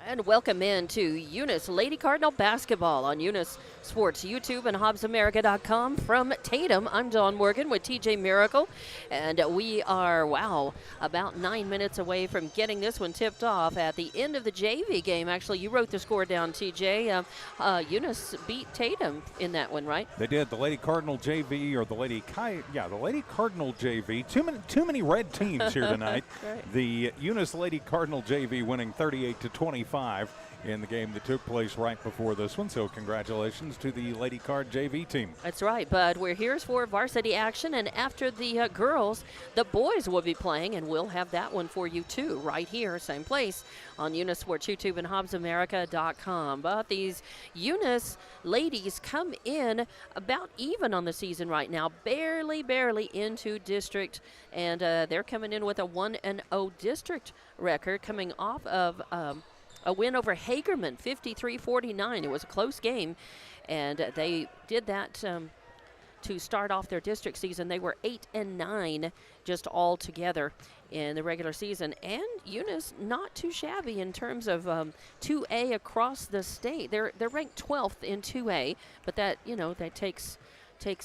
And welcome in to Eunice Lady Cardinal basketball on Eunice Sports YouTube and HobbsAmerica.com. From Tatum, I'm Dawn Morgan with TJ Miracle, and we are, about 9 minutes away from getting this one tipped off at the end of the JV game. Actually, you wrote the score down, TJ. Eunice beat Tatum in that one, right? They did. The Lady Cardinal JV, or the Lady Cardinal JV. Too many red teams here tonight. Right. The Eunice Lady Cardinal JV winning 38-25 in the game that took place right before this one. So congratulations to the Lady Card JV team. That's right, but we're here for varsity action, and after the girls, the boys will be playing, and we'll have that one for you too, right here, same place on Eunice Sports YouTube and HobbsAmerica.com. But these Eunice ladies come in about even on the season right now, barely into district, and they're coming in with a 1-0 district record, coming off of a win over Hagerman, 53-49. It was a close game, and they did that to start off their district season. They were 8-9 just all together in the regular season. And Eunice, not too shabby in terms of 2A across the state. They're ranked 12th in 2A, but that takes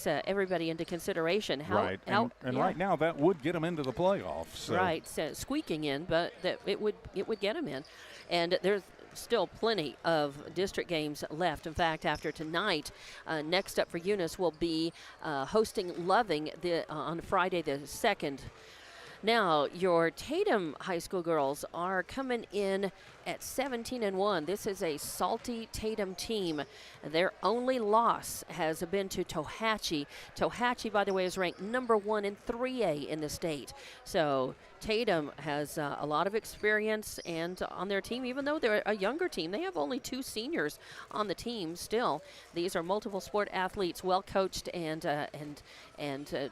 everybody into consideration. Right, and right now that would get them into the playoffs. So. Right, so squeaking in, but that it would get them in. And there's still plenty of district games left. In fact, after tonight, next up for Eunice will be hosting Loving on Friday the 2nd. Now, your Tatum high school girls are coming in at 17-1. This is a salty Tatum team. Their only loss has been to Tohatchee. Tohatchee, by the way, is ranked number 1 in 3A in the state. So Tatum has a lot of experience and on their team, even though they're a younger team. They have only 2 seniors on the team still. These are multiple sport athletes, well coached and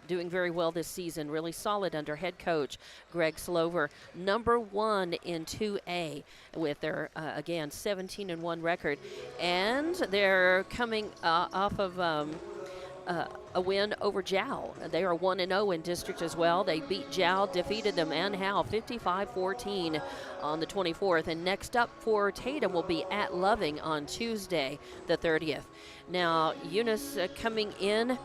doing very well this season. Really solid under head coach Greg Slover. Number 1 in 2A with their, again, 17-1 record. And they're coming off of a win over Jow. They are 1-0 in district as well. They beat Jow, defeated them and Howell 55-14 on the 24th. And next up for Tatum will be at Loving on Tuesday, the 30th. Now, Eunice coming in,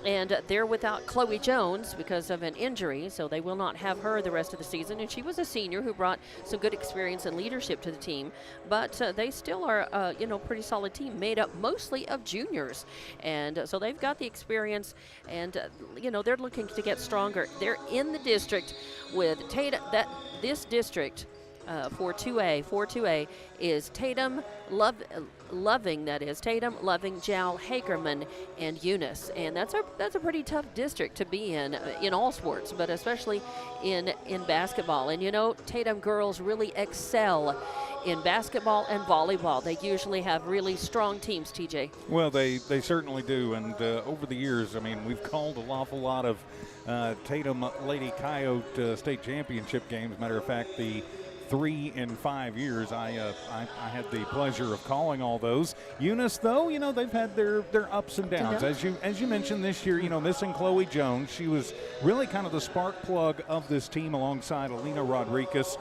and they're without Chloe Jones because of an injury, so they will not have her the rest of the season. And she was a senior who brought some good experience and leadership to the team. But they still are, pretty solid team made up mostly of juniors. And so they've got the experience, and, they're looking to get stronger. They're in the district with Tatum. This district for 2A is Tatum, Loving, that is Tatum, Loving, Jow, Hagerman, and Eunice, and that's a pretty tough district to be in all sports, but especially in basketball. And Tatum girls really excel in basketball and volleyball. They usually have really strong teams, TJ. Well, they certainly do, and over the years, we've called an awful lot of Tatum Lady Coyote state championship games. Matter of fact, the 3 in 5 years, I had the pleasure of calling all those. Eunice, though, they've had their ups and downs. As you mentioned this year, missing Chloe Jones. She was really kind of the spark plug of this team alongside Alina Rodriguez.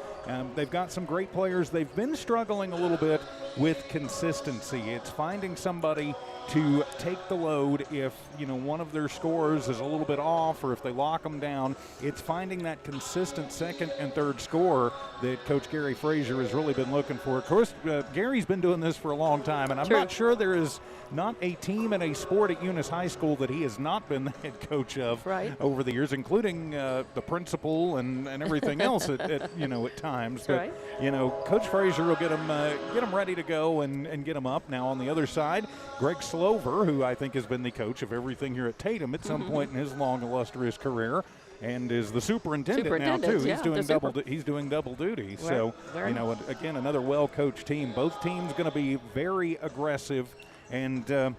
They've got some great players. They've been struggling a little bit with consistency. It's finding somebody to take the load if, one of their scores is a little bit off, or if they lock them down. It's finding that consistent second and third scorer that Coach Gary Frazier has really been looking for. Of course, Gary's been doing this for a long time, and I'm not sure there is not a team in a sport at Eunice High School that he has not been the head coach of over the years, including the principal and everything else at times. But, Coach Frazier will get them ready to go and get them up. Now on the other side, Greg Slover, who I think has been the coach of everything here at Tatum at some point in his long, illustrious career, and is the superintendent now too. He's doing double duty. Right. So again, another well-coached team. Both teams going to be very aggressive, and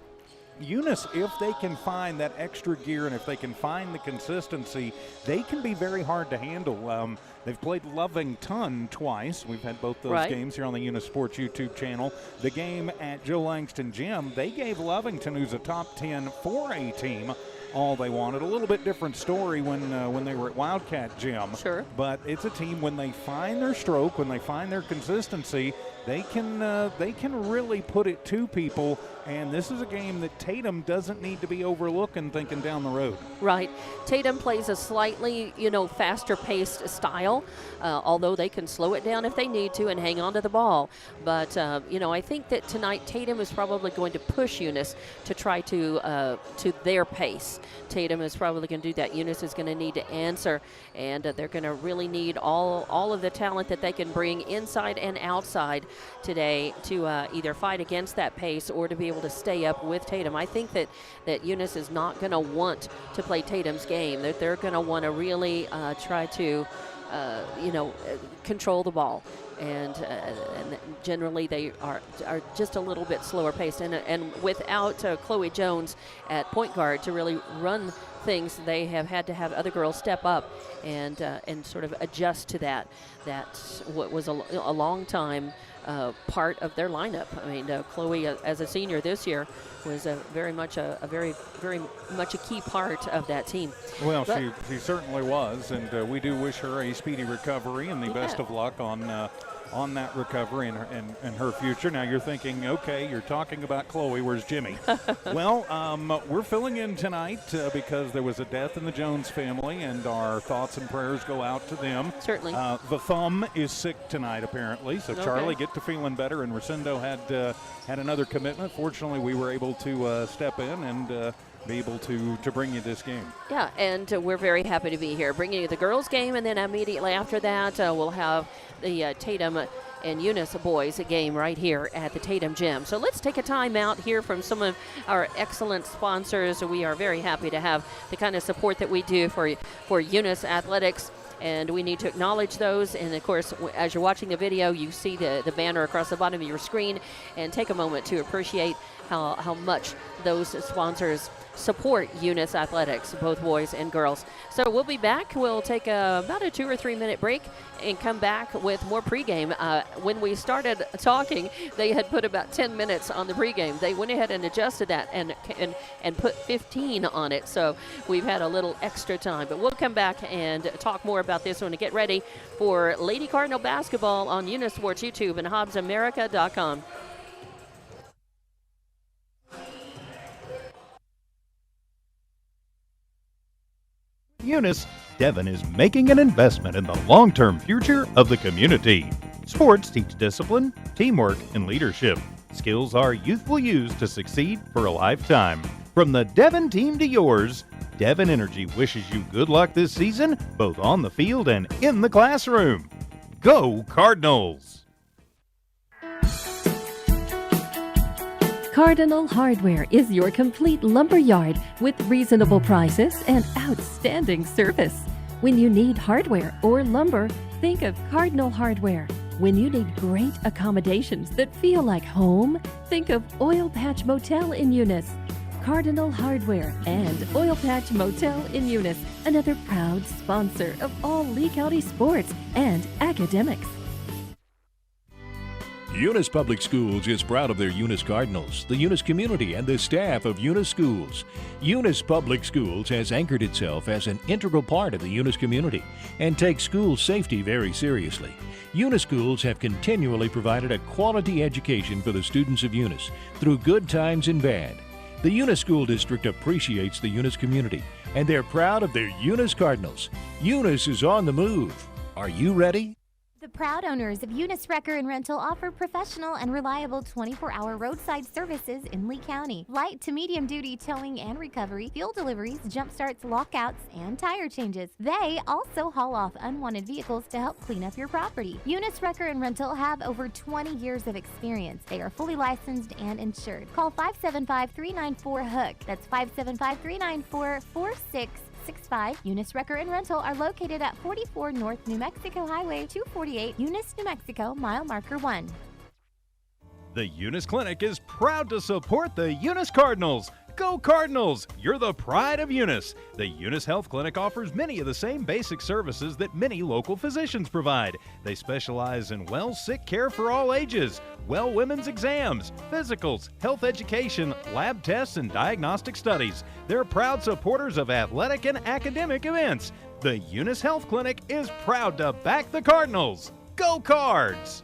Eunice, if they can find that extra gear and if they can find the consistency, they can be very hard to handle. They've played Lovington twice. We've had both those games here on the Eunice Sports YouTube channel. The game at Joe Langston Gym, they gave Lovington, who's a top 10 4A team, all they wanted. A little bit different story when they were at Wildcat Gym. Sure. But it's a team, when they find their stroke, when they find their consistency, they can really put it to people. And this is a game that Tatum doesn't need to be overlooking thinking down the road. Right. Tatum plays a slightly, faster-paced style, although they can slow it down if they need to and hang on to the ball. But, I think that tonight Tatum is probably going to push Eunice to try to their pace. Tatum is probably going to do that. Eunice is going to need to answer, and they're going to really need all of the talent that they can bring inside and outside today to either fight against that pace or to be able to stay up with Tatum. I think that Eunice is not going to want to play Tatum's game. That they're going to want to really try to, control the ball. And generally they are just a little bit slower paced. And without Chloe Jones at point guard to really run things, they have had to have other girls step up and sort of adjust to that. That's what was a long time part of their lineup. I mean, Chloe, as a senior this year, was very much a key part of that team. Well, she certainly was, and we do wish her a speedy recovery and the best of luck on that recovery and her future. Now you're thinking, okay, you're talking about Chloe, where's Jimmy? Well, we're filling in tonight because there was a death in the Jones family, and our thoughts and prayers go out to them. Certainly. The thumb is sick tonight, apparently, so Okay. Charlie, get to feeling better, and Rosendo had another commitment. Fortunately, we were able to step in and be able to bring you this game. Yeah, and we're very happy to be here, bringing you the girls' game, and then immediately after that, we'll have the Tatum and Eunice boys game right here at the Tatum Gym. So let's take a time out, hear from some of our excellent sponsors. We are very happy to have the kind of support that we do for Eunice Athletics, and we need to acknowledge those. And of course, as you're watching the video, you see the banner across the bottom of your screen, and take a moment to appreciate how much those sponsors support Eunice Athletics, both boys and girls. So we'll be back. We'll take about a 2 or 3 minute break and come back with more pregame. When we started talking, they had put about 10 minutes on the pregame. They went ahead and adjusted that and put 15 on it. So we've had a little extra time. But we'll come back and talk more about this one and get ready for Lady Cardinal basketball on Eunice Sports YouTube and HobbsAmerica.com. Eunice, Devon is making an investment in the long-term future of the community. Sports teach discipline, teamwork, and leadership. Skills our youth will use to succeed for a lifetime. From the Devon team to yours, Devon Energy wishes you good luck this season, both on the field and in the classroom. Go Cardinals! Cardinal Hardware is your complete lumber yard with reasonable prices and outstanding service. When you need hardware or lumber, think of Cardinal Hardware. When you need great accommodations that feel like home, think of Oil Patch Motel in Eunice. Cardinal Hardware and Oil Patch Motel in Eunice, another proud sponsor of all Lea County sports and academics. Eunice Public Schools is proud of their Eunice Cardinals, the Eunice community, and the staff of Eunice Schools. Eunice Public Schools has anchored itself as an integral part of the Eunice community and takes school safety very seriously. Eunice Schools have continually provided a quality education for the students of Eunice through good times and bad. The Eunice School District appreciates the Eunice community, and they're proud of their Eunice Cardinals. Eunice is on the move. Are you ready? The proud owners of Eunice Wrecker and Rental offer professional and reliable 24-hour roadside services in Lea County. Light to medium duty towing and recovery, fuel deliveries, jump starts, lockouts, and tire changes. They also haul off unwanted vehicles to help clean up your property. Eunice Wrecker and Rental have over 20 years of experience. They are fully licensed and insured. Call 575-394-HOOK. That's 575-394-4665. Eunice Wrecker and Rental are located at 44 North New Mexico Highway 248, Eunice, New Mexico, mile marker 1. The Eunice Clinic is proud to support the Eunice Cardinals. Go Cardinals! You're the pride of Eunice. The Eunice Health Clinic offers many of the same basic services that many local physicians provide. They specialize in sick care for all ages, women's exams, physicals, health education, lab tests, and diagnostic studies. They're proud supporters of athletic and academic events. The Eunice Health Clinic is proud to back the Cardinals. Go Cards!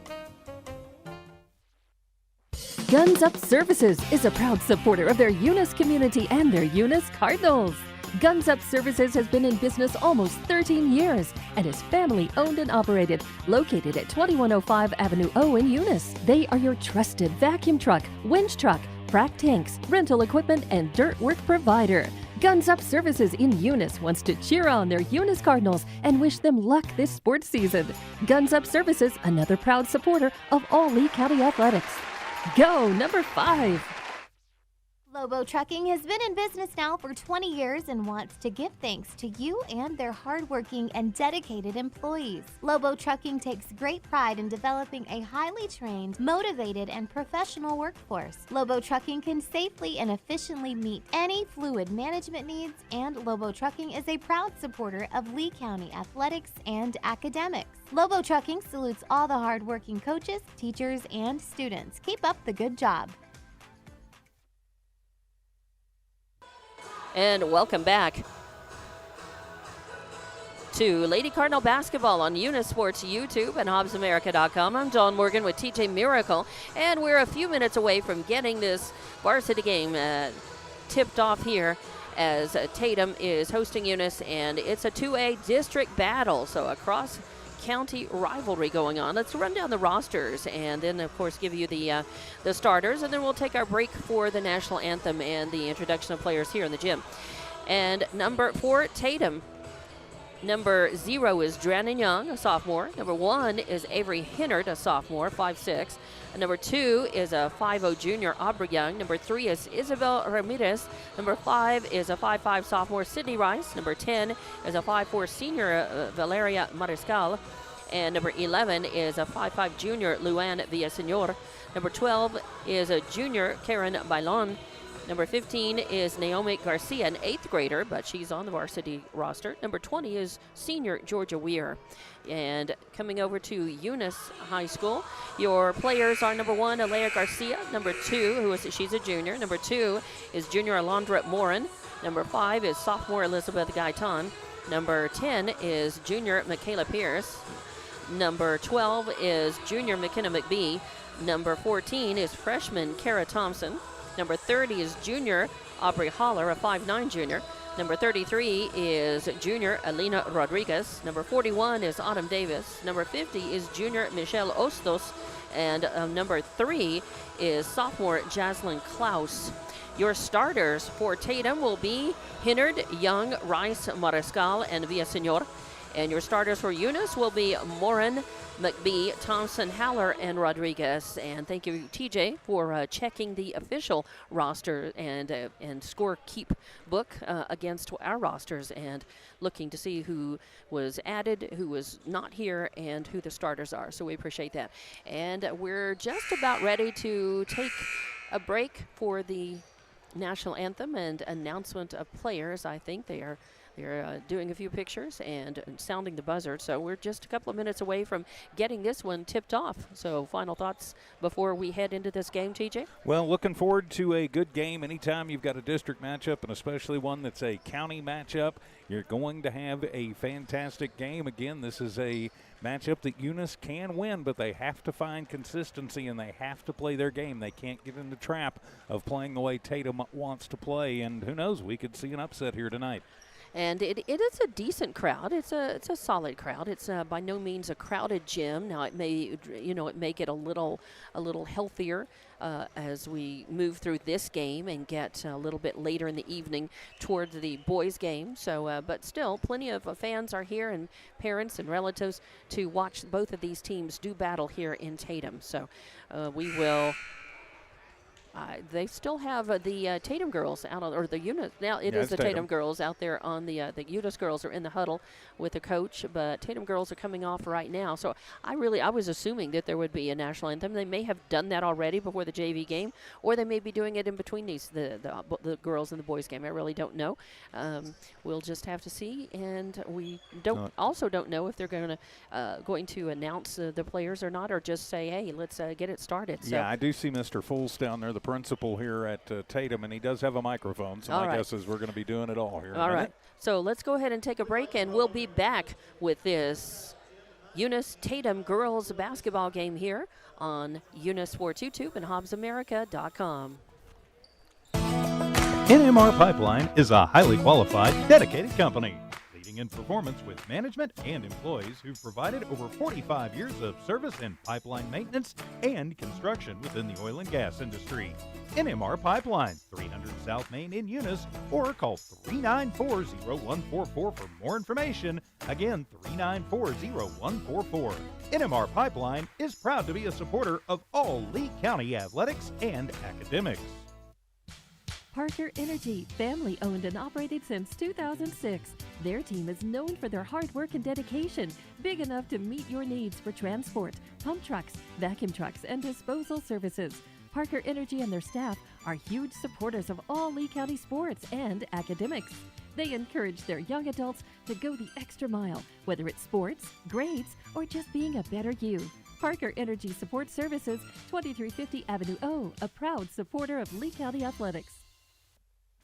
Guns Up Services is a proud supporter of their Eunice community and their Eunice Cardinals. Guns Up Services has been in business almost 13 years and is family owned and operated, located at 2105 Avenue O in Eunice. They are your trusted vacuum truck, winch truck, frac tanks, rental equipment, and dirt work provider. Guns Up Services in Eunice wants to cheer on their Eunice Cardinals and wish them luck this sports season. Guns Up Services, another proud supporter of all Lea County athletics. Go number 5. Lobo Trucking has been in business now for 20 years and wants to give thanks to you and their hardworking and dedicated employees. Lobo Trucking takes great pride in developing a highly trained, motivated, and professional workforce. Lobo Trucking can safely and efficiently meet any fluid management needs, and Lobo Trucking is a proud supporter of Lea County athletics and academics. Lobo Trucking salutes all the hardworking coaches, teachers, and students. Keep up the good job. And welcome back to Lady Cardinal Basketball on Eunice Sports YouTube and HobbsAmerica.com. I'm Dawn Morgan with TJ Miracle, and we're a few minutes away from getting this varsity game tipped off here as Tatum is hosting Eunice, and it's a 2A district battle, so across county rivalry going on. Let's run down the rosters and then, of course, give you the starters, and then we'll take our break for the national anthem and the introduction of players here in the gym. And for Tatum, number 0 is Drannon Young, a sophomore. Number 1 is Avery Hinnard, a sophomore, 5'6". And number 2 is a 5'0 junior, Aubrey Young. Number 3 is Isabel Ramirez. Number 5 is a 5'5 sophomore, Sydney Rice. Number 10 is a 5'4 senior, Valeria Mariscal. And number 11 is a 5'5 junior, Luan Villasenor. Number 12 is a junior, Karen Bailon. Number 15 is Naomi Garcia, an 8th grader, but she's on the varsity roster. Number 20 is senior Georgia Weir. And coming over to Eunice High School, your players are number 1, Alea Garcia. Number 2, she's a junior. Number 2 is junior Alondra Morin. Number 5 is sophomore Elizabeth Gaitan. Number 10 is junior Michaela Pierce. Number 12 is junior McKenna McBee. Number 14 is freshman Kara Thompson. Number 30 is junior Aubrey Holler, a 5'9 junior. Number 33 is junior Alina Rodriguez. Number 41 is Autumn Davis. Number 50 is junior Michelle Ostos. And number 3 is sophomore Jaslyn Klaus. Your starters for Tatum will be Hinnard, Young, Rice, Mariscal, and Villasenor. And your starters for Eunice will be Morin, McBee, Thompson, Haller, and Rodriguez. And thank you, TJ, for checking the official roster and score keep book against our rosters and looking to see who was added, who was not here, and who the starters are. So we appreciate that. And we're just about ready to take a break for the national anthem and announcement of players. I think they're doing a few pictures and sounding the buzzer. So we're just a couple of minutes away from getting this one tipped off. So final thoughts before we head into this game, TJ? Well, looking forward to a good game. Anytime you've got a district matchup, and especially one that's a county matchup, you're going to have a fantastic game. Again, this is a matchup that Eunice can win, but they have to find consistency and they have to play their game. They can't get in the trap of playing the way Tatum wants to play, and who knows, we could see an upset here tonight. And it is a decent crowd. It's a solid crowd. It's by no means a crowded gym. Now it may make it a little healthier as we move through this game and get a little bit later in the evening towards the boys game. So, but still, plenty of fans are here and parents and relatives to watch both of these teams do battle here in Tatum. So we will They still have the Tatum girls out on, or the Eunice. Now it Yeah, is the it's Tatum girls out there on the Eunice girls are in the huddle with the coach, but Tatum girls are coming off right now. So I was assuming that there would be a national anthem. They may have done that already before the JV game, or they may be doing it in between the girls and the boys game. I really don't know. We'll just have to see, and we don't know if they're going to announce the players or not, or just say, hey, let's get it started. So yeah, I do see Mr. Fools down there, the principal here at Tatum, and he does have a microphone, so my guess is we're going to be doing it all here. All right. So let's go ahead and take a break, and we'll be back with this Eunice Tatum girls basketball game here on Eunice Sports YouTube and HobbsAmerica.com. NMR Pipeline is a highly qualified, dedicated company, leading in performance with management and employees who've provided over 45 years of service in pipeline maintenance and construction within the oil and gas industry. NMR Pipeline, 300 South Main in Eunice, or call 394-0144 for more information. Again, 394-0144. NMR Pipeline is proud to be a supporter of all Lea County athletics and academics. Parker Energy, family owned and operated since 2006. Their team is known for their hard work and dedication, big enough to meet your needs for transport, pump trucks, vacuum trucks, and disposal services. Parker Energy and their staff are huge supporters of all Lea County sports and academics. They encourage their young adults to go the extra mile, whether it's sports, grades, or just being a better you. Parker Energy Support Services, 2350 Avenue O, a proud supporter of Lea County athletics.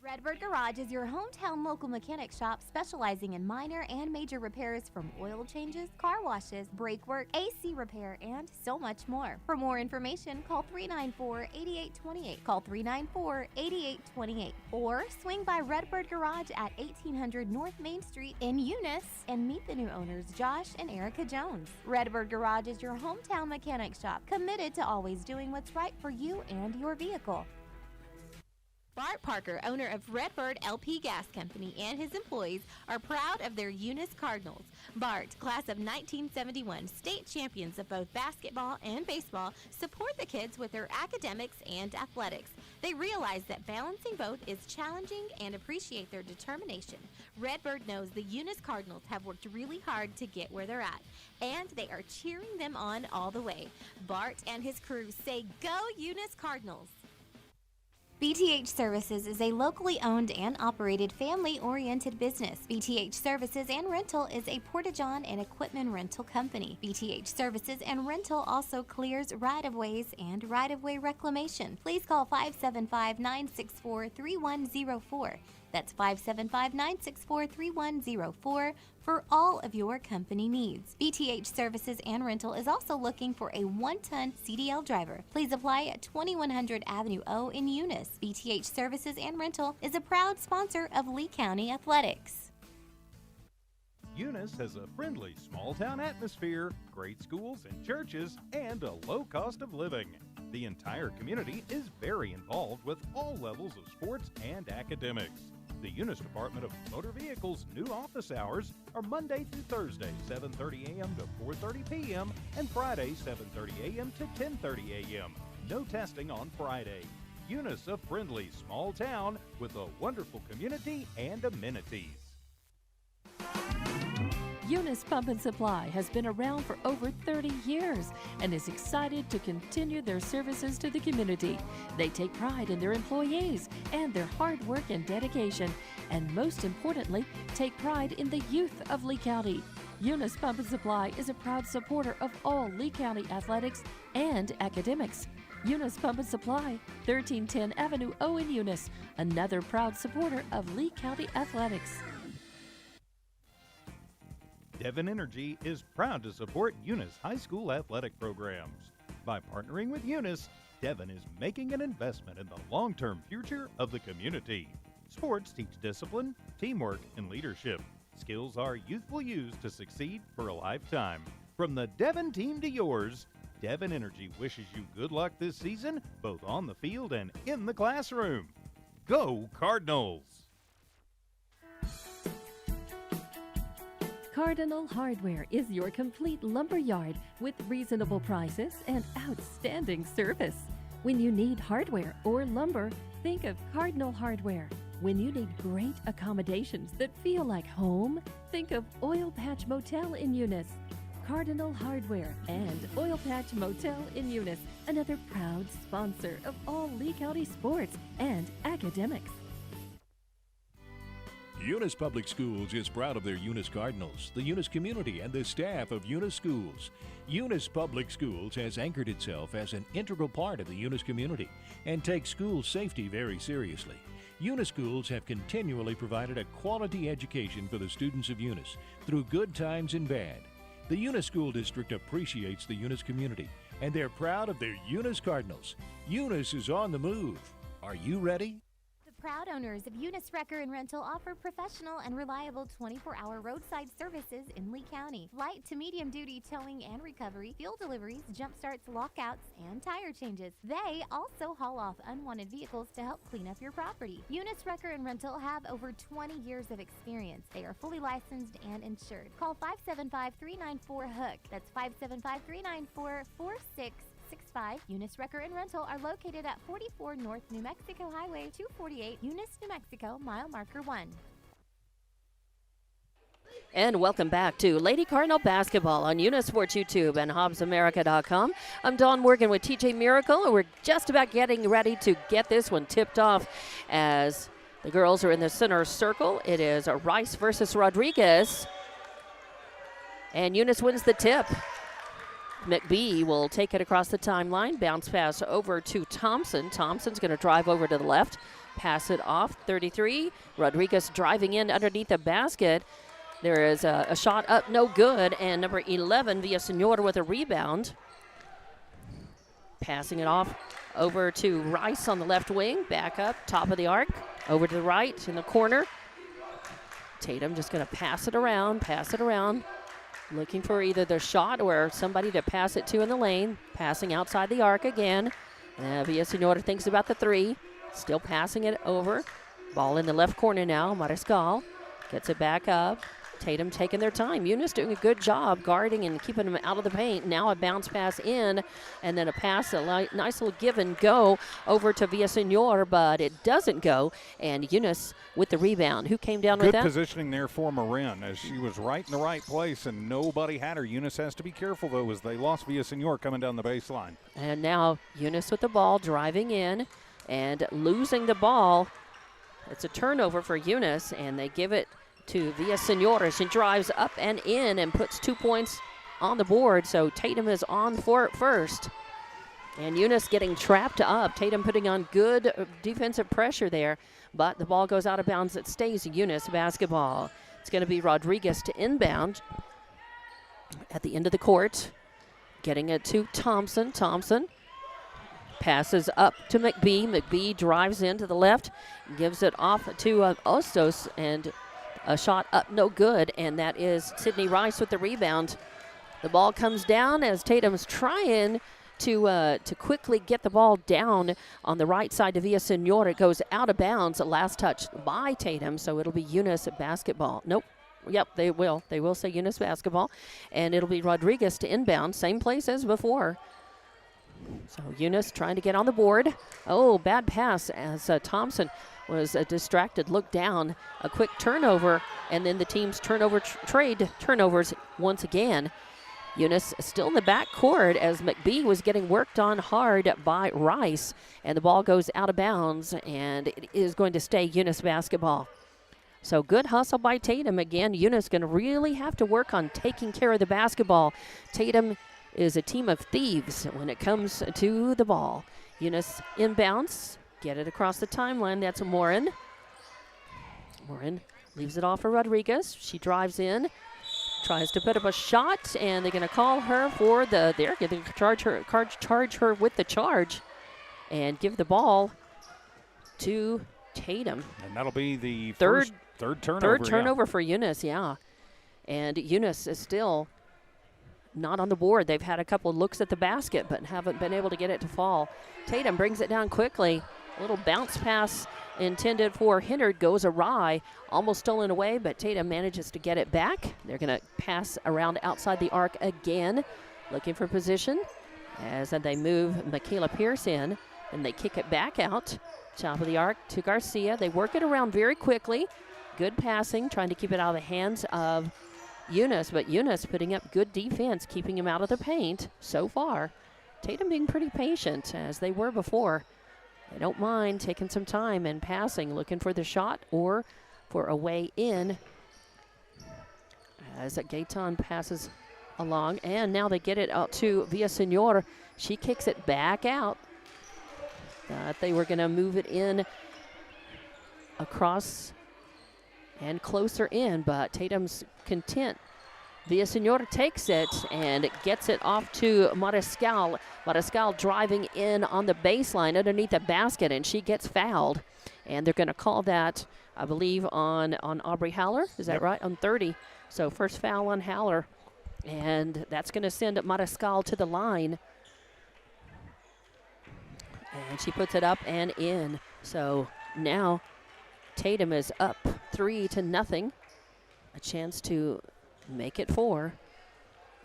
Redbird Garage is your hometown local mechanic shop specializing in minor and major repairs from oil changes, car washes, brake work, AC repair, and so much more. For more information, call 394-8828. Call 394-8828. Or swing by Redbird Garage at 1800 North Main Street in Eunice and meet the new owners, Josh and Erica Jones. Redbird Garage is your hometown mechanic shop, committed to always doing what's right for you and your vehicle. Bart Parker, owner of Redbird LP Gas Company, and his employees are proud of their Eunice Cardinals. Bart, class of 1971, state champions of both basketball and baseball, support the kids with their academics and athletics. They realize that balancing both is challenging and appreciate their determination. Redbird knows the Eunice Cardinals have worked really hard to get where they're at, and they are cheering them on all the way. Bart and his crew say, "Go Eunice Cardinals!" BTH Services is a locally owned and operated family-oriented business. BTH Services and Rental is a Porta-John and equipment rental company. BTH Services and Rental also clears right-of-ways and right-of-way reclamation. Please call 575-964-3104. That's 575-964-3104 for all of your company needs. BTH Services and Rental is also looking for a 1-ton CDL driver. Please apply at 2100 Avenue O in Eunice. BTH Services and Rental is a proud sponsor of Lea County Athletics. Eunice has a friendly small-town atmosphere, great schools and churches, and a low cost of living. The entire community is very involved with all levels of sports and academics. The Eunice Department of Motor Vehicles' new office hours are Monday through Thursday, 7:30 a.m. to 4:30 p.m., and Friday, 7:30 a.m. to 10:30 a.m. No testing on Friday. Eunice, a friendly small town with a wonderful community and amenities. Eunice Pump and Supply has been around for over 30 years and is excited to continue their services to the community. They take pride in their employees and their hard work and dedication, and most importantly, take pride in the youth of Lea County. Eunice Pump and Supply is a proud supporter of all Lea County athletics and academics. Eunice Pump and Supply, 1310 Avenue O in Eunice, another proud supporter of Lea County athletics. Devon Energy is proud to support Eunice High School athletic programs. By partnering with Eunice, Devon is making an investment in the long-term future of the community. Sports teach discipline, teamwork, and leadership. Skills our youth will use to succeed for a lifetime. From the Devon team to yours, Devon Energy wishes you good luck this season, both on the field and in the classroom. Go Cardinals! Cardinal Hardware is your complete lumber yard with reasonable prices and outstanding service. When you need hardware or lumber, think of Cardinal Hardware. When you need great accommodations that feel like home, think of Oil Patch Motel in Eunice. Cardinal Hardware and Oil Patch Motel in Eunice, another proud sponsor of all Lea County sports and academics. Eunice Public Schools is proud of their Eunice Cardinals, the Eunice community, and the staff of Eunice Schools. Eunice Public Schools has anchored itself as an integral part of the Eunice community and takes school safety very seriously. Eunice Schools have continually provided a quality education for the students of Eunice through good times and bad. The Eunice School District appreciates the Eunice community, and they're proud of their Eunice Cardinals. Eunice is on the move. Are you ready? The proud owners of Eunice Wrecker and Rental offer professional and reliable 24-hour roadside services in Lea County. Light to medium duty towing and recovery, fuel deliveries, jump starts, lockouts, and tire changes. They also haul off unwanted vehicles to help clean up your property. Eunice Wrecker and Rental have over 20 years of experience. They are fully licensed and insured. Call 575-394-HOOK. That's 575-394-4665. Eunice Wrecker and Rental are located at 44 North New Mexico Highway 248, Eunice, New Mexico, mile marker 1. And welcome back to Lady Cardinal Basketball on Eunice Sports YouTube and HobbsAmerica.com. I'm Dawn Morgan with TJ Miracle, and we're just about getting ready to get this one tipped off as the girls are in the center circle. It is Rice versus Rodriguez, and Eunice wins the tip. McBee will take it across the timeline, bounce pass over to Thompson. Thompson's going to drive over to the left, pass it off, 33. Rodriguez driving in underneath the basket. There is a shot up, no good, and number 11, Villasenor with a rebound. Passing it off over to Rice on the left wing, back up, top of the arc, over to the right in the corner. Tatum just going to pass it around. Looking for either the shot or somebody to pass it to in the lane. Passing outside the arc again. Villasenor thinks about the three. Still passing it over. Ball in the left corner now. Mariscal gets it back up. Tatum taking their time. Eunice doing a good job guarding and keeping them out of the paint. Now a bounce pass in, and then a pass, nice little give and go over to Villasenor, but it doesn't go. And Eunice with the rebound. Who came down with that? Good positioning there for Marin as she was right in the right place and nobody had her. Eunice has to be careful, though, as they lost Villasenor coming down the baseline. And now Eunice with the ball, driving in and losing the ball. It's a turnover for Eunice, and they give it to Villasenor. She drives up and in and puts 2 points on the board. So Tatum is on for it first. And Eunice getting trapped up. Tatum putting on good defensive pressure there. But the ball goes out of bounds. It stays Eunice basketball. It's going to be Rodriguez to inbound at the end of the court. Getting it to Thompson. Thompson passes up to McBee. McBee drives in to the left. Gives it off to Ostos, and a shot up, no good, and that is Sydney Rice with the rebound. The ball comes down as Tatum's trying to quickly get the ball down on the right side to Villasenor. It goes out of bounds. Last touch by Tatum, so it'll be Eunice basketball. Nope. Yep, they will. They will say Eunice basketball, and it'll be Rodriguez to inbound. Same place as before. So Eunice trying to get on the board. Oh, bad pass as Thompson was distracted, looked down, a quick turnover, and then the team's trade turnovers once again. Eunice still in the back court as McBee was getting worked on hard by Rice, and the ball goes out of bounds, and it is going to stay Eunice basketball. So good hustle by Tatum. Again, Eunice going to really have to work on taking care of the basketball. Tatum is a team of thieves when it comes to the ball. Eunice inbounds. Get it across the timeline. That's Morin. Morin leaves it off for Rodriguez. She drives in, tries to put up a shot, and they're going to call her for they're going to charge her with the charge and give the ball to Tatum. And that'll be the third turnover. Third turnover for Eunice, yeah. And Eunice is still not on the board. They've had a couple of looks at the basket, but haven't been able to get it to fall. Tatum brings it down quickly. A little bounce pass intended for Hennard goes awry, almost stolen away, but Tatum manages to get it back. They're going to pass around outside the arc again, looking for position as they move Michaela Pierce in. and they kick it back out. Top of the arc to Garcia. They work it around very quickly. Good passing, trying to keep it out of the hands of Eunice, but Eunice putting up good defense, keeping him out of the paint so far. Tatum being pretty patient, as they were before. They don't mind taking some time and passing, looking for the shot or for a way in. As Gaetan passes along, and now they get it out to Villaseñor. She kicks it back out. They were going to move it in across and closer in, but Tatum's content. Villaseñor takes it and gets it off to Mariscal. Mariscal driving in on the baseline underneath the basket, and she gets fouled. And they're going to call that, I believe, on Aubrey Haller. Is that right? On 30. So first foul on Haller. And that's going to send Mariscal to the line. And she puts it up and in. So now Tatum is up 3-0. A chance to make it 4.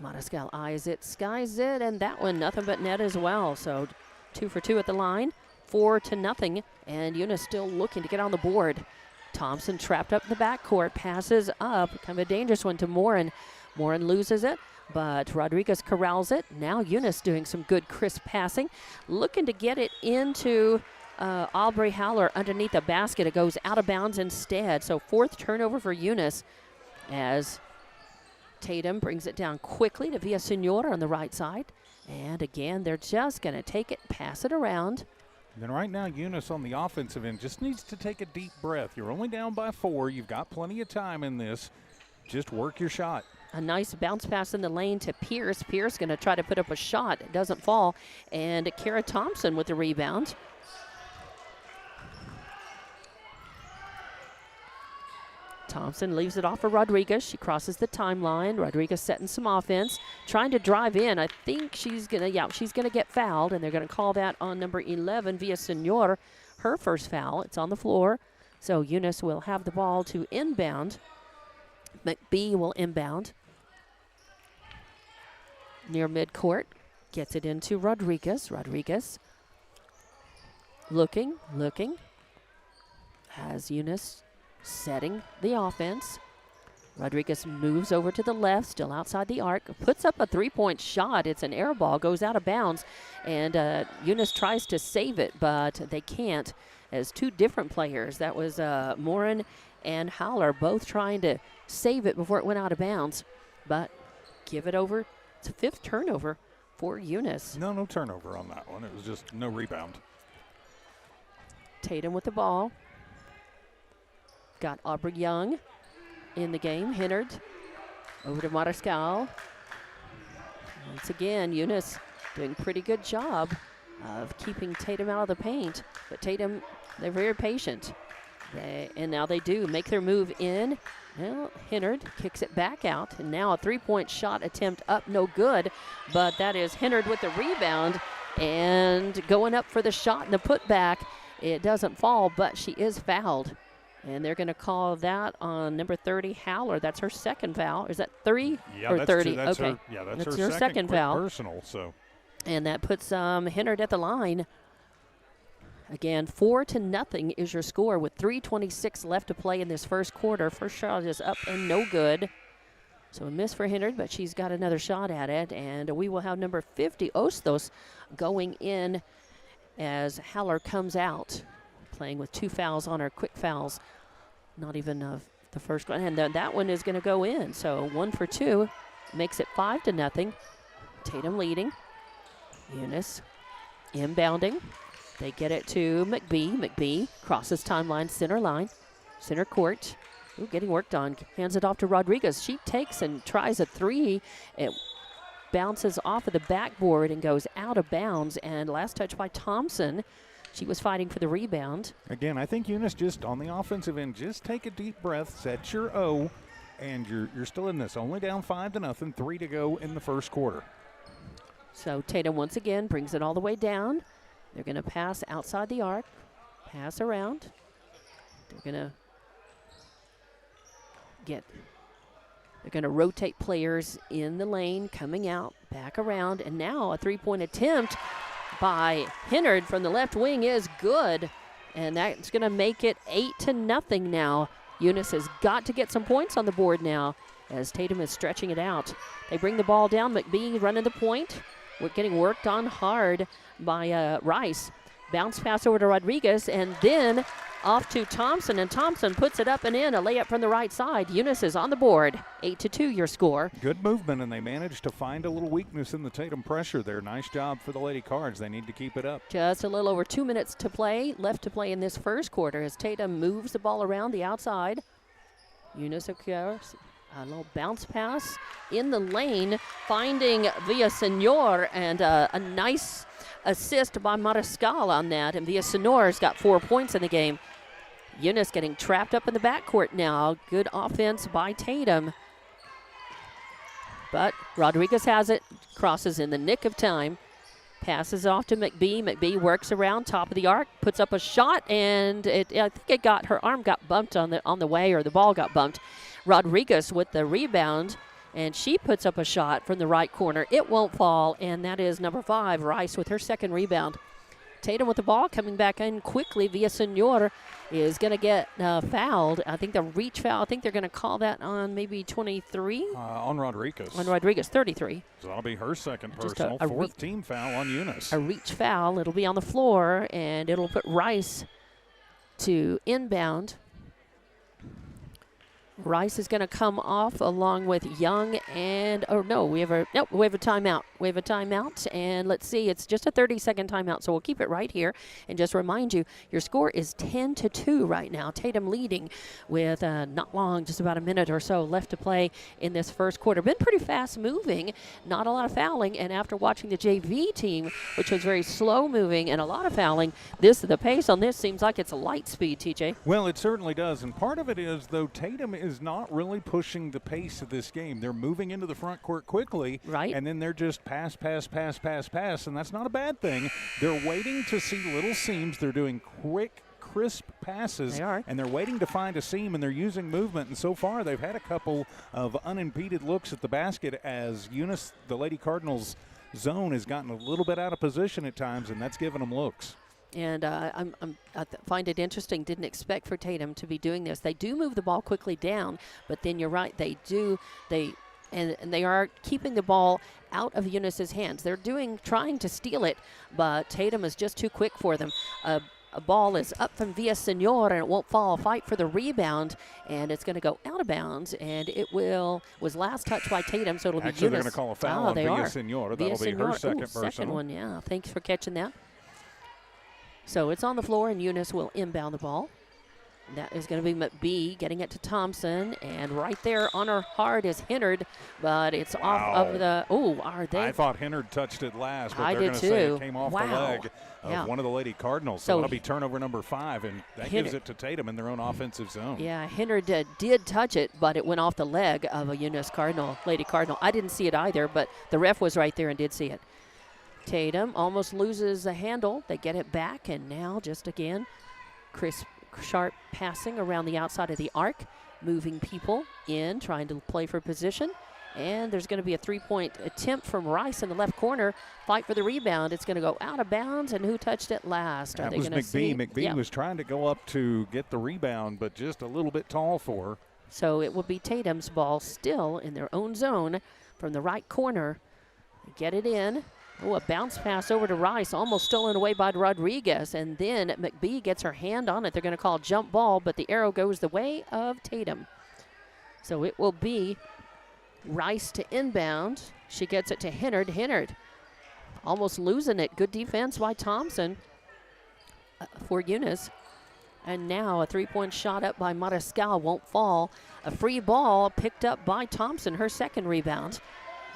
Mariscal eyes it, skies it, and that one nothing but net as well. So 2 for 2 at the line, 4-0. And Eunice still looking to get on the board. Thompson trapped up in the backcourt, passes up, kind of a dangerous one to Morin. Morin loses it, but Rodriguez corrals it. Now Eunice doing some good crisp passing, looking to get it into Aubrey Haller underneath the basket. It goes out of bounds instead. So 4th turnover for Eunice, as Tatum brings it down quickly to Villaseñor on the right side. And again, they're just going to take it, pass it around. And then right now, Eunice on the offensive end just needs to take a deep breath. You're only down by 4. You've got plenty of time in this. Just work your shot. A nice bounce pass in the lane to Pierce. Pierce going to try to put up a shot. It doesn't fall. And Kara Thompson with the rebound. Thompson leaves it off for Rodriguez. She crosses the timeline. Rodriguez setting some offense, trying to drive in. I think she's gonna get fouled, and they're gonna call that on number 11, Villaseñor, her first foul. It's on the floor, so Eunice will have the ball to inbound. McBee will inbound near midcourt, gets it into Rodriguez. Rodriguez looking, has Eunice setting the offense. Rodriguez moves over to the left, still outside the arc, puts up a 3-point shot. It's an air ball, goes out of bounds, and Eunice tries to save it, but they can't, as 2 different players. That was Morin and Haller both trying to save it before it went out of bounds, but give it over. It's a 5th turnover for Eunice. No turnover on that one. It was just no rebound. Tatum with the ball. Got Aubrey Young in the game. Hennard over to Mariscal. Once again, Eunice doing a pretty good job of keeping Tatum out of the paint. But Tatum, they're very patient. And now they do make their move in. Well, Hennard kicks it back out. And now a 3-point shot attempt up, no good. But that is Hennard with the rebound. And going up for the shot and the putback. It doesn't fall, but she is fouled. And they're going to call that on number 30, Haller. That's her second foul. Is that 3 or 30? That's okay. That's her second foul. Personal, so. And that puts Hennard at the line. Again, 4-0 is your score with 3:26 left to play in this first quarter. First shot is up and no good. So a miss for Hennard, but she's got another shot at it. And we will have number 50, Ostos, going in as Haller comes out, playing with 2 fouls on her, quick fouls. Not even the first one. And that one is going to go in. So 1 for 2 makes it 5-0. Tatum leading. Eunice inbounding. They get it to McBee. McBee crosses timeline, center court. Ooh, getting worked on. Hands it off to Rodriguez. She takes and tries a 3. It bounces off of the backboard and goes out of bounds. And last touch by Thompson. She was fighting for the rebound. Again, I think Eunice just on the offensive end, just take a deep breath, set your O, and you're still in this. Only down 5-0, 3 to go in the first quarter. So Tatum once again brings it all the way down. They're going to pass outside the arc, pass around. They're going to rotate players in the lane, coming out, back around, and now a 3-point attempt. by Hennard from the left wing is good. And that's going to make it 8-0 now. Eunice has got to get some points on the board now as Tatum is stretching it out. They bring the ball down. McBee running the point. We're getting worked on hard by Rice. Bounce pass over to Rodriguez, and then off to Thompson, and Thompson puts it up and in. A layup from the right side. Eunice is on the board. 8-2 your score. Good movement, and they managed to find a little weakness in the Tatum pressure there. Nice job for the Lady Cards. They need to keep it up. Just a little over 2 minutes to play, left to play in this first quarter as Tatum moves the ball around the outside. Eunice, of course, a little bounce pass in the lane, finding Villasenor, and a nice assist by Mariscal on that. And Villasenor's got 4 points in the game. Eunice getting trapped up in the backcourt now. Good offense by Tatum. But Rodriguez has it, crosses in the nick of time. Passes off to McBee. McBee works around top of the arc, puts up a shot, and I think it got, her arm got bumped on the way, or the ball got bumped. Rodriguez with the rebound, and she puts up a shot from the right corner. It won't fall, and that is number 5, Rice, with her second rebound. Tatum with the ball coming back in quickly. Villasenor is going to get fouled. I think the reach foul, I think they're going to call that on maybe 23. On Rodriguez. On Rodriguez, 33. So that'll be her second Just personal. Fourth team foul on Eunice. A reach foul. It'll be on the floor, and it'll put Rice to inbound. Rice is going to come off along with Young and, we have a timeout. We have a timeout, and let's see, it's just a 30-second timeout, so we'll keep it right here and just remind you, your score is 10-2 right now. Tatum leading with not long, just about a minute or so left to play in this first quarter. Been pretty fast moving, not a lot of fouling, and after watching the JV team, which was very slow moving and a lot of fouling, the pace on this seems like it's a light speed, TJ. Well, it certainly does, and part of it is, though, Tatum is not really pushing the pace of this game. They're moving into the front court quickly, right, and then they're just pass, and that's not a bad thing. They're waiting to see little seams. They're doing quick, crisp passes, they are, and they're waiting to find a seam, and they're using movement, and so far they've had a couple of unimpeded looks at the basket as Eunice, the Lady Cardinals zone, has gotten a little bit out of position at times, and that's given them looks. And I find it interesting. Didn't expect for Tatum to be doing this. They do move the ball quickly down, but then you're right. They are keeping the ball out of Eunice's hands. They're trying to steal it, but Tatum is just too quick for them. A ball is up from Villasenor, and it won't fall. Fight for the rebound, and it's going to go out of bounds, and it was last touched by Tatum, so it'll be Eunice. Actually, they're going to call a foul on Villasenor. That'll be her second personal. Second one, yeah. Thanks for catching that. So it's on the floor, and Eunice will inbound the ball. That is going to be McBee getting it to Thompson, and right there on her hard is Hennard, but it's off of the. Are they? I thought Hennard touched it last, but I they're going did to too. say it came off the leg of one of the Lady Cardinals. So that'll be turnover number 5, and that gives it to Tatum in their own offensive zone. Yeah, Hennard did touch it, but it went off the leg of a Eunice Cardinal, Lady Cardinal. I didn't see it either, but the ref was right there and did see it. Tatum almost loses the handle. They get it back, and now just again, crisp, sharp passing around the outside of the arc, moving people in, trying to play for position. And there's going to be a three-point attempt from Rice in the left corner. Fight for the rebound. It's going to go out of bounds, and who touched it last? That was McBee. McBee was trying to go up to get the rebound, but just a little bit tall for her. So it will be Tatum's ball still in their own zone from the right corner. Get it in. A bounce pass over to Rice, almost stolen away by Rodriguez, and then McBee gets her hand on it. They're going to call a jump ball, but the arrow goes the way of Tatum. So it will be Rice to inbound. She gets it to Hennard. Hennard almost losing it. Good defense by Thompson for Eunice. And now a three-point shot up by Mariscal won't fall. A free ball picked up by Thompson, her second rebound.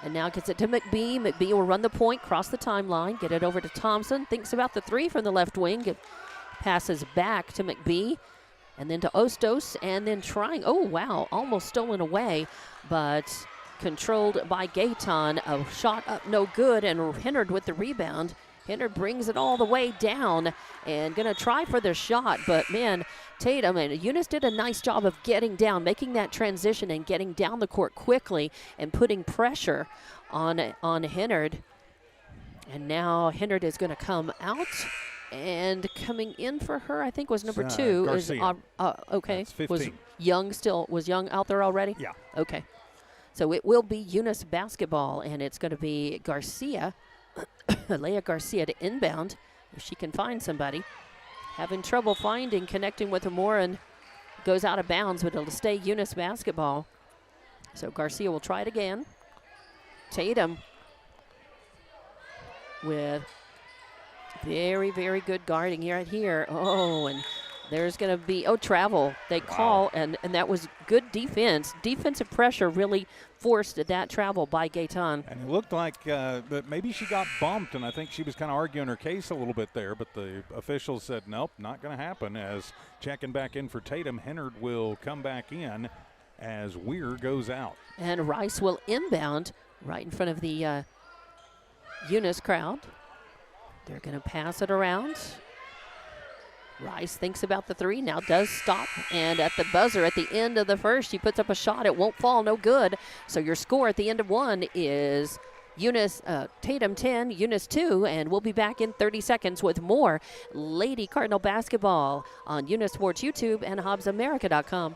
And now gets it to McBee. McBee will run the point, cross the timeline, get it over to Thompson. Thinks about the three from the left wing. Passes back to McBee. And then to Ostos. And then trying, almost stolen away. But controlled by Gaetan. A shot up, no good. And Hennard with the rebound. Hennard brings it all the way down and going to try for the shot. But, man, Tatum and Eunice did a nice job of getting down, making that transition and getting down the court quickly and putting pressure on Hennard. And now Hennard is going to come out. And coming in for her, I think, was number 2. Garcia. Okay. That's 15. Was Young out there already? Yeah. Okay. So it will be Eunice basketball, and it's going to be Garcia, Lea Garcia to inbound, if she can find somebody. Having trouble connecting with Morin. Goes out of bounds, but it'll stay Eunice basketball. So Garcia will try it again. Tatum with very, very good guarding right here. Oh, and there's going to be, travel. They call, and that was good defense. Defensive pressure really forced that travel by Gaetan. And it looked like that maybe she got bumped, and I think she was kind of arguing her case a little bit there, but the officials said, nope, not going to happen. As checking back in for Tatum, Hennard will come back in as Weir goes out. And Rice will inbound right in front of the Eunice crowd. They're going to pass it around. Rice thinks about the 3, now does stop, and at the buzzer at the end of the first, she puts up a shot. It won't fall, no good. So your score at the end of 1 is Tatum 10, Eunice 2, and we'll be back in 30 seconds with more Lady Cardinal basketball on Eunice Sports YouTube and HobbsAmerica.com.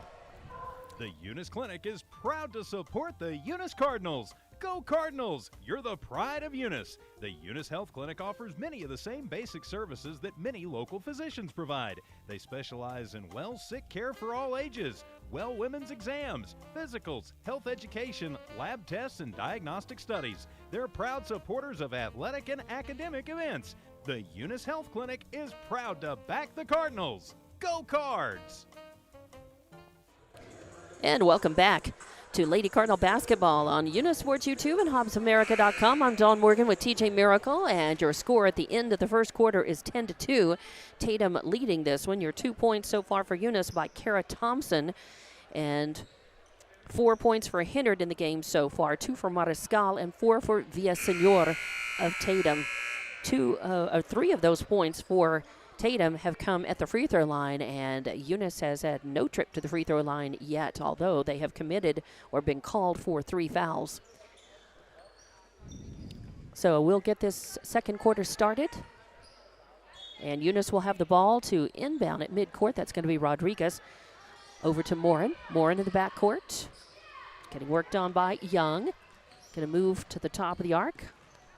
The Eunice Clinic is proud to support the Eunice Cardinals. Go Cardinals! You're the pride of Eunice. The Eunice Health Clinic offers many of the same basic services that many local physicians provide. They specialize in sick care for all ages, women's exams, physicals, health education, lab tests, and diagnostic studies. They're proud supporters of athletic and academic events. The Eunice Health Clinic is proud to back the Cardinals. Go Cards! And welcome back to Lady Cardinal basketball on Eunice Sports YouTube and HobbsAmerica.com. I'm Dawn Morgan with TJ Miracle, and your score at the end of the first quarter is 10-2. Tatum leading this one. Your 2 points so far for Eunice by Kara Thompson, and 4 points for Hennard in the game so far. 2 for Mariscal and 4 for Villaseñor of Tatum. 3 of those points for Tatum have come at the free throw line, and Eunice has had no trip to the free throw line yet, although they have committed or been called for 3 fouls. So we'll get this second quarter started, and Eunice will have the ball to inbound at midcourt. That's going to be Rodriguez. Over to Morin. Morin in the backcourt. Getting worked on by Young. Going to move to the top of the arc.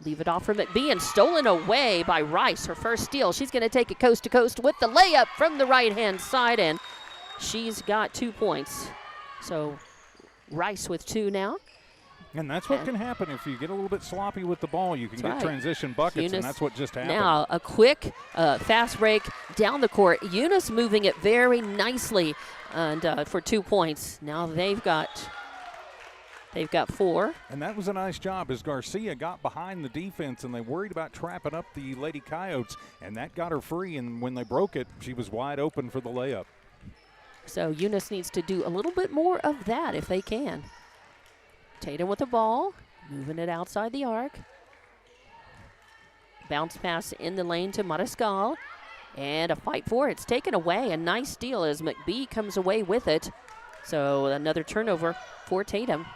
Leave it off for McBee, and stolen away by Rice. Her first steal. She's going to take it coast to coast with the layup from the right-hand side, and she's got 2 points. So Rice with 2 now. And that's what can happen if you get a little bit sloppy with the ball. You can get transition buckets, Eunice, and that's what just happened. Now a quick, fast break down the court. Eunice moving it very nicely, and for 2 points. Now they've got 4. And that was a nice job as Garcia got behind the defense, and they worried about trapping up the Lady Coyotes, and that got her free, and when they broke it, she was wide open for the layup. So Eunice needs to do a little bit more of that if they can. Tatum with the ball, moving it outside the arc. Bounce pass in the lane to Mariscal, and a fight for it. It's taken away. A nice steal as McBee comes away with it. So another turnover for Tatum.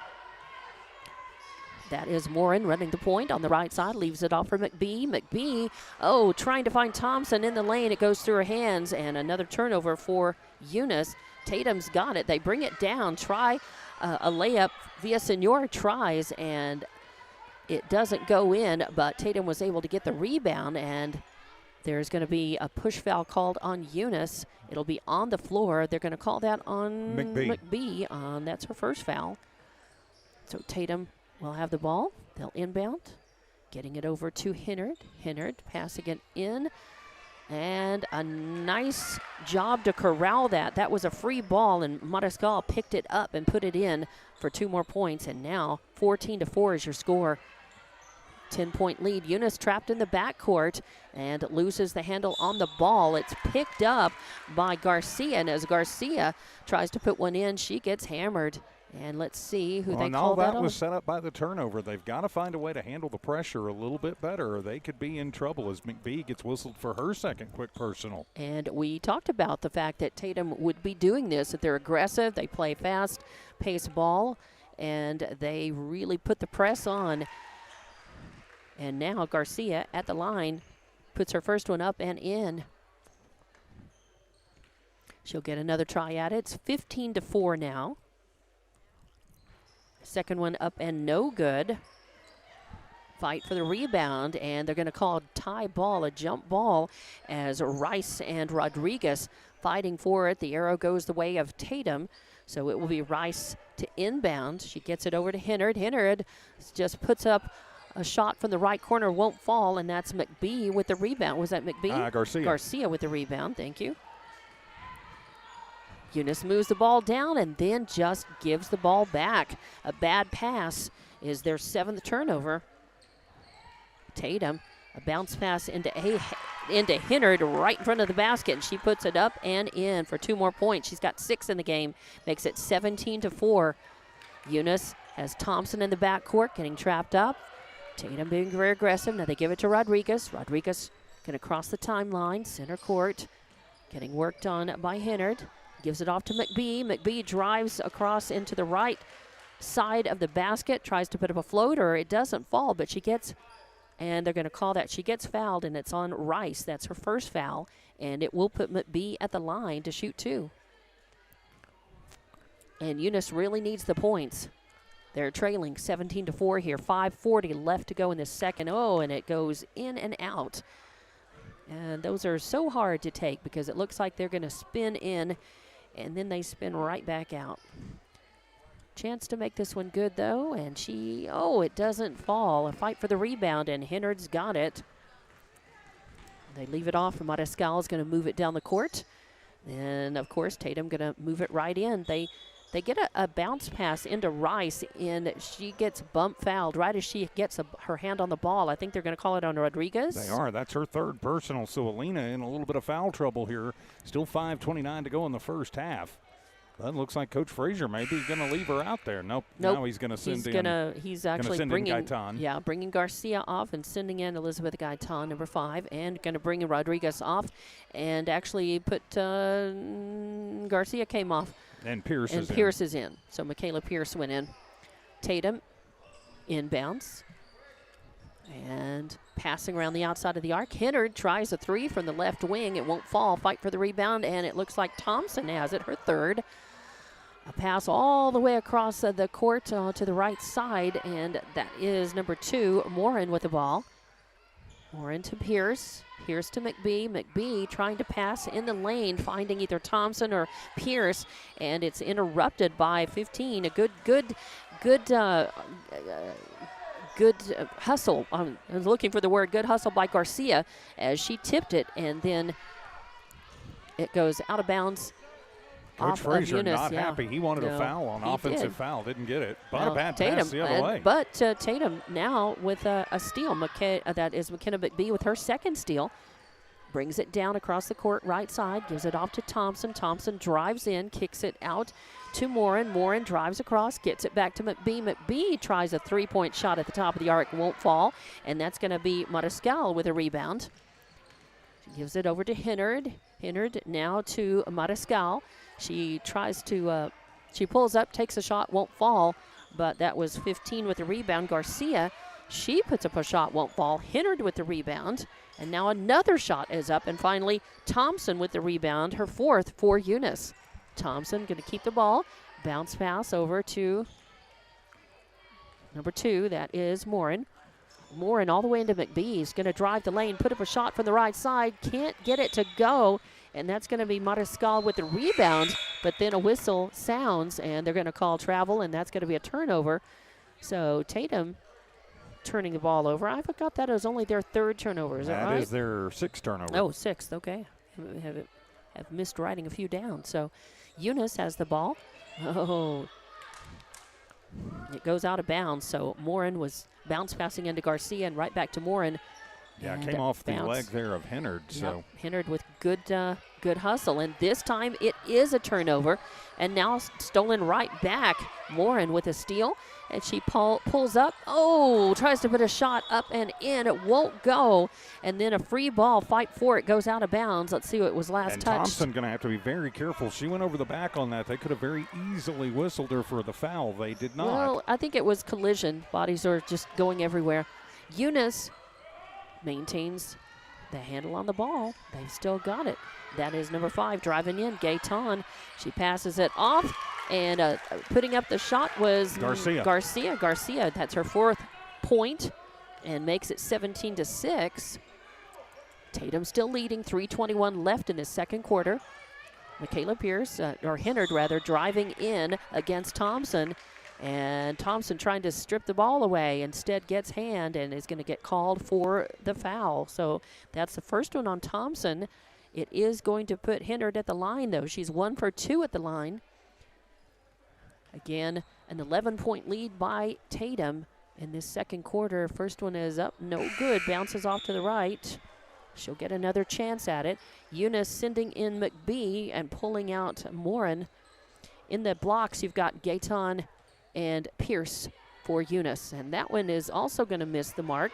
That is Morin running the point on the right side, leaves it off for McBee. McBee, trying to find Thompson in the lane. It goes through her hands, and another turnover for Eunice. Tatum's got it. They bring it down, try a layup. Villaseñor tries, and it doesn't go in, but Tatum was able to get the rebound, and there's going to be a push foul called on Eunice. It'll be on the floor. They're going to call that on McBee. That's her first foul. So Tatum will have the ball. They'll inbound. Getting it over to Hennard. Hennard passing it in. And a nice job to corral that. That was a free ball, and Mariscal picked it up and put it in for 2 more points. And now 14-4 is your score. 10-point lead. Eunice trapped in the backcourt and loses the handle on the ball. It's picked up by Garcia, and as Garcia tries to put one in, she gets hammered. And let's see who they call that on. That was set up by the turnover. They've got to find a way to handle the pressure a little bit better, or they could be in trouble as McBee gets whistled for her second quick personal. And we talked about the fact that Tatum would be doing this, that they're aggressive, they play fast, pace ball, and they really put the press on And now Garcia at the line puts her first one up and in. She'll get another try at it. It's 15-4 now. Second one up and no good. Fight for the rebound, and they're going to call tie ball, a jump ball, as Rice and Rodriguez fighting for it. The arrow goes the way of Tatum, so it will be Rice to inbound. She gets it over to Hennard. Hennard just puts up a shot from the right corner, won't fall, and that's McBee with the rebound. Was that McBee? Garcia. Garcia with the rebound, thank you. Eunice moves the ball down and then just gives the ball back. A bad pass is their 7th turnover. Tatum, a bounce pass into Hennard right in front of the basket, and she puts it up and in for 2 more points. She's got 6 in the game, makes it 17-4. Eunice has Thompson in the backcourt getting trapped up. Tatum being very aggressive. Now they give it to Rodriguez. Rodriguez going to cross the timeline, center court, getting worked on by Hennard. Gives it off to McBee. McBee drives across into the right side of the basket, tries to put up a floater. It doesn't fall, but she gets, and they're going to call that, she gets fouled, and it's on Rice. That's her first foul, and it will put McBee at the line to shoot 2. And Eunice really needs the points. They're trailing 17-4 here. 5:40 left to go in the second. Oh, and it goes in and out. And those are so hard to take because it looks like they're going to spin in, and then they spin right back out. Chance to make this one good, though, and it doesn't fall. A fight for the rebound, and Hennard's got it. They leave it off, and Mariscal is going to move it down the court. And, of course, Tatum going to move it right in. They get a bounce pass into Rice, and she gets bump fouled right as she gets her hand on the ball. I think they're going to call it on Rodriguez. They are. That's her 3rd personal. So Alina in a little bit of foul trouble here. Still 5:29 to go in the first half. That looks like Coach Frazier may be going to leave her out there. Nope. Now he's going to send in. He's actually bringing Gaitan. Yeah, bringing Garcia off and sending in Elizabeth Gaitan, number 5, and going to bring in Rodriguez off, and actually put Garcia came off. And Pierce is in. So Michaela Pierce went in. Tatum inbounds. And passing around the outside of the arc. Hennard tries a 3 from the left wing. It won't fall. Fight for the rebound, and it looks like Thompson has it, her 3rd. A pass all the way across the court to the right side, and that is number 2, Morin with the ball. Morin to Pierce. Pierce to McBee. McBee trying to pass in the lane, finding either Thompson or Pierce, and it's interrupted by 15. A good hustle. I was looking for the word good hustle by Garcia as she tipped it, and then it goes out of bounds. Coach Frazier not happy. He wanted a foul on offensive foul. Didn't get it. But a bad pass the other way. But Tatum now with a steal. That is McKenna McBee with her 2nd steal. Brings it down across the court right side. Gives it off to Thompson. Thompson drives in. Kicks it out to Morin. Morin drives across. Gets it back to McBee. McBee tries a 3-point shot at the top of the arc. Won't fall. And that's going to be Mariscal with a rebound. She gives it over to Hennard. Hennard now to Mariscal. She tries to, she pulls up, takes a shot, won't fall, but that was 15 with the rebound. Garcia, she puts up a shot, won't fall. Hennard with the rebound, and now another shot is up, and finally Thompson with the rebound, her 4th for Eunice. Thompson going to keep the ball, bounce pass over to number 2, that is Morin. Morin all the way into McBee. He's going to drive the lane, put up a shot from the right side, can't get it to go. And that's going to be Mariscal with the rebound, but then a whistle sounds, and they're going to call travel, and that's going to be a turnover. So Tatum turning the ball over. I forgot that it was only their 3rd turnover. Is that right? That is their 6th turnover. Oh, 6th. Okay. Have missed writing a few down. So Eunice has the ball. Oh. It goes out of bounds. So Morin was bounce passing into Garcia and right back to Morin. Yeah, it came off the leg there of Hennard. So Hennard with good hustle, and this time it is a turnover, and now stolen right back. Morin with a steal, and she pulls up. Oh, tries to put a shot up and in. It won't go, and then a free ball. Fight for it. Goes out of bounds. Let's see what was last touched. Thompson going to have to be very careful. She went over the back on that. They could have very easily whistled her for the foul. They did not. Well, I think it was collision. Bodies are just going everywhere. Eunice maintains the handle on the ball. They've still got it. That is number 5 driving in, Gaetan. She passes it off, and putting up the shot was Garcia. Garcia, that's her 4th point, and makes it 17-6. Tatum still leading, 3:21 left in the second quarter. Michaela Pierce, or Hennard rather, driving in against Thompson. And Thompson trying to strip the ball away, instead gets hand and is going to get called for the foul. So that's the first one on Thompson. It is going to put Hennard at the line, though. She's 1 for 2 at the line. Again, an 11-point lead by Tatum in this second quarter. First one is up, no good. Bounces off to the right. She'll get another chance at it. Eunice sending in McBee and pulling out Morin. In the blocks, you've got Gaetan and Pierce for Eunice. And that one is also going to miss the mark.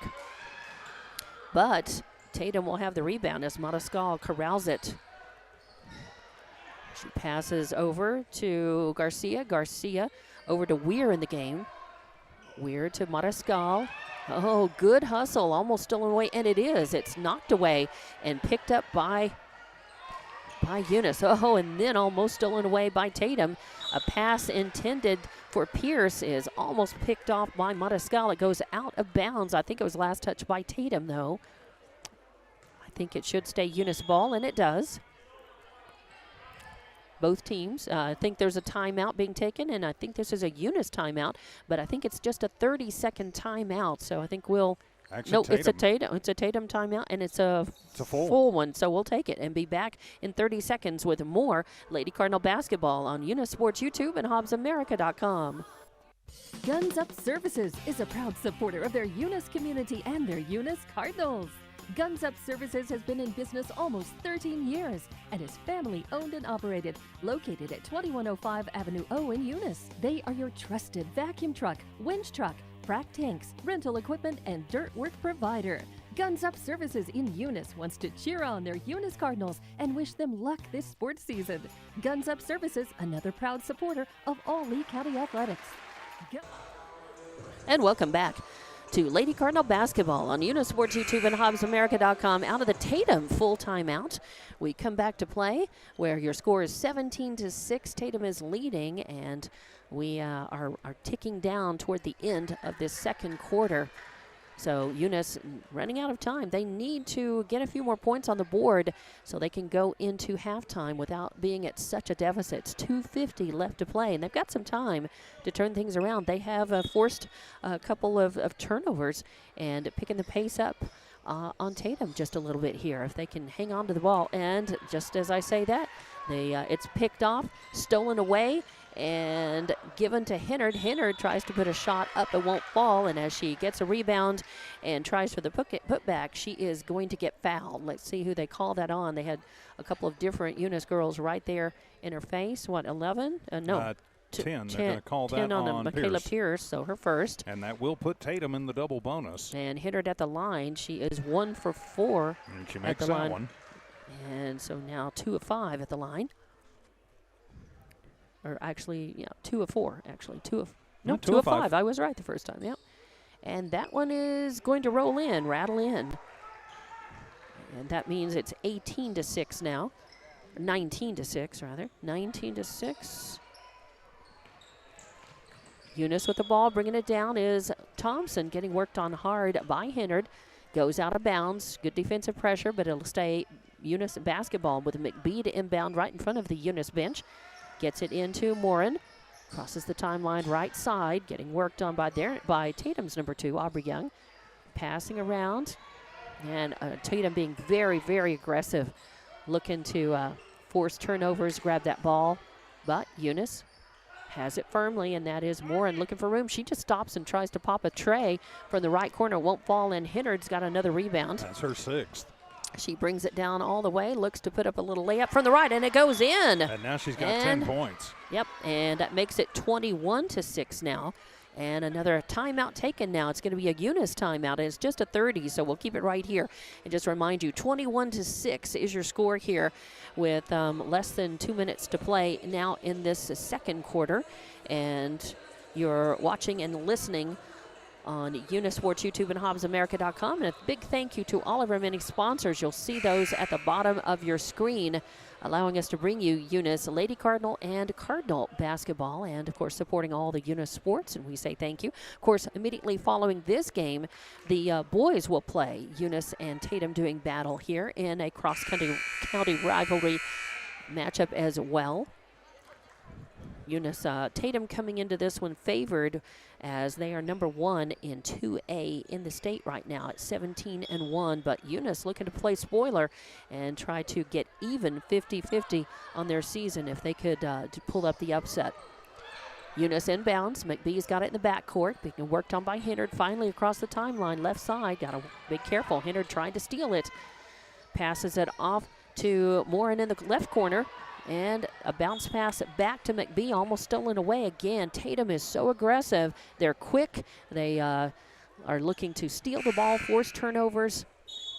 But Tatum will have the rebound as Mariscal corrals it. She passes over to Garcia. Garcia over to Weir in the game. Weir to Mariscal. Oh, good hustle, almost stolen away, and it is. It's knocked away and picked up by Eunice. Oh, and then almost stolen away by Tatum. A pass intended for Pierce is almost picked off by Mariscal. It goes out of bounds. I think it was last touch by Tatum, though. I think it should stay Eunice ball, and it does. Both teams. I think there's a timeout being taken, and I think this is a Eunice timeout, but I think it's just a 30-second timeout. So I think we'll. Actually, no, Tatum. It's a Tatum timeout, and it's a full one. So we'll take it and be back in 30 seconds with more Lady Cardinal basketball on Eunice Sports YouTube and HobbsAmerica.com. Guns Up Services is a proud supporter of their Eunice community and their Eunice Cardinals. Guns Up Services has been in business almost 13 years and is family owned and operated, located at 2105 Avenue O in Eunice. They are your trusted vacuum truck, winch truck, frac tanks, rental equipment, and dirt work provider. Guns Up Services in Eunice wants to cheer on their Eunice Cardinals and wish them luck this sports season. Guns Up Services, another proud supporter of all Lea County athletics. And welcome back to Lady Cardinal basketball on Eunice Sports YouTube and HobbsAmerica.com. Out of the Tatum full timeout, we come back to play where your score is 17-6. Tatum is leading, and we are ticking down toward the end of this second quarter. So Eunice running out of time. They need to get a few more points on the board so they can go into halftime without being at such a deficit. It's 2:50 left to play, and they've got some time to turn things around. They have forced a couple of turnovers and picking the pace up on Tatum just a little bit here if they can hang on to the ball. And just as I say that, it's picked off, stolen away, and given to Hennard. Hennard tries to put a shot up. It won't fall, and as she gets a rebound and tries for the putback, she is going to get fouled. Let's see who they call that on. They had a couple of different Eunice girls right there in her face. What, 11? No. 10. They're going to call that 10 on Michaela Pierce, so her first. And that will put Tatum in the double bonus. And Hennard at the line. She is 1 for 4 and she at makes the that line. one. And so now 2 of 5 at the line. Or actually, yeah, 2 of 4, actually. 2 of 5. I was right the first time, yeah. And that one is going to roll in, rattle in. And that means it's 18-6 now. 19-6, rather. 19-6. Eunice with the ball, bringing it down is Thompson, getting worked on hard by Hennard. Goes out of bounds. Good defensive pressure, but it'll stay Eunice basketball with McBee to inbound right in front of the Eunice bench. Gets it into Morin. Crosses the timeline right side. Getting worked on by Tatum's number 2, Aubrey Young. Passing around. And Tatum being very, very aggressive. Looking to force turnovers, grab that ball. But Eunice has it firmly, and that is Morin looking for room. She just stops and tries to pop a tray from the right corner. Won't fall, and Hennard's got another rebound. That's her 6th. She brings it down all the way, looks to put up a little layup from the right, and it goes in. And now she's got 10 points. Yep, and that makes it 21-6 now. And another timeout taken now. It's going to be a Eunice timeout, and it's just a 30, so we'll keep it right here. And just remind you, 21-6 is your score here with less than 2 minutes to play now in this second quarter. And you're watching and listening on Eunice Sports YouTube and HobbsAmerica.com. And a big thank you to all of our many sponsors. You'll see those at the bottom of your screen, allowing us to bring you Eunice, Lady Cardinal, and Cardinal basketball, and, of course, supporting all the Eunice sports, and we say thank you. Of course, immediately following this game, the boys will play. Eunice and Tatum doing battle here in a cross-county rivalry matchup as well. Eunice, Tatum coming into this one favored as they are number 1 in 2A in the state right now at 17-1. But Eunice looking to play spoiler and try to get even 50-50 on their season if they could pull up the upset. Eunice inbounds. McBee's got it in the backcourt. Being worked on by Hennard. Finally across the timeline, left side. Got to be careful. Hennard trying to steal it. Passes it off to Morin in the left corner. And a bounce pass back to McBee, almost stolen away again. Tatum is so aggressive. They're quick. They are looking to steal the ball, force turnovers,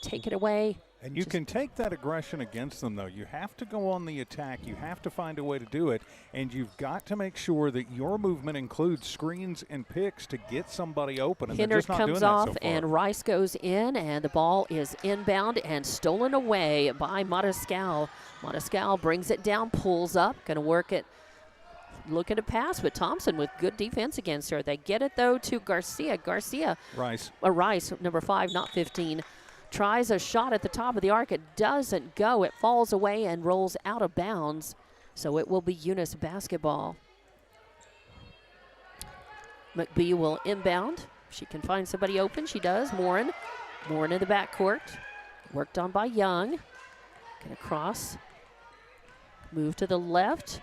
take it away. And you can take that aggression against them, though. You have to go on the attack. You have to find a way to do it. And you've got to make sure that your movement includes screens and picks to get somebody open. And Hennard comes off, and Rice goes in, and the ball is inbound and stolen away by Mariscal. Mariscal brings it down, pulls up, going to work it. Looking to pass, but Thompson with good defense against her. They get it, though, to Garcia. Rice, number 5, not 15. Tries a shot at the top of the arc. It doesn't go. It falls away and rolls out of bounds. So it will be Eunice basketball. McBee will inbound. She can find somebody open. She does. Morin in the backcourt. Worked on by Young. Gonna cross. Move to the left.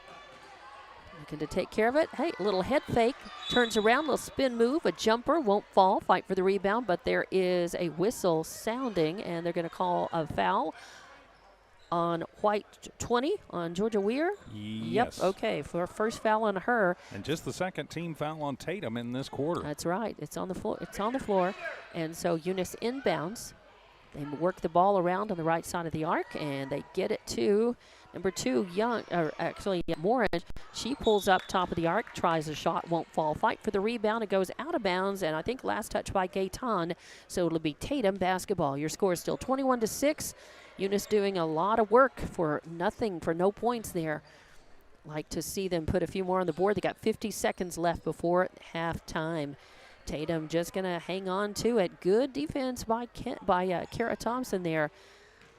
Looking to take care of it. Hey, a little head fake. Turns around, little spin move. A jumper, won't fall. Fight for the rebound, but there is a whistle sounding, and they're going to call a foul on White 20 on Georgia Weir. Yes. Yep, okay, for first foul on her. And just the second team foul on Tatum in this quarter. That's right. It's on the floor. And so Eunice inbounds. They work the ball around on the right side of the arc, and they get it to number 2, Morin. She pulls up top of the arc, tries a shot, won't fall. Fight for the rebound. It goes out of bounds, and I think last touch by Gaetan. So it'll be Tatum basketball. Your score is still 21-6. Eunice doing a lot of work for nothing, for no points there. Like to see them put a few more on the board. They got 50 seconds left before halftime. Tatum just going to hang on to it. Good defense by Kara Thompson there.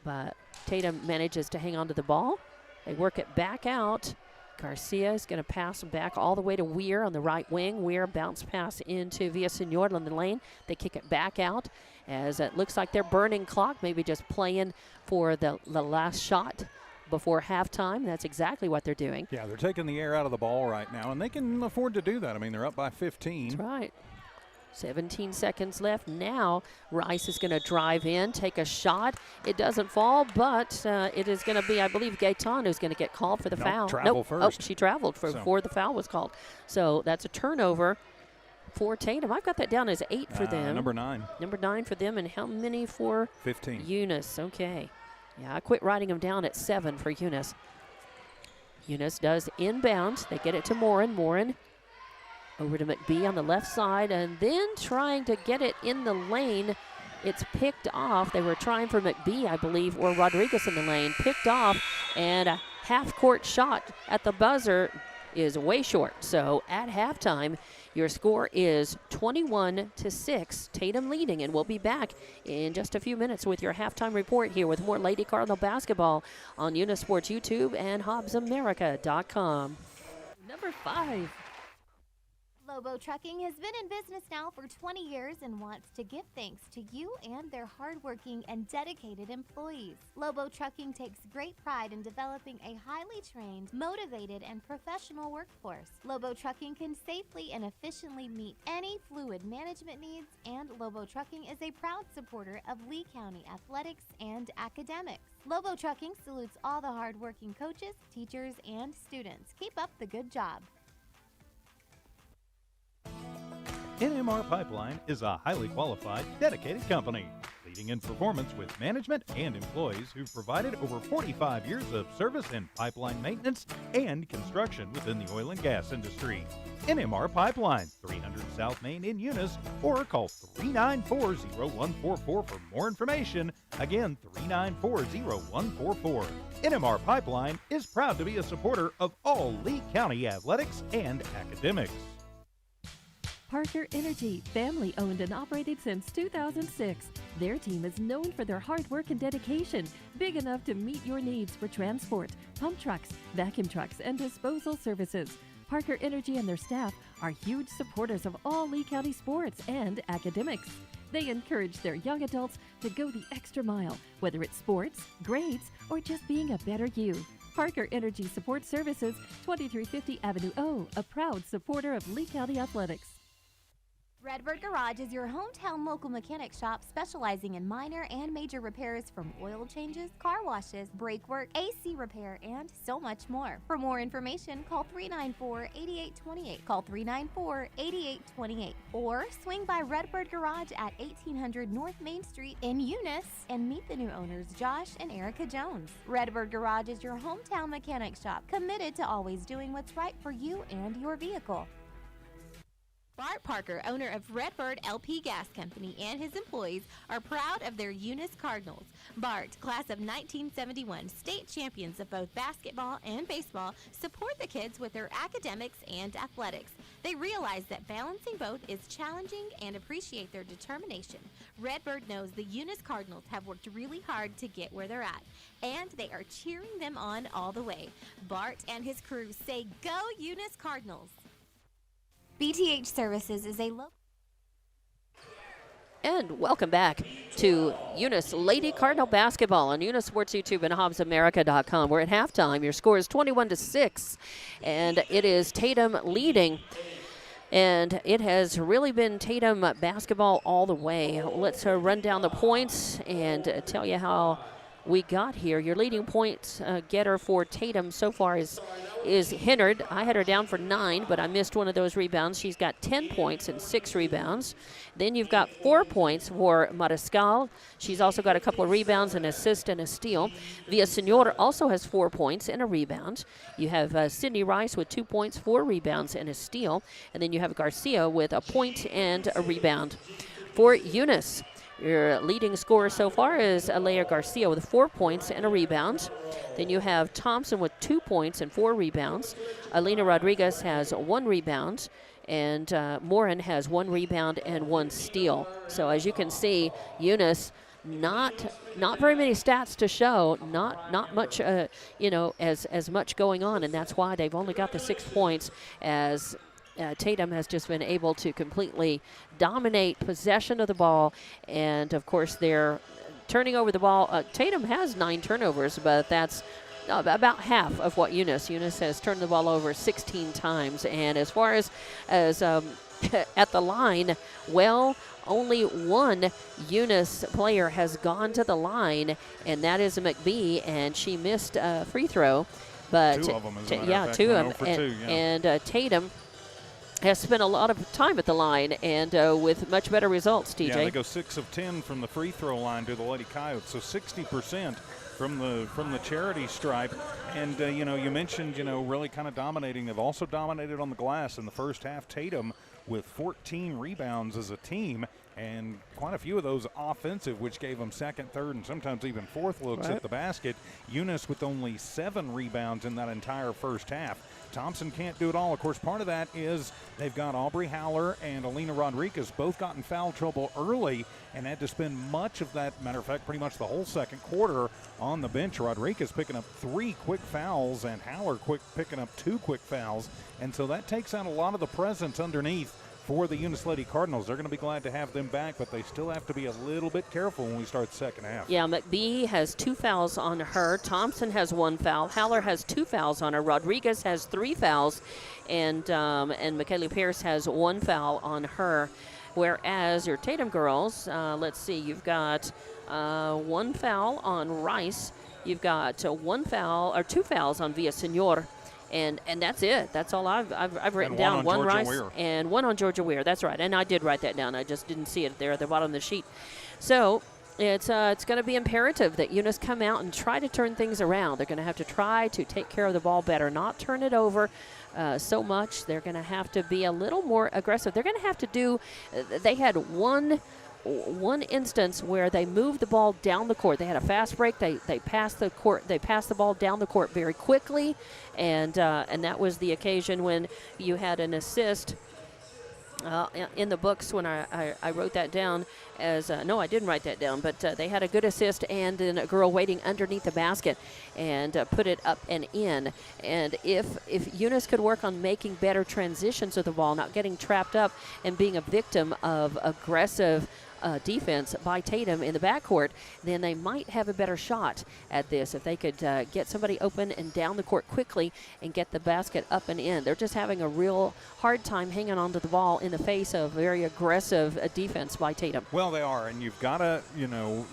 But Tatum manages to hang on to the ball. They work it back out. Garcia is going to pass back all the way to Weir on the right wing. Weir bounce pass into Villasenor in the lane. They kick it back out as it looks like they're burning clock, maybe just playing for the last shot before halftime. That's exactly what they're doing. Yeah, they're taking the air out of the ball right now, and they can afford to do that. I mean, they're up by 15. That's right. 17 seconds left. Now Rice is going to drive in, take a shot. It doesn't fall, but it is going to be, I believe, Gaetan who's going to get called for the foul. Travel first. Oh, she traveled before the foul was called. So that's a turnover for Tatum. I've got that down as 8 for them. Number 9. Number 9 for them, and how many for 15. Eunice? Okay. Yeah, I quit writing them down at 7 for Eunice. Eunice does inbound. They get it to Morin. Morin over to McBee on the left side, and then trying to get it in the lane. It's picked off. They were trying for McBee, I believe, or Rodriguez in the lane. Picked off, and a half-court shot at the buzzer is way short. So at halftime, your score is 21-6. Tatum leading, and we'll be back in just a few minutes with your halftime report here with more Lady Cardinal basketball on Eunice Sports YouTube and HobbsAmerica.com. Number 5. Lobo Trucking has been in business now for 20 years and wants to give thanks to you and their hardworking and dedicated employees. Lobo Trucking takes great pride in developing a highly trained, motivated, and professional workforce. Lobo Trucking can safely and efficiently meet any fluid management needs, and Lobo Trucking is a proud supporter of Lea County athletics and academics. Lobo Trucking salutes all the hardworking coaches, teachers, and students. Keep up the good job. NMR Pipeline is a highly qualified, dedicated company. leading in performance with management and employees who've provided over 45 years of service in pipeline maintenance and construction within the oil and gas industry. NMR Pipeline, 300 South Main in Eunice, or call 394-0144 for more information. Again, 394-0144. NMR Pipeline is proud to be a supporter of all Lea County athletics and academics. Parker Energy, family owned and operated since 2006. Their team is known for their hard work and dedication, big enough to meet your needs for transport, pump trucks, vacuum trucks, and disposal services. Parker Energy and their staff are huge supporters of all Lea County sports and academics. They encourage their young adults to go the extra mile, whether it's sports, grades, or just being a better you. Parker Energy Support Services, 2350 Avenue O, a proud supporter of Lea County athletics. Redbird Garage is your hometown local mechanic shop specializing in minor and major repairs from oil changes, car washes, brake work, AC repair, and so much more. For more information, call 394-8828. Call 394-8828. Or swing by Redbird Garage at 1800 North Main Street in Eunice and meet the new owners, Josh and Erica Jones. Redbird Garage is your hometown mechanic shop, committed to always doing what's right for you and your vehicle. Bart Parker, owner of Redbird LP Gas Company, and his employees are proud of their Eunice Cardinals. Bart, class of 1971, state champions of both basketball and baseball, support the kids with their academics and athletics. They realize that balancing both is challenging and appreciate their determination. Redbird knows the Eunice Cardinals have worked really hard to get where they're at, and they are cheering them on all the way. Bart and his crew say, "Go Eunice Cardinals!" BTH Services is a local. And welcome back to Eunice Lady Cardinal basketball on Eunice Sports YouTube and HobbsAmerica.com. We're at halftime. Your score is 21-6, and it is Tatum leading. And it has really been Tatum basketball all the way. Let's run down the points and tell you how we got here. Your leading point getter for Tatum so far is Hennard. I had her down for 9, but I missed one of those rebounds. She's got 10 points and 6 rebounds. Then you've got 4 points for Mariscal. She's also got a couple of rebounds, an assist, and a steal. Villaseñor also has 4 points and a rebound. You have Sydney Rice with 2 points, 4 rebounds, and a steal. And then you have Garcia with a point and a rebound. For Eunice, your leading scorer so far is Lea Garcia with 4 points and a rebound. Then you have Thompson with 2 points and 4 rebounds. Alina Rodriguez has 1 rebound. And Morin has 1 rebound and 1 steal. So as you can see, Eunice, not very many stats to show, not much, as much going on. And that's why they've only got the 6 points, as Tatum has just been able to completely dominate possession of the ball. And, of course, they're turning over the ball. Tatum has 9 turnovers, but that's about half of what Eunice. Eunice has turned the ball over 16 times. And as far as at the line, well, only one Eunice player has gone to the line, and that is McBee, and she missed a free throw. But 2 of them, two of them. And Tatum has spent a lot of time at the line, and with much better results, TJ. Yeah, they go 6 of 10 from the free throw line to the Lady Coyotes, so 60% from the charity stripe. And you mentioned really kind of dominating. They've also dominated on the glass in the first half. Tatum with 14 rebounds as a team, and quite a few of those offensive, which gave them 2nd, 3rd, and sometimes even 4th looks at the basket. Eunice with only 7 rebounds in that entire first half. Thompson can't do it all. Of course, part of that is they've got Aubrey Howler and Alina Rodriguez both got in foul trouble early and had to spend much of that, matter of fact, pretty much the whole second quarter on the bench. Rodriguez picking up 3 quick fouls and Howler picking up 2 quick fouls. And so that takes out a lot of the presence underneath for the Eunice Lady Cardinals. They're going to be glad to have them back, but they still have to be a little bit careful when we start the second half. Yeah, McBee has 2 fouls on her. Thompson has 1 foul. Howler has 2 fouls on her. Rodriguez has 3 fouls, and Michaela Pierce has 1 foul on her. Whereas your Tatum girls, let's see, you've got 1 foul on Rice. You've got 2 fouls on Villaseñor. And that's it. That's all I've written down. 1 Rice and 1 on Georgia Weir. That's right. And I did write that down. I just didn't see it there at the bottom of the sheet. So It's going to be imperative that Eunice come out and try to turn things around. They're going to have to try to take care of the ball better, not turn it over so much. They're going to have to be a little more aggressive. They're going to have to do. They had one instance where they moved the ball down the court. They had a fast break. They passed the court. They passed the ball down the court very quickly, and that was the occasion when you had an assist. In the books when I wrote that down as no, I didn't write that down, but they had a good assist and then a girl waiting underneath the basket and put it up and in. And if Eunice could work on making better transitions of the ball, not getting trapped up and being a victim of aggressive defense by Tatum in the backcourt, then they might have a better shot at this if they could get somebody open and down the court quickly and get the basket up and in. They're just having a real hard time hanging on to the ball in the face of very aggressive defense by Tatum. Well, they are, and you've got to,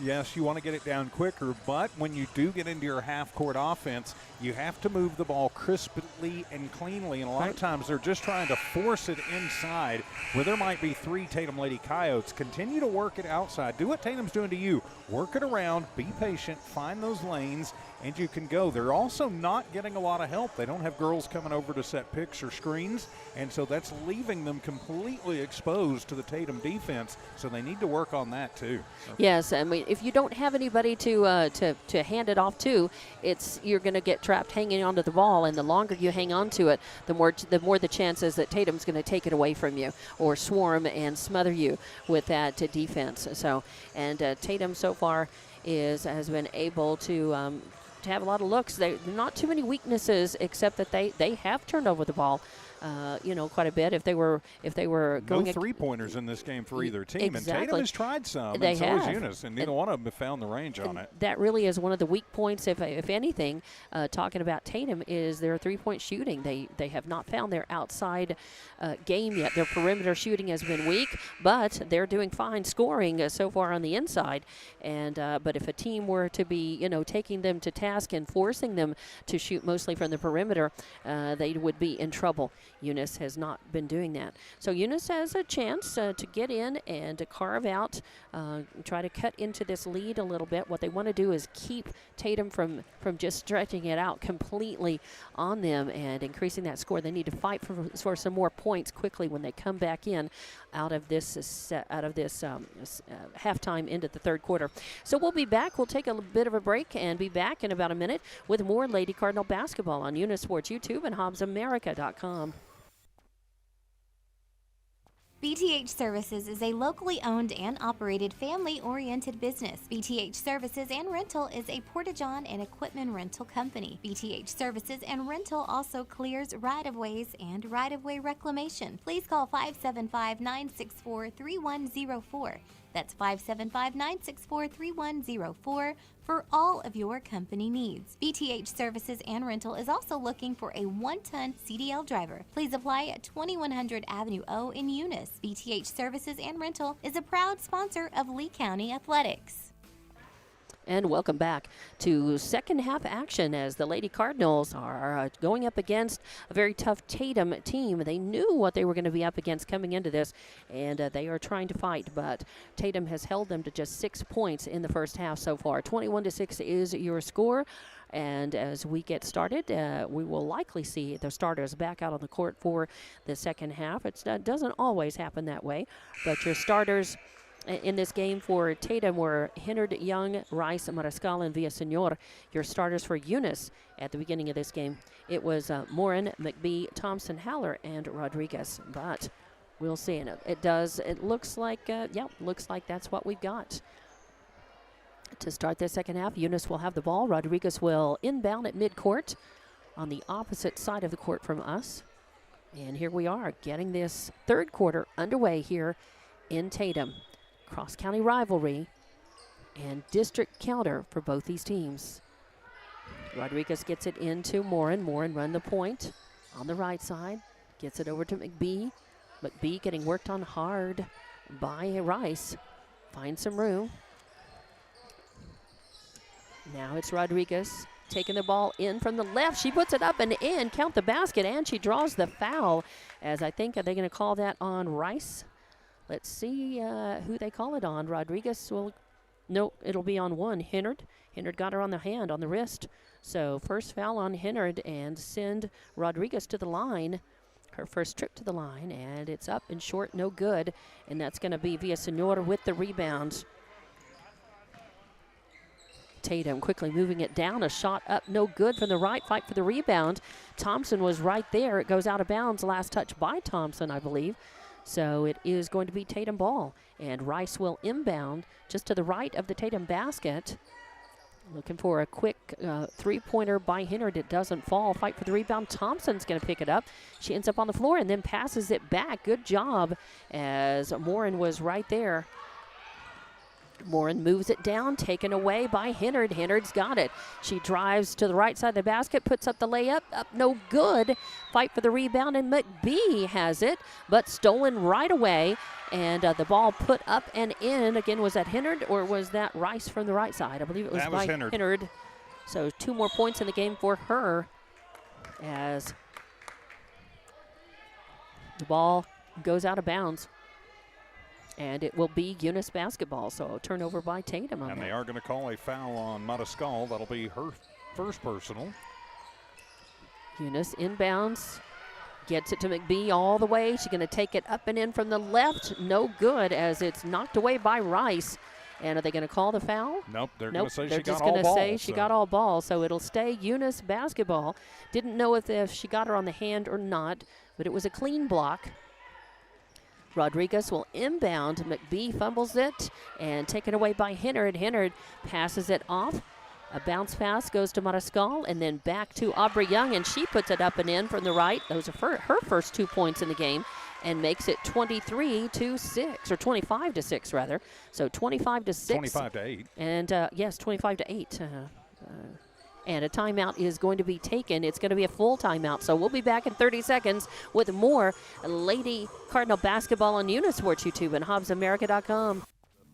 yes, you want to get it down quicker, but when you do get into your half-court offense, you have to move the ball crisply and cleanly, and a lot of times they're just trying to force it inside where there might be 3 Tatum Lady Coyotes. Continue to work it outside. Do what Tatum's doing to you. Work it around, be patient, find those lanes, and you can go. They're also not getting a lot of help. They don't have girls coming over to set picks or screens, and so that's leaving them completely exposed to the Tatum defense, so they need to work on that too. Yes, I mean, if you don't have anybody to hand it off to, you're going to get trapped hanging onto the ball, and the longer you hang on to it, the more the chances that Tatum's going to take it away from you or swarm and smother you with that defense. So, and Tatum so far has been able to have a lot of looks. There not too many weaknesses, except that they have turned over the ball, quite a bit. If they were going no 3-pointers in this game for either team, exactly. And Tatum has tried some, They and so have. has Eunice, and neither one of them have found the range on it. That really is one of the weak points, if anything. Talking about Tatum, is their 3-point shooting. They have not found their outside game yet. Their perimeter shooting has been weak, but they're doing fine scoring so far on the inside. And but if a team were to be taking them to task and forcing them to shoot mostly from the perimeter, they would be in trouble. Eunice has not been doing that. So Eunice has a chance to get in and to carve out, try to cut into this lead a little bit. What they want to do is keep Tatum from just stretching it out completely on them and increasing that score. They need to fight for some more points quickly when they come back in out of this halftime into the third quarter. So we'll be back. We'll take a bit of a break and be back in about a minute with more Lady Cardinal basketball on Eunice Sports YouTube and HobbsAmerica.com. BTH Services is a locally owned and operated family-oriented business. BTH Services and Rental is a Porta-John and equipment rental company. BTH Services and Rental also clears right-of-ways and right-of-way reclamation. Please call 575-964-3104. That's 575-964-3104 for all of your company needs. BTH Services and Rental is also looking for a 1-ton CDL driver. Please apply at 2100 Avenue O in Eunice. BTH Services and Rental is a proud sponsor of Lea County Athletics. And welcome back to second half action as the Lady Cardinals are going up against a very tough Tatum team. They knew what they were going to be up against coming into this, and they are trying to fight, but Tatum has held them to just 6 points in the first half so far. 21-6 is your score. And as we get started, we will likely see the starters back out on the court for the second half. It doesn't always happen that way, but your starters in this game for Tatum were Hennard, Young, Rice, Mariscal, and Villaseñor. Your starters for Eunice at the beginning of this game, it was Morin, McBee, Thompson, Haller, and Rodriguez. But we'll see. And it looks like, looks like that's what we've got. To start the second half, Eunice will have the ball. Rodriguez will inbound at midcourt on the opposite side of the court from us. And here we are getting this third quarter underway here in Tatum. Cross-county rivalry and district counter for both these teams. Rodriguez gets it into Morin. Morin run the point on the right side. Gets it over to McBee. McBee getting worked on hard by Rice. Finds some room. Now it's Rodriguez taking the ball in from the left. She puts it up and in. Count the basket, and she draws the foul. As I think, are they going to call that on Rice? Let's see who they call it on. Rodriguez will No, it'll be on one. Hennard got her on the hand, on the wrist. So first foul on Hennard and send Rodriguez to the line. Her first trip to the line, and it's up and short, no good. And that's going to be Villasenor with the rebound. Tatum quickly moving it down. A shot up, no good from the right. Fight for the rebound. Thompson was right there. It goes out of bounds. Last touch by Thompson, I believe. So it is going to be Tatum ball. And Rice will inbound just to the right of the Tatum basket. Looking for a quick three-pointer by Hennard. It doesn't fall. Fight for the rebound. Thompson's going to pick it up. She ends up on the floor and then passes it back. Good job as Morin was right there. Morin moves it down, taken away by Hennard. Hennard's got it. She drives to the right side of the basket, puts up the layup, up no good. Fight for the rebound, and McBee has it, but stolen right away. And the ball put up and in. Again, was that Hennard or was that Rice from the right side? I believe it was by Hennard. So 2 more points in the game for her as the ball goes out of bounds. And it will be Eunice basketball, so a turnover by Tatum. And they are going to call a foul on Mariscal. That'll be her first personal. Eunice inbounds, gets it to McBee all the way. She's going to take it up and in from the left. No good as it's knocked away by Rice. And are they going to call the foul? Nope, they're going to say they're she got just all going to ball. say she got all ball, so it'll stay Eunice basketball. Didn't know if she got her on the hand or not, but it was a clean block. Rodriguez will inbound. McBee fumbles it and taken away by Hennard. Hennard passes it off. A bounce pass goes to Mariscal and then back to Aubrey Young, and she puts it up and in from the right. Those are her first 2 points in the game and makes it 23-6, or 25-6 rather. So 25-6. 25-8. And yes, 25-8. And a timeout is going to be taken. It's going to be a full timeout. So we'll be back in 30 seconds with more Lady Cardinal basketball on Eunice Sports YouTube and HobbsAmerica.com.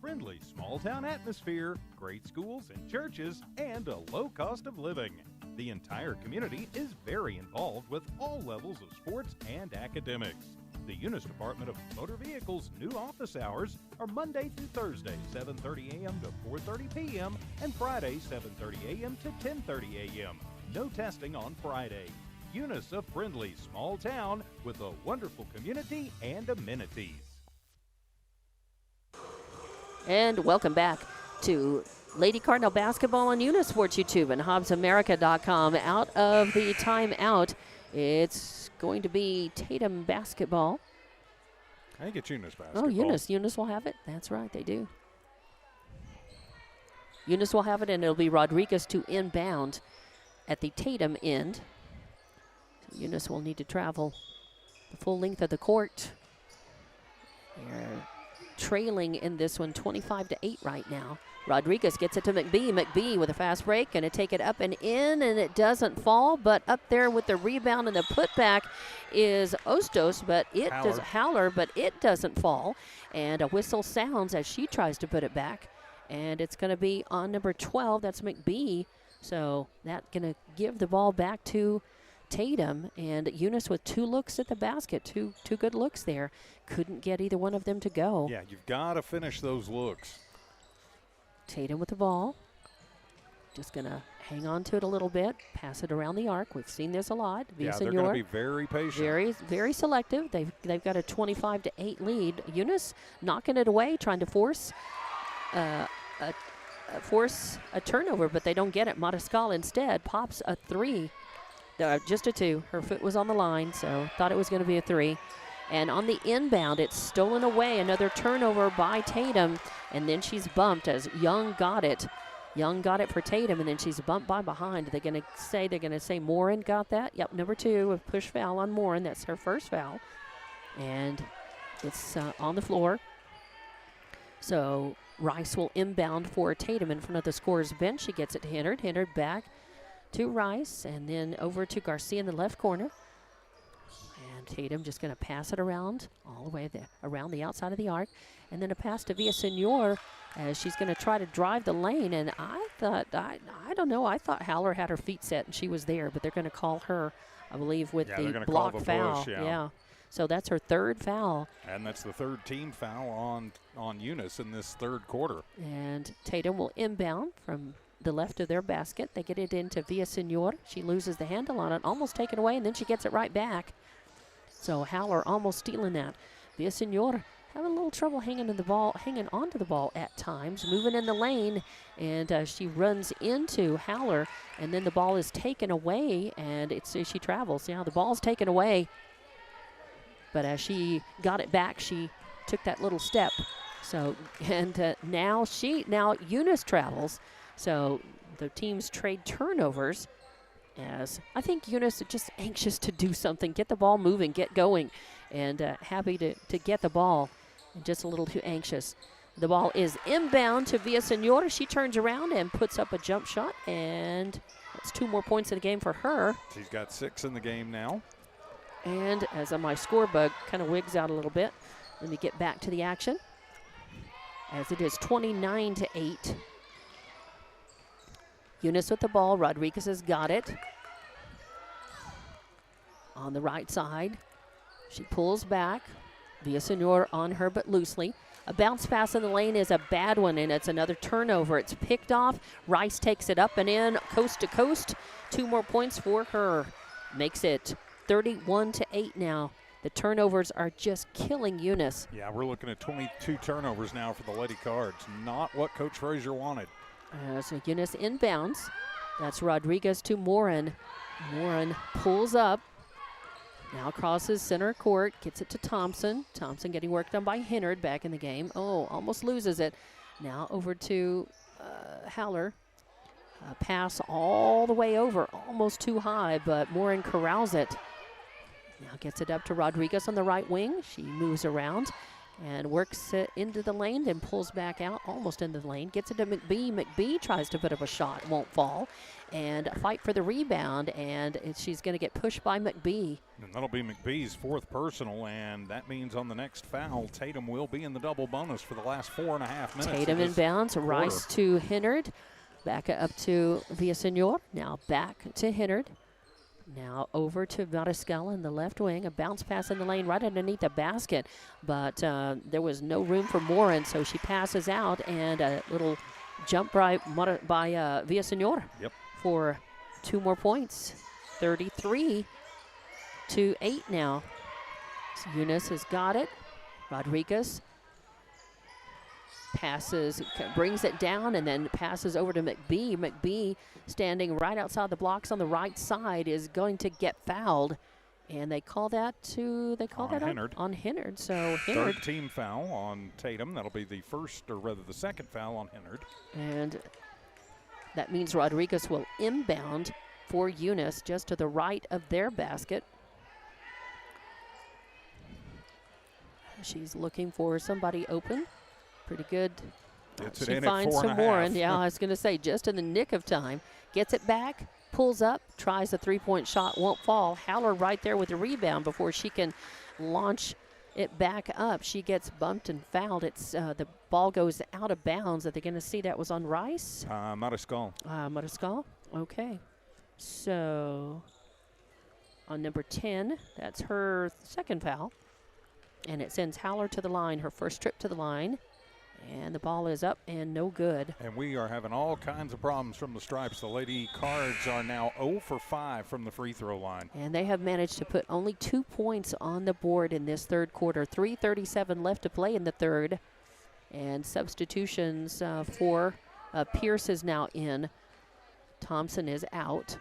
Friendly small-town atmosphere, great schools and churches, and a low cost of living. The entire community is very involved with all levels of sports and academics. The Eunice Department of Motor Vehicles' new office hours are Monday through Thursday, 7:30 a.m. to 4:30 p.m., and Friday, 7:30 a.m. to 10:30 a.m. No testing on Friday. Eunice, a friendly small town with a wonderful community and amenities. And welcome back to Lady Cardinal basketball on Eunice Sports YouTube and HobbsAmerica.com. Out of the timeout, it's going to be Tatum basketball. I think it's Eunice basketball. Oh, Eunice will have it. That's right, they do. Eunice will have it, and it'll be Rodriguez to inbound at the Tatum end. So Eunice will need to travel the full length of the court. They're trailing in this one 25-8 right now. Rodriguez gets it to McBee. McBee with a fast break, going to take it up and in, and it doesn't fall, but up there with the rebound and the putback is Ostos, but it does Howler, but it doesn't fall. And a whistle sounds as she tries to put it back, and it's going to be on number 12. That's McBee. So that's going to give the ball back to Tatum, and Eunice with 2 looks at the basket, two good looks there. Couldn't get either one of them to go. Yeah, you've got to finish those looks. Tatum with the ball. Just going to hang on to it a little bit, pass it around the arc. We've seen this a lot. Yeah, they're going to be very patient. Very selective. They've got a 25-8 lead. Eunice knocking it away, trying to force a turnover, but they don't get it. Mariscal instead pops a 3. Just a 2. Her foot was on the line, so thought it was going to be a 3. And on the inbound, it's stolen away. Another turnover by Tatum, and then she's bumped as Young got it. Young got it for Tatum, and then she's bumped by behind. They're going to say Morin got that. Yep, number 2, a push foul on Morin. That's her first foul, and it's on the floor. So Rice will inbound for Tatum in front of the scorer's bench. She gets it to Hennard. Hennard back to Rice, and then over to Garcia in the left corner. And Tatum just going to pass it around all the way there, around the outside of the arc. And then a pass to Villasenor as she's going to try to drive the lane. And I thought, I don't know, I thought Howler had her feet set and she was there, but they're going to call her, I believe, with the block foul. Yeah. So that's her third foul. And that's the third team foul on Eunice in this third quarter. And Tatum will inbound from the left of their basket. They get it into Villasenor. She loses the handle on it, almost taken away, and then she gets it right back. So Haller almost stealing that. Villasenor having a little trouble hanging onto the ball at times, moving in the lane, and she runs into Haller, and then the ball is taken away, and she travels. Yeah, the ball's taken away, but as she got it back, she took that little step. So, and now Eunice travels. So the teams trade turnovers, as I think Eunice is just anxious to do something, get the ball moving, get going, and happy to get the ball, and just a little too anxious. The ball is inbound to Villasenor. She turns around and puts up a jump shot, and that's 2 more points in the game for her. She's got 6 in the game now. And as my score bug kind of wigs out a little bit, let me get back to the action, as it is 29-8. Eunice with the ball. Rodriguez has got it. On the right side. She pulls back. Villasenor on her, but loosely. A bounce pass in the lane is a bad one, and it's another turnover. It's picked off. Rice takes it up and in, coast to coast. 2 more points for her. Makes it 31-8 now. The turnovers are just killing Eunice. Yeah, we're looking at 22 turnovers now for the Lady Cards. Not what Coach Frazier wanted. So Eunice inbounds. That's Rodriguez to Morin. Morin pulls up. Now crosses center court. Gets it to Thompson. Thompson getting work done by Hennard back in the game. Oh, almost loses it. Now over to Haller. Pass all the way over. Almost too high, but Morin corrals it. Now gets it up to Rodriguez on the right wing. She moves around and works it into the lane, then pulls back out, almost into the lane. Gets it to McBee. McBee tries to put up a shot, won't fall. And a fight for the rebound, and she's going to get pushed by McBee. And that'll be McBee's 4th personal, and that means on the next foul, Tatum will be in the double bonus for the last 4.5 minutes. Tatum inbounds, Rice to Hennard. Back up to Villasenor. Now back to Hennard. Now over to Mariscal in the left wing. A bounce pass in the lane right underneath the basket. But there was no room for Morin, so she passes out. And a little jump by Villasenor for 2 more points. 33-8 now. So Eunice has got it. Rodriguez passes, brings it down, and then passes over to McBee. McBee, standing right outside the blocks on the right side, is going to get fouled, and they call that on Hennard. So Hennard, 3rd team foul on Tatum. That'll be the second foul on Hennard. And that means Rodriguez will inbound for Eunice, just to the right of their basket. She's looking for somebody open. Pretty good. She finds some more, and I was going to say, just in the nick of time. Gets it back, pulls up, tries a 3-point shot, won't fall. Haller right there with the rebound before she can launch it back up. She gets bumped and fouled. It's the ball goes out of bounds. Are they going to see that was on Rice? Mariscal. Mariscal. Okay. So on number 10, that's her 2nd foul. And it sends Haller to the line, her first trip to the line. And the ball is up and no good. And we are having all kinds of problems from the stripes. The Lady Cards are now 0 for 5 from the free throw line. And they have managed to put only 2 points on the board in this third quarter. 3:37 left to play in the third. And substitutions for Pierce is now in. Thompson is out.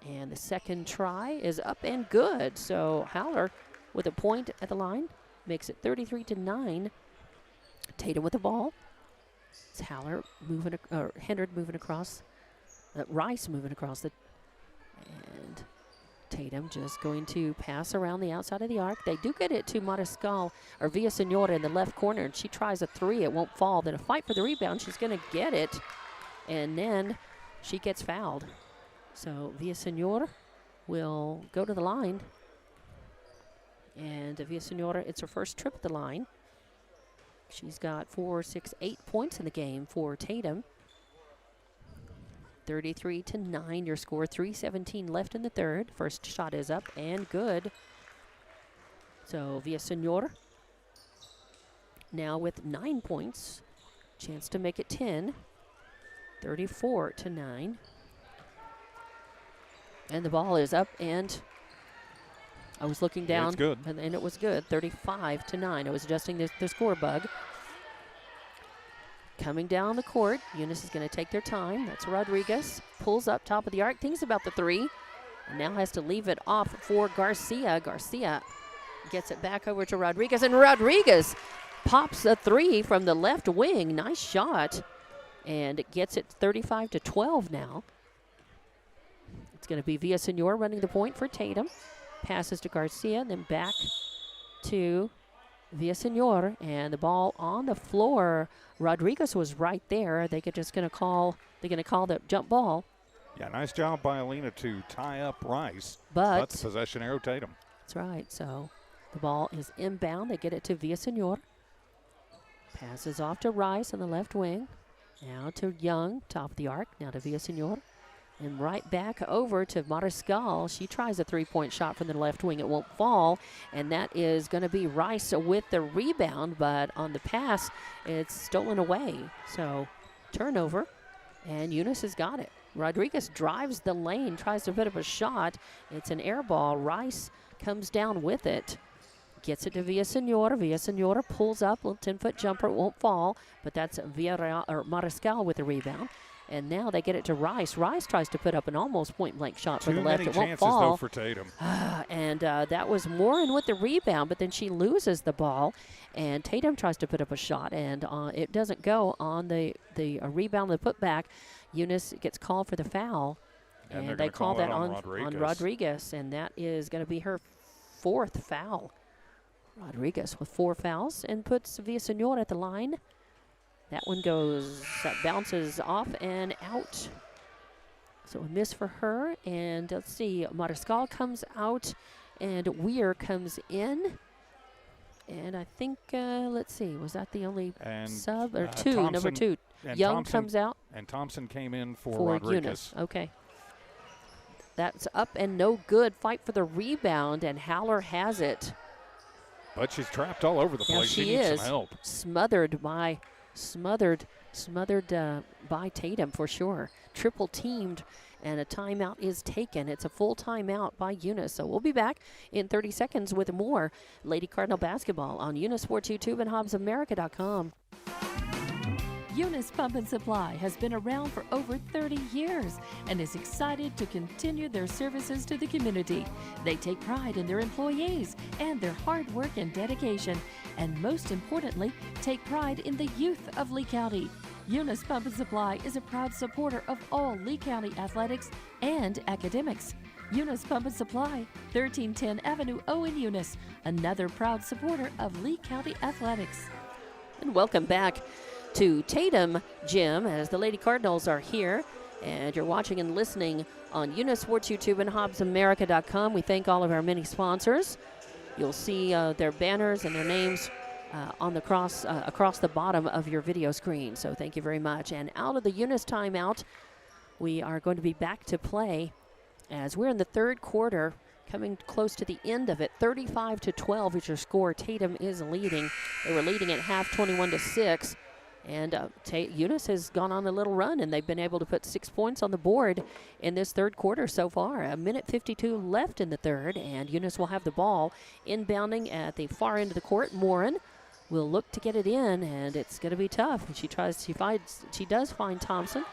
And the second try is up and good. So Haller with a point at the line makes it 33-9. Tatum with the ball. It's Haller moving, Hennard moving across. Rice moving across and Tatum just going to pass around the outside of the arc. They do get it to Mariscal, or Villasenor in the left corner, and she tries a 3. It won't fall. Then a fight for the rebound. She's going to get it, and then she gets fouled. So Villasenor will go to the line. And Villasenor, it's her first trip at the line. She's got 4, 6, 8 points in the game for Tatum. 33-9 your score. 3:17 left in the third. First shot is up and good. So Villaseñor now with 9 points. Chance to make it 10. 34-9. And the ball is up, and I was looking down. It's good. And it was good. 35-9. I was adjusting the score bug. Coming down the court, Eunice is going to take their time. That's Rodriguez. Pulls up top of the arc, thinks about the three, and now has to leave it off for Garcia. Garcia gets it back over to Rodriguez, and Rodriguez pops a three from the left wing. Nice shot, and it gets it 35-12 now. It's going to be Villaseñor running the point for Tatum. Passes to Garcia, then back to Villaseñor, and the ball on the floor. Rodriguez was right there. They're going to call the jump ball. Yeah, nice job by Alina to tie up Rice. But the possession arrow Tatum. That's right. So the ball is inbound. They get it to Villaseñor. Passes off to Rice on the left wing. Now to Young, top of the arc. Now to Villaseñor. And right back over to Mariscal. She tries a three-point shot from the left wing. It won't fall. And that is going to be Rice with the rebound. But on the pass, it's stolen away. So turnover. And Eunice has got it. Rodriguez drives the lane, tries to put up a shot. It's an air ball. Rice comes down with it. Gets it to Villaseñor. Villaseñor pulls up. A little 10-foot jumper. It won't fall. But that's Mariscal with the rebound. And now they get it to Rice. Rice tries to put up an almost point-blank shot from the left. It won't fall. Too many chances, though, for Tatum. And that was Morin with the rebound, but then she loses the ball. And Tatum tries to put up a shot, and it doesn't go on the rebound, the putback. Eunice gets called for the foul. And they call that on Rodriguez. And that is going to be her fourth foul. Rodriguez with 4 fouls and puts Villaseñor at the line. That one that bounces off and out. So a miss for her. And let's see, Mariscal comes out and Weir comes in. And I think, let's see, was that the only sub? Or two, number 2. Young comes out. And Thompson came in for Rodriguez. Eunice. Okay. That's up and no good. Fight for the rebound, and Haller has it. But she's trapped all over the place. She needs is some help. smothered by Tatum for sure. Triple teamed, and a timeout is taken. It's a full timeout by Eunice. So we'll be back in 30 seconds with more Lady Cardinal basketball on Eunice Sports YouTube and HobbsAmerica.com. Eunice Pump and Supply has been around for over 30 years and is excited to continue their services to the community. They take pride in their employees and their hard work and dedication, and most importantly, take pride in the youth of Lea County. Eunice Pump and Supply is a proud supporter of all Lea County athletics and academics. Eunice Pump and Supply, 1310 Avenue O in Eunice, another proud supporter of Lea County athletics. And welcome back to Tatum Gym as the Lady Cardinals are here, and you're watching and listening on Eunice Sports YouTube and HobbsAmerica.com. We thank all of our many sponsors. You'll see their banners and their names across the bottom of your video screen. So thank you very much. And out of the Eunice timeout, we are going to be back to play as we're in the third quarter, coming close to the end of it. 35-12 is your score. Tatum is leading. They were leading at half, 21-6. And Eunice has gone on a little run, and they've been able to put 6 points on the board in this third quarter so far. 1:52 left in the third, and Eunice will have the ball inbounding at the far end of the court. Morin will look to get it in, and it's going to be tough. She does find Thompson.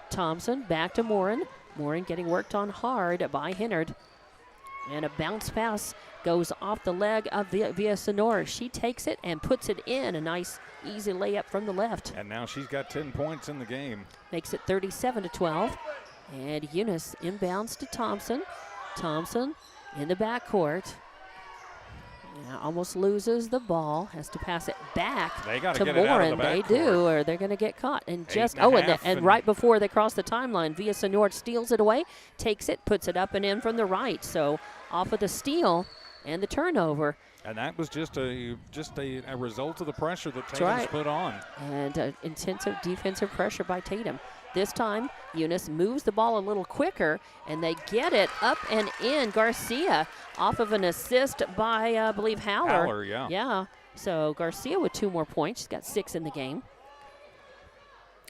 Thompson back to Morin. Morin getting worked on hard by Hennard. And a bounce pass goes off the leg of Villaseñor. She takes it and puts it in. A nice, easy layup from the left. And now she's got 10 points in the game. Makes it 37-12. And Eunice inbounds to Thompson. Thompson in the backcourt. Now almost loses the ball. Has to pass it back to Morin. They do, or they're going to get caught. And and right before they cross the timeline, Villaseñor steals it away, takes it, puts it up and in from the right. So off of the steal, And the turnover. And that was just a result of the pressure that Tatum's right. put on. And intensive defensive pressure by Tatum. This time, Eunice moves the ball a little quicker, and they get it up and in. Garcia off of an assist by, I believe, Haller. Haller, yeah. Yeah. So Garcia with 2 more points. She's got 6 in the game.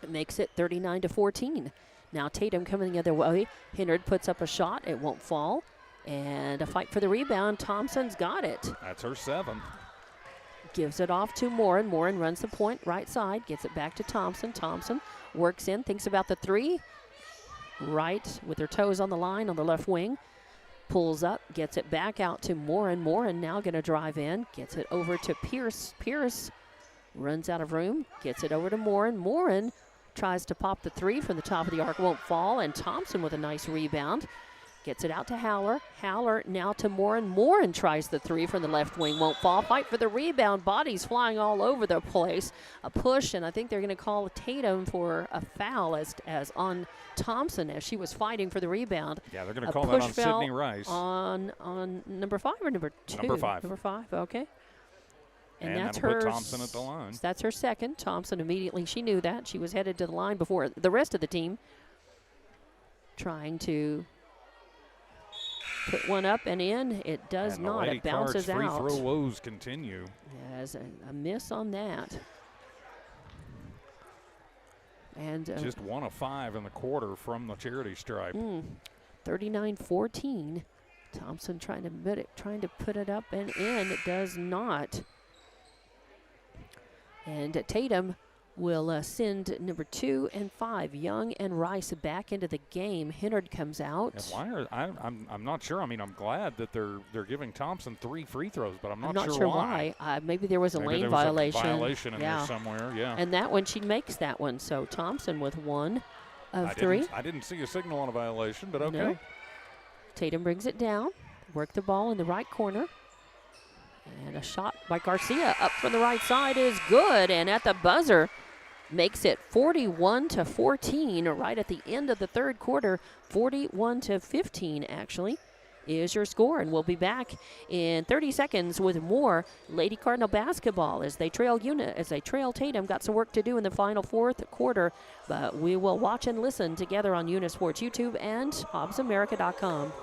It makes it 39-14. Now Tatum coming the other way. Hennard puts up a shot. It won't fall. And a fight for the rebound. Thompson's got it. That's her 7th. Gives it off to Morin. Morin runs the point right side. Gets it back to Thompson. Thompson works in. Thinks about the 3. Right with her toes on the line on the left wing. Pulls up. Gets it back out to Morin. Morin now going to drive in. Gets it over to Pierce. Pierce runs out of room. Gets it over to Morin. Morin tries to pop the 3 from the top of the arc. Won't fall. And Thompson with a nice rebound. Gets it out to Haller. Haller now to Morin. Morin tries the 3 from the left wing. Won't fall. Fight for the rebound. Bodies flying all over the place. A push, and I think they're going to call Tatum for a foul as on Thompson as she was fighting for the rebound. Yeah, they're going to call that on Sydney Rice. On number 5 or number 2? Number 5. Number 5, okay. And that's that'll her. put Thompson at the line. That's her 2nd. Thompson immediately, she knew that. She was headed to the line before the rest of the team. Trying to put one up and in. It does and not. It bounces free out. Free throw woes continue. There's a miss on that. And just 1 of 5 in the quarter from the charity stripe. 39-14. Thompson trying to put it up and in. It does not. And Tatum will send number 2 and 5, Young and Rice, back into the game. Hennard comes out. And why I'm not sure. I mean, I'm glad that they're giving Thompson 3 free throws, but I'm not sure why. Maybe there was a maybe lane there was violation. A violation in there somewhere. Yeah. And that one, she makes that one. So Thompson with 1 of 3. I didn't see a signal on a violation, but okay. No. Tatum brings it down. Work the ball in the right corner. And a shot by Garcia up from the right side is good. And at the buzzer, makes it 41-14 right at the end of the 3rd quarter. 41-15 actually is your score. And we'll be back in 30 seconds with more Lady Cardinal basketball as they trail Tatum. Got some work to do in the final 4th quarter, but we will watch and listen together on Eunice Sports YouTube and HobbsAmerica.com.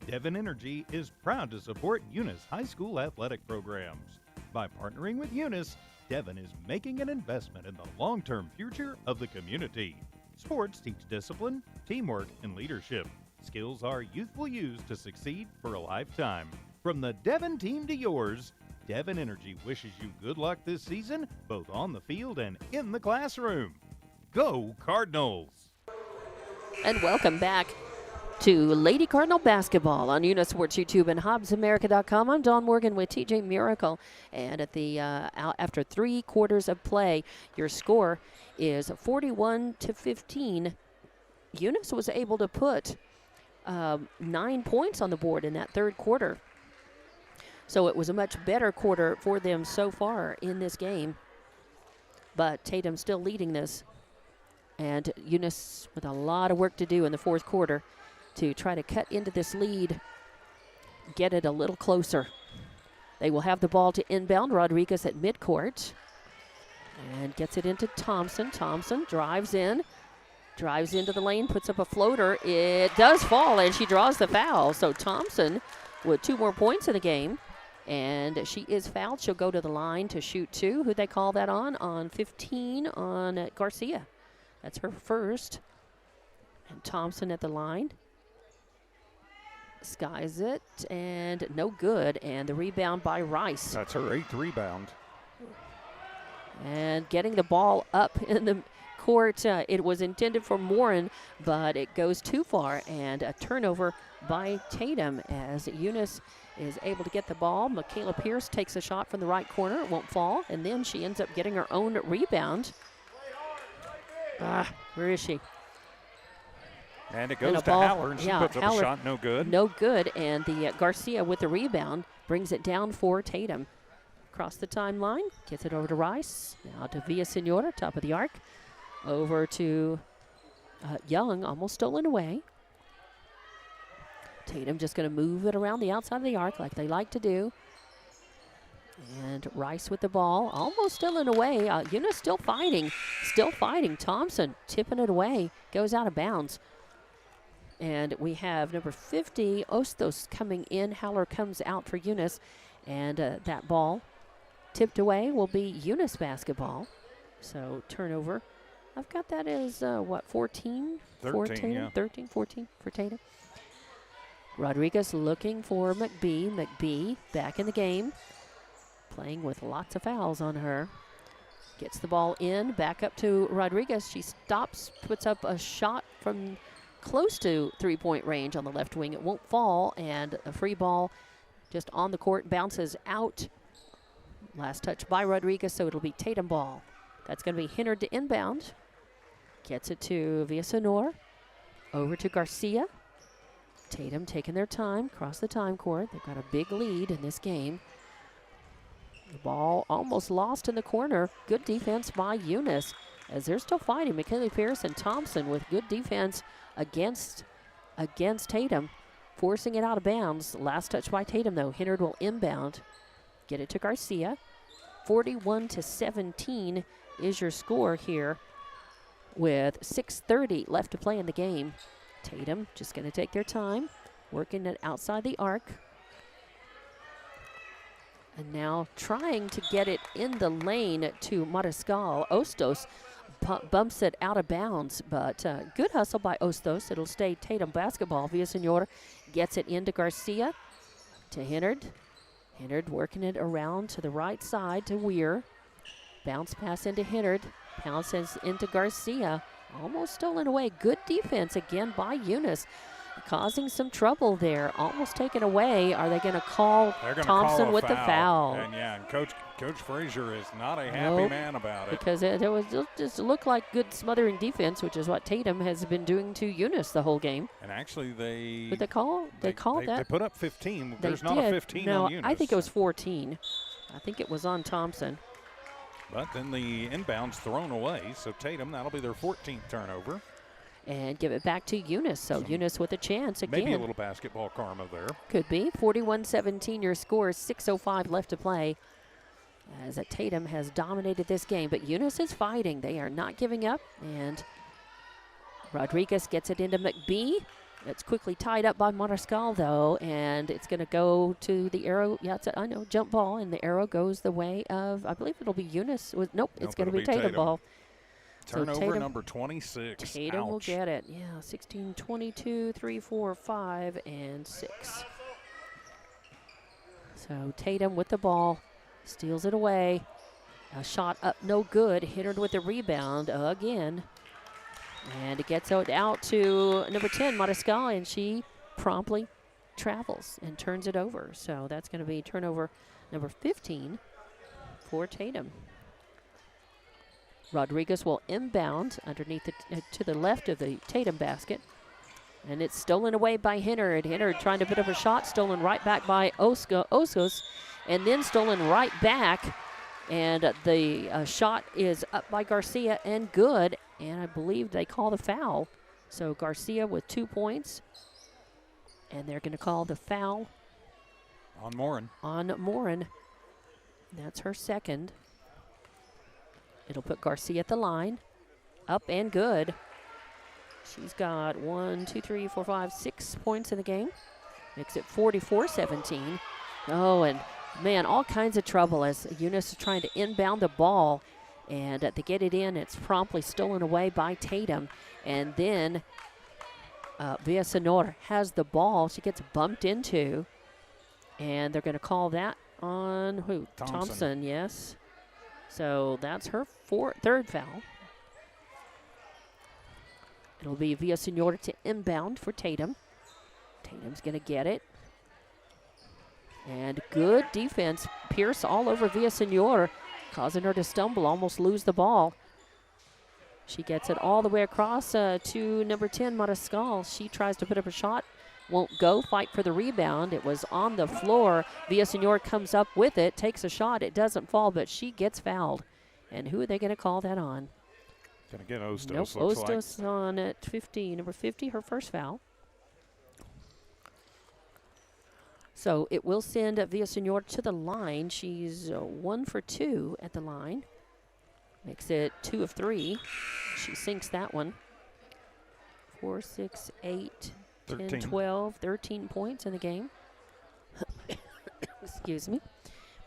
Devon Energy is proud to support Eunice High School athletic programs. By partnering with Eunice, Devon is making an investment in the long-term future of the community. Sports teach discipline, teamwork, and leadership. Skills our youth will use to succeed for a lifetime. From the Devon team to yours, Devon Energy wishes you good luck this season, both on the field and in the classroom. Go Cardinals! And welcome back to Lady Cardinal basketball on Eunice Sports YouTube and HobbsAmerica.com. I'm Dawn Morgan with TJ Miracle, and at the after 3 quarters of play, your score is 41-15. Eunice was able to put 9 points on the board in that 3rd quarter, so it was a much better quarter for them so far in this game. But Tatum still leading this, and Eunice with a lot of work to do in the 4th quarter to try to cut into this lead, get it a little closer. They will have the ball to inbound. Rodriguez at midcourt and gets it into Thompson. Thompson drives into the lane, puts up a floater. It does fall, and she draws the foul. So Thompson with 2 more points in the game, and she is fouled. She'll go to the line to shoot 2. Who'd they call that on? On 15 on Garcia. That's her first. And Thompson at the line. Skies it, and no good. And the rebound by Rice. That's her 8th rebound. And getting the ball up in the court. It was intended for Morin, but it goes too far. And a turnover by Tatum as Eunice is able to get the ball. Michaela Pierce takes a shot from the right corner. It won't fall. And then she ends up getting her own rebound. Where is she? And it goes to Haller, and she puts up a shot, no good. No good, and the Garcia with the rebound brings it down for Tatum. Across the timeline, gets it over to Rice. Now to Villasenora, top of the arc. Over to Young, almost stolen away. Tatum just going to move it around the outside of the arc like they like to do. And Rice with the ball, almost still in a way. Eunice still fighting. Thompson tipping it away, goes out of bounds. And we have number 50, Ostos, coming in. Howler comes out for Eunice. And that ball tipped away will be Eunice basketball. So turnover. I've got that as, 14? 13, yeah. 13, 14 for Tatum. Rodriguez looking for McBee. McBee back in the game. Playing with lots of fouls on her. Gets the ball in, back up to Rodriguez. She stops, puts up a shot from close to three-point range on the left wing. It won't fall, and a free ball just on the court, bounces out. Last touch by Rodriguez, so it'll be Tatum ball. That's going to be Hennard to inbound. Gets it to Villasenor. Over to Garcia. Tatum taking their time, across the time court. They've got a big lead in this game. The ball almost lost in the corner. Good defense by Eunice as they're still fighting. McKinley Pierce and Thompson with good defense against Tatum, forcing it out of bounds. Last touch by Tatum, though. Hennard will inbound. Get it to Garcia. 41-17 is your score here with 6:30 left to play in the game. Tatum just going to take their time, working it outside the arc. And now trying to get it in the lane to Mariscal. Ostos bumps it out of bounds, but good hustle by Ostos. It'll stay Tatum basketball. Villasenor gets it into Garcia, to Hennard. Hennard working it around to the right side to Weir. Bounce pass into Hennard. Bounces into Garcia. Almost stolen away. Good defense again by Eunice. Causing some trouble there, almost taken away. Are they going to call Thompson with the foul? And and Coach Frazier is not a happy man about it. Because it was just looked like good smothering defense, which is what Tatum has been doing to Eunice the whole game. And actually, they called that. They put up 15. There's not a 15 no, on Eunice. I think it was 14. I think it was on Thompson. But then the inbound's thrown away, so Tatum, that'll be their 14th turnover. And give it back to Eunice. So Eunice with a chance again. Maybe a little basketball karma there. Could be. 41-17 your score. 6:05 left to play. As Tatum has dominated this game. But Eunice is fighting. They are not giving up. And Rodriguez gets it into McBee. It's quickly tied up by Mariscal, though. And it's going to go to the arrow. Yeah, it's a jump ball. And the arrow goes the way of, I believe it'll be Eunice. Nope, it's going to be Tatum ball. Turnover so Tatum, number 26. Tatum Ouch. will get it. Yeah, 16, 22, 3, 4, 5, and 6. So Tatum with the ball, steals it away. A shot up, no good. Hennard with the rebound again. And it gets out to number 10, Mariscal, and she promptly travels and turns it over. So that's going to be turnover number 15 for Tatum. Rodriguez will inbound underneath to the left of the Tatum basket. And it's stolen away by Hennard. Hennard trying to put up a shot, stolen right back by Oscos, and then stolen right back. And the shot is up by Garcia and good. And I believe they call the foul. So Garcia with 2 points. And they're going to call the foul on Morin. That's her second. It'll put Garcia at the line. Up and good. She's got 6 points in the game. Makes it 44-17. Oh, and man, all kinds of trouble as Eunice is trying to inbound the ball. And to get it in, it's promptly stolen away by Tatum. And then Villasenor has the ball. She gets bumped into. And they're going to call that on who? Thompson, yes. So that's her third foul. It'll be Villasenor to inbound for Tatum. Tatum's going to get it. And good defense. Pierce all over Villasenor, causing her to stumble, almost lose the ball. She gets it all the way across to number 10, Mariscal. She tries to put up a shot. Won't go. Fight for the rebound. It was on the floor. Villasenor comes up with it, takes a shot. It doesn't fall, but she gets fouled. And who are they going to call that on? Going to get Ostos. Nope, Ostos on at 50. Number 50, her first foul. So it will send Villasenor to the line. She's 1 for 2 at the line. Makes it 2 of 3. She sinks that one. 4, 6, 8, 10, 12, 13 points in the game. Excuse me.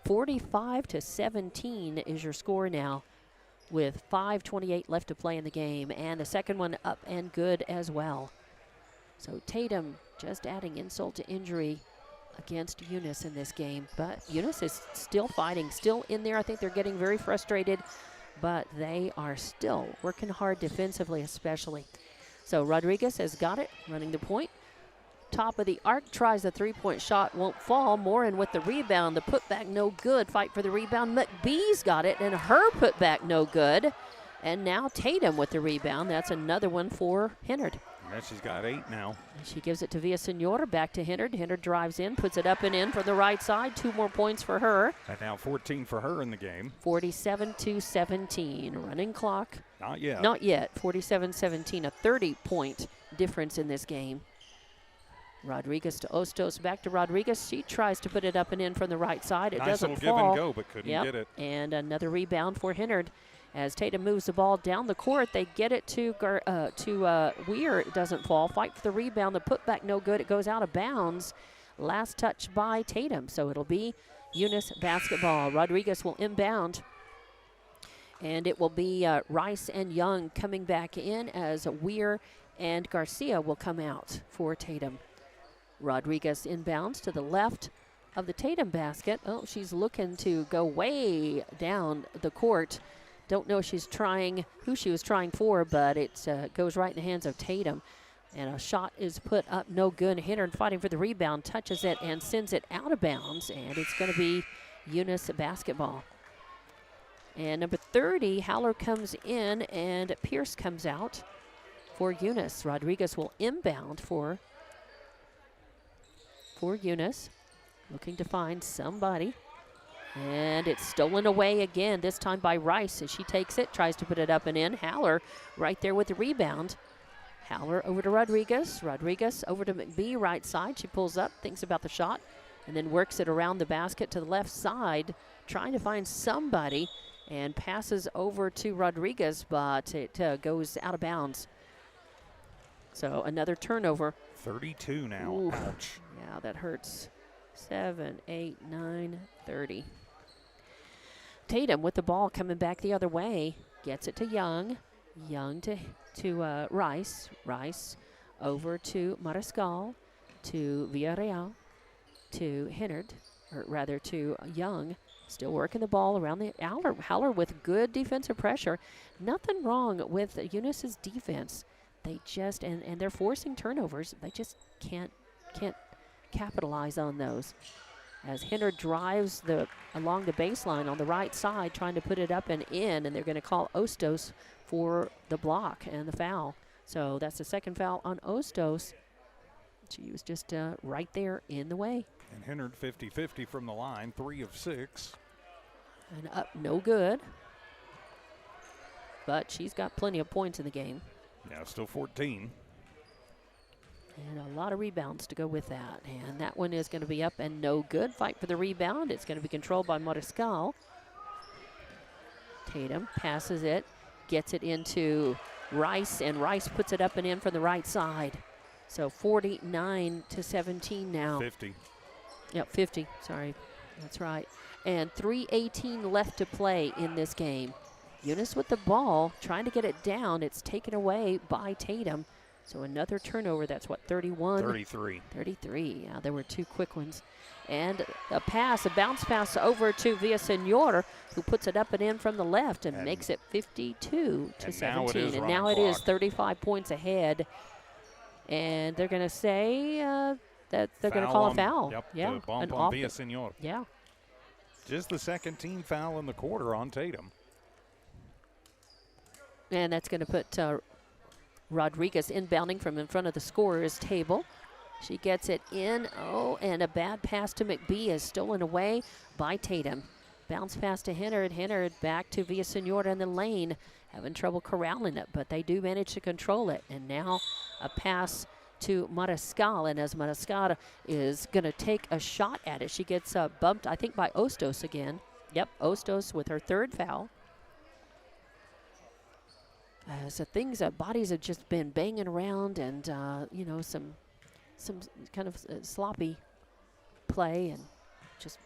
45-17 is your score now, with 5:28 left to play in the game, and the second one up and good as well. So Tatum just adding insult to injury against Eunice in this game, but Eunice is still fighting, still in there. I think they're getting very frustrated, but they are still working hard defensively especially. So Rodriguez has got it, running the point. Top of the arc, tries the three-point shot, won't fall. Morin with the rebound, the putback no good. Fight for the rebound. McBee's got it, and her putback no good. And now Tatum with the rebound. That's another one for Hennard. Yeah, she's got 8 now. And she gives it to Villasenor, back to Hennard. Hennard drives in, puts it up and in from the right side. 2 more points for her. And now 14 for her in the game. 47-17. Running clock. Not yet. Not yet. 47-17, a 30-point difference in this game. Rodriguez to Ostos, back to Rodriguez. She tries to put it up and in from the right side. It nice doesn't little fall. give and go, but couldn't get it. And another rebound for Hennard. As Tatum moves the ball down the court, they get it to Weir. It doesn't fall. Fight for the rebound. The putback no good. It goes out of bounds. Last touch by Tatum. So it'll be Eunice basketball. Rodriguez will inbound. And it will be Rice and Young coming back in as Weir and Garcia will come out for Tatum. Rodriguez inbounds to the left of the Tatum basket. Oh, she's looking to go way down the court. Don't know who she was trying for, but it goes right in the hands of Tatum. And a shot is put up, no good. Hennard fighting for the rebound, touches it and sends it out of bounds, and it's going to be Eunice basketball. And number 30, Howler comes in, and Pierce comes out for Eunice. Rodriguez will inbound for Eunice, looking to find somebody. And it's stolen away again, this time by Rice as she takes it, tries to put it up and in. Howler right there with the rebound. Howler over to Rodriguez. Rodriguez over to McBee, right side. She pulls up, thinks about the shot, and then works it around the basket to the left side, trying to find somebody, and passes over to Rodriguez, but it goes out of bounds. So another turnover. 32 now. Ooh. Ouch. Yeah, that hurts. 7, 8, 9, 30. Tatum with the ball coming back the other way. Gets it to Young. Young to Rice. Rice over to Mariscal. To Villarreal. To Hennard. Or rather to Young. Still working the ball around the Howler with good defensive pressure. Nothing wrong with Eunice's defense. They just, and they're forcing turnovers. They just can't capitalize on those. As Hennard drives along the baseline on the right side, trying to put it up and in, and they're going to call Ostos for the block and the foul. So that's the second foul on Ostos. She was just right there in the way. And Hennard 50-50 from the line, 3 of 6. And up, no good. But she's got plenty of points in the game. Yeah, still 14. And a lot of rebounds to go with that. And that one is going to be up and no good. Fight for the rebound. It's going to be controlled by Mariscal. Tatum passes it, gets it into Rice, and Rice puts it up and in from the right side. So 49-17 now. 50. Yep, 50. Sorry. That's right. And 3:18 left to play in this game. Eunice with the ball, trying to get it down. It's taken away by Tatum. So another turnover. That's what, 31? 33. 33. Yeah, there were 2 quick ones. And a bounce pass over to Villasenor, who puts it up and in from the left and makes it 52-17. And now it is 35 points ahead. And they're going to say that they're going to call a foul. Yep, yeah, the bump on Villasenor. Yeah. Just the second team foul in the quarter on Tatum. And that's going to put Rodriguez inbounding from in front of the scorer's table. She gets it in. Oh, and a bad pass to McBee is stolen away by Tatum. Bounce pass to Hennard. Hennard back to Villasenor in the lane. Having trouble corralling it, but they do manage to control it. And now a pass to Mariscal, and as Mariscal is going to take a shot at it, she gets bumped, I think, by Ostos again. Yep, Ostos with her third foul. So things, bodies have just been banging around, and you know, some kind of sloppy play and just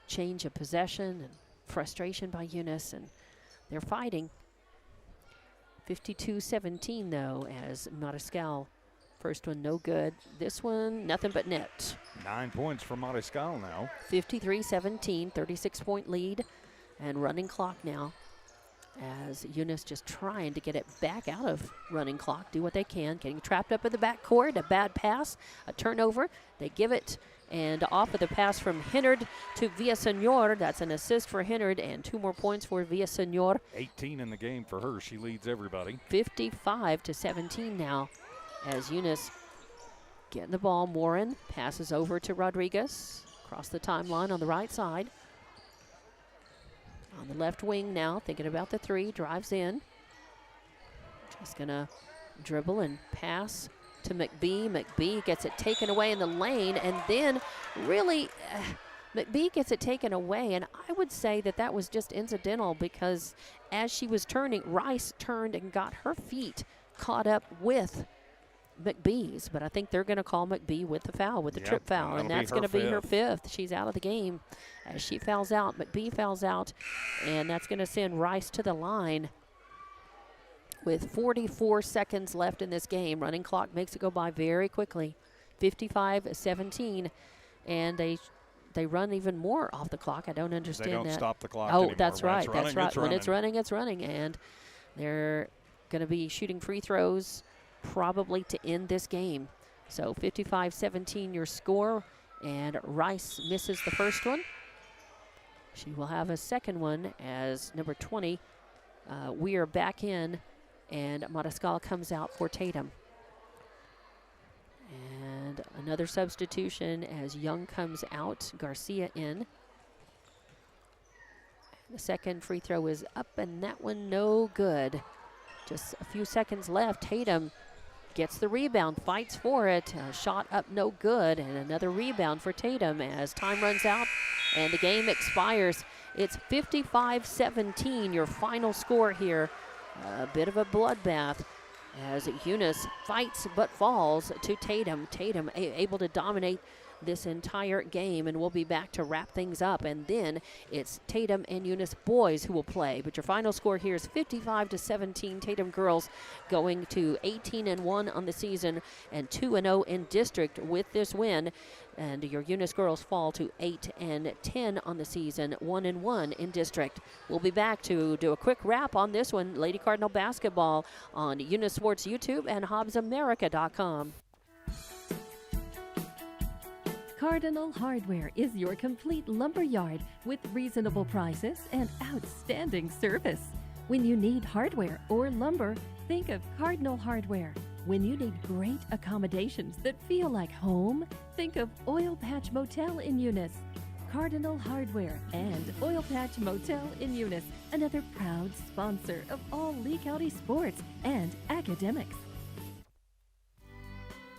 change of possession and frustration by Eunice, and they're fighting. 52-17 though, as Mariscal, first one no good. This one nothing but net. 9 points for Mariscal now. 53-17, 36-point lead, and running clock now, as Eunice just trying to get it back out of running clock, do what they can, getting trapped up in the backcourt, a bad pass, a turnover. They give it, and off of the pass from Hennard to Villaseñor. That's an assist for Hennard, and 2 more points for Villaseñor. 18 in the game for her. She leads everybody. 55-17 now, as Eunice getting the ball. Morin passes over to Rodriguez, across the timeline on the right side. On the left wing now, thinking about the three, drives in. Just gonna dribble and pass to McBee. McBee gets it taken away in the lane, and then really McBee gets it taken away, and I would say that that was just incidental, because as she was turning, Rice turned and got her feet caught up with McBee's, but I think they're going to call McBee with the foul, with the trip foul, and that's going to be her fifth. She's out of the game as she fouls out. McBee fouls out, and that's going to send Rice to the line with 44 seconds left in this game. Running clock makes it go by very quickly. 55-17, and they run even more off the clock. I don't understand that. They don't stop the clock anymore. Oh, that's right. That's right. When it's running, it's running, and they're going to be shooting free throws probably to end this game. So 55-17 your score, and Rice misses the first one. She will have a second one as number 20. We are back in, and Mariscal comes out for Tatum. And another substitution as Young comes out, Garcia in. The second free throw is up, and that one no good. Just a few seconds left. Tatum gets the rebound, fights for it. Shot up, no good, and another rebound for Tatum as time runs out and the game expires. It's 55-17, your final score here. A bit of a bloodbath as Eunice fights but falls to Tatum. Tatum able to dominate this entire game, and we'll be back to wrap things up, and then it's Tatum and Eunice boys who will play. But your final score here is 55-17. Tatum girls going to 18-1 on the season and 2-0 in district with this win, and your Eunice girls fall to 8-10 on the season, 1-1 in district. We'll be back to do a quick wrap on this one. Lady Cardinal basketball on Eunice Sports YouTube and HobbsAmerica.com. Cardinal Hardware is your complete lumber yard with reasonable prices and outstanding service. When you need hardware or lumber, think of Cardinal Hardware. When you need great accommodations that feel like home, think of Oil Patch Motel in Eunice. Cardinal Hardware and Oil Patch Motel in Eunice, another proud sponsor of all Lea County sports and academics.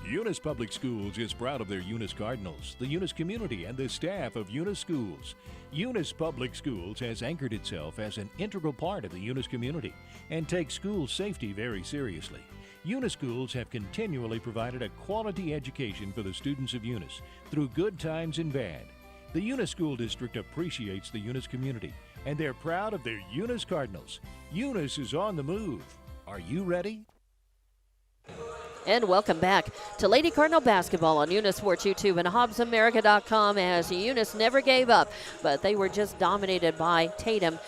Eunice Public Schools is proud of their Eunice Cardinals, the Eunice community, and the staff of Eunice Schools. Eunice Public Schools has anchored itself as an integral part of the Eunice community and takes school safety very seriously. Eunice Schools have continually provided a quality education for the students of Eunice through good times and bad. The Eunice School District appreciates the Eunice community, and they're proud of their Eunice Cardinals. Eunice is on the move. Are you ready? And welcome back to Lady Cardinal basketball on Eunice Sports YouTube and HobbsAmerica.com, as Eunice never gave up, but they were just dominated by Tatum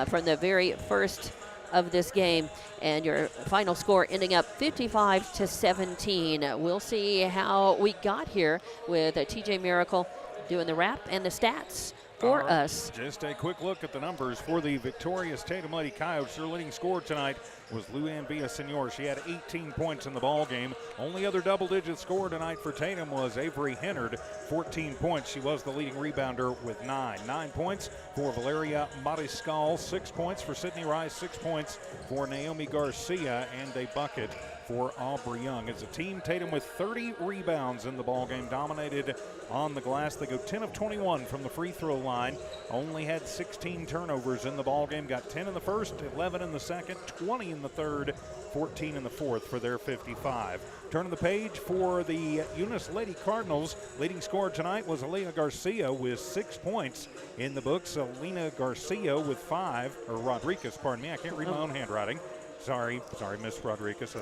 from the very first of this game. And your final score ending up 55-17. We'll see how we got here with TJ Miracle doing the wrap and the stats for us. Just a quick look at the numbers for the victorious Tatum Lady Coyotes. Their leading scorer tonight was Luann Villasenor. She had 18 points in the ball game. Only other double-digit scorer tonight for Tatum was Avery Hennard, 14 points. She was the leading rebounder with 9. 9 points for Valeria Mariscal, 6 points for Sydney Rice, 6 points for Naomi Garcia, and a bucket for Aubrey Young. As a team, Tatum with 30 rebounds in the ballgame, dominated on the glass. They go 10 of 21 from the free throw line. Only had 16 turnovers in the ballgame. Got 10 in the first, 11 in the second, 20 in the third, 14 in the fourth for their 55. Turning the page for the Eunice Lady Cardinals. Leading scorer tonight was Alea Garcia with 6 points in the books. Alina Garcia with 5, or Rodriguez, pardon me. I can't read my own handwriting. Sorry, Miss Rodriguez.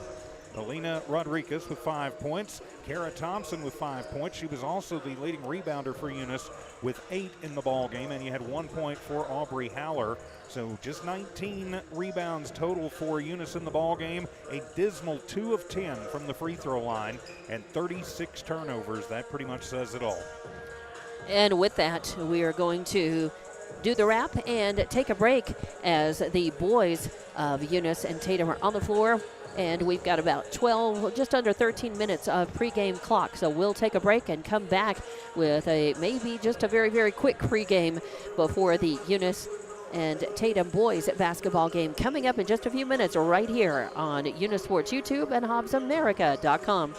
Alina Rodriguez with 5 points. Kara Thompson with 5 points. She was also the leading rebounder for Eunice with 8 in the ball game, and you had 1 point for Aubrey Haller. So just 19 rebounds total for Eunice in the ball game. A dismal 2 of 10 from the free throw line and 36 turnovers. That pretty much says it all. And with that, we are going to do the wrap and take a break as the boys of Eunice and Tatum are on the floor. And we've got about 12, just under 13 minutes of pregame clock. So we'll take a break and come back with maybe just a very, very quick pregame before the Eunice and Tatum boys basketball game coming up in just a few minutes right here on Eunice Sports YouTube and HobbsAmerica.com.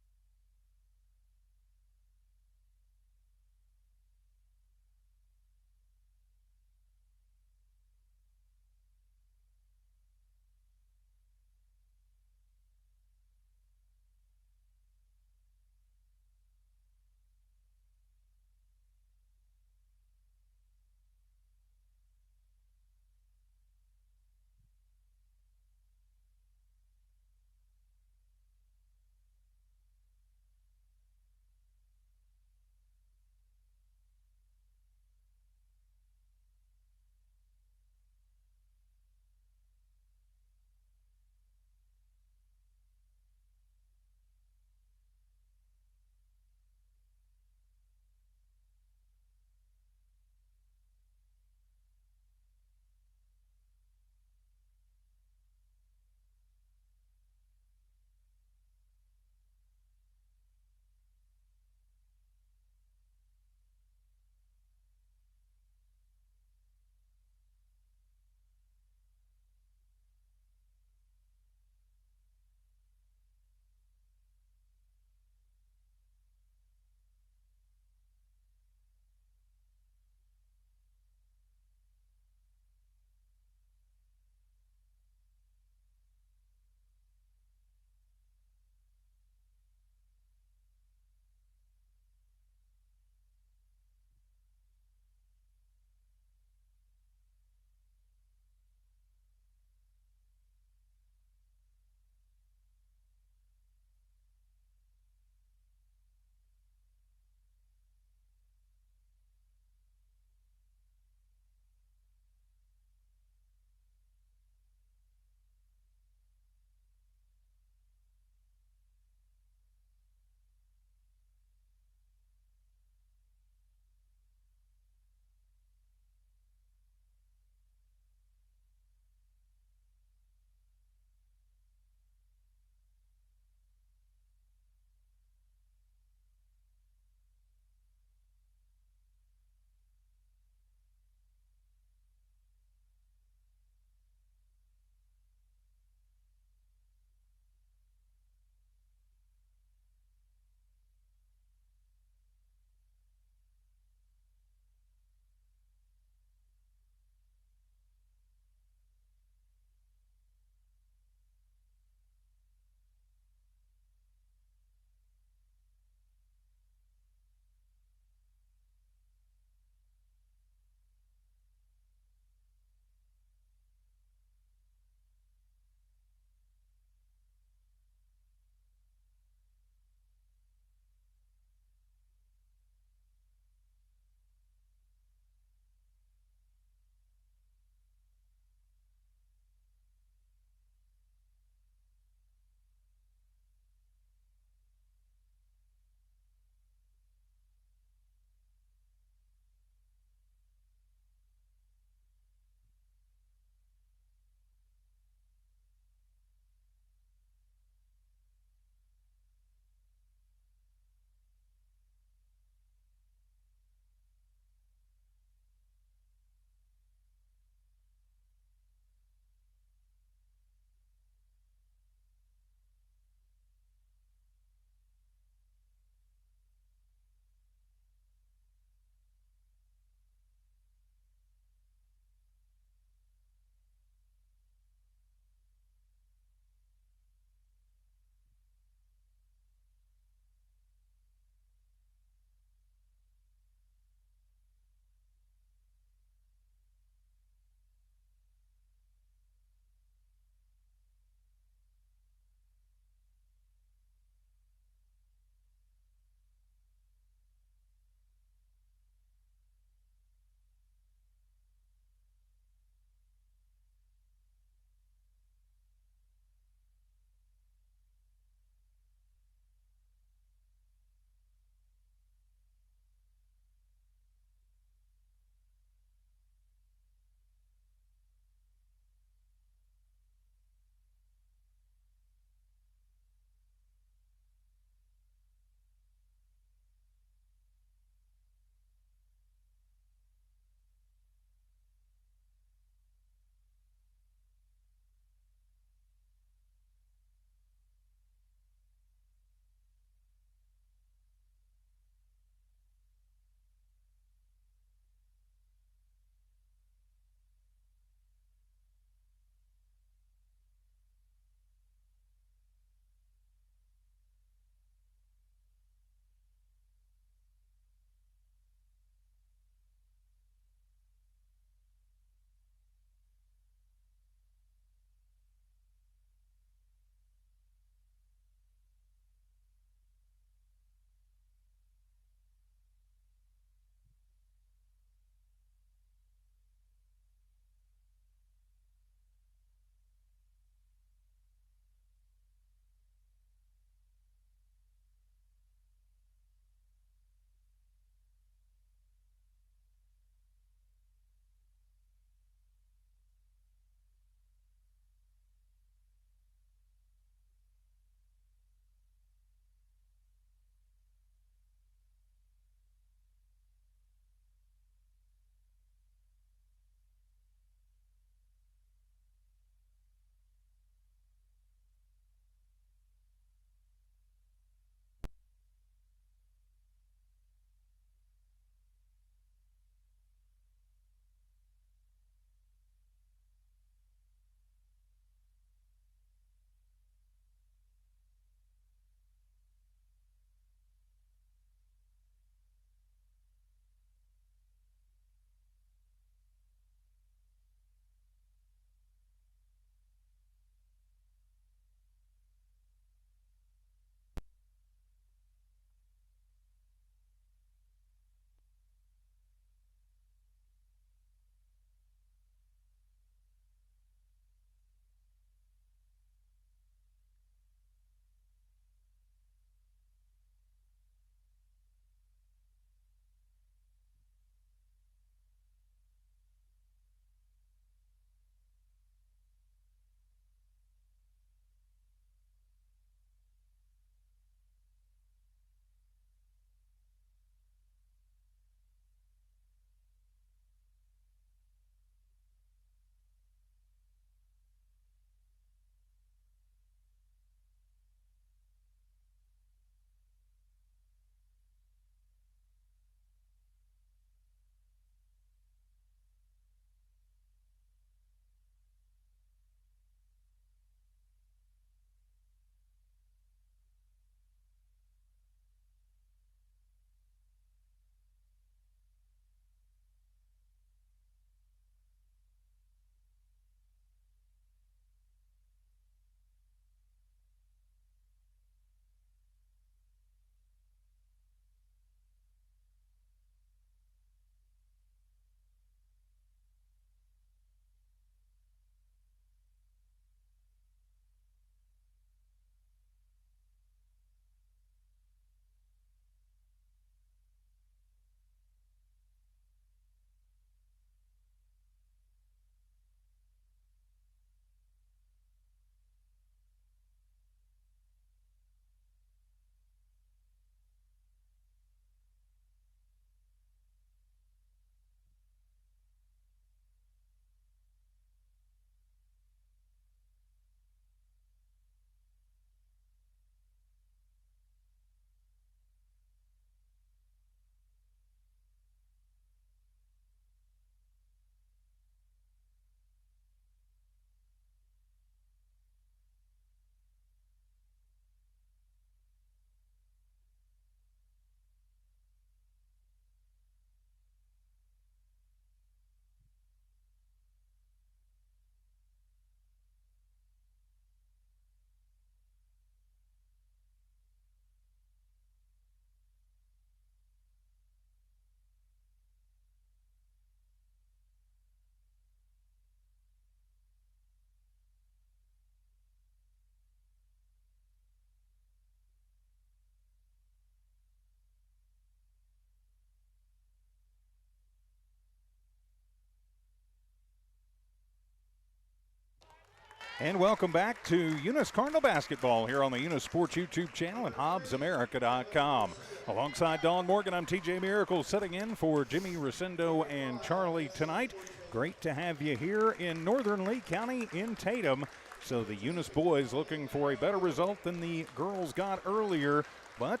And welcome back to Eunice Cardinal basketball here on the Eunice Sports YouTube channel and HobbsAmerica.com. Alongside Dawn Morgan, I'm TJ Miracle sitting in for Jimmy Rosendo and Charlie tonight. Great to have you here in northern Lea County in Tatum. So the Eunice boys looking for a better result than the girls got earlier, but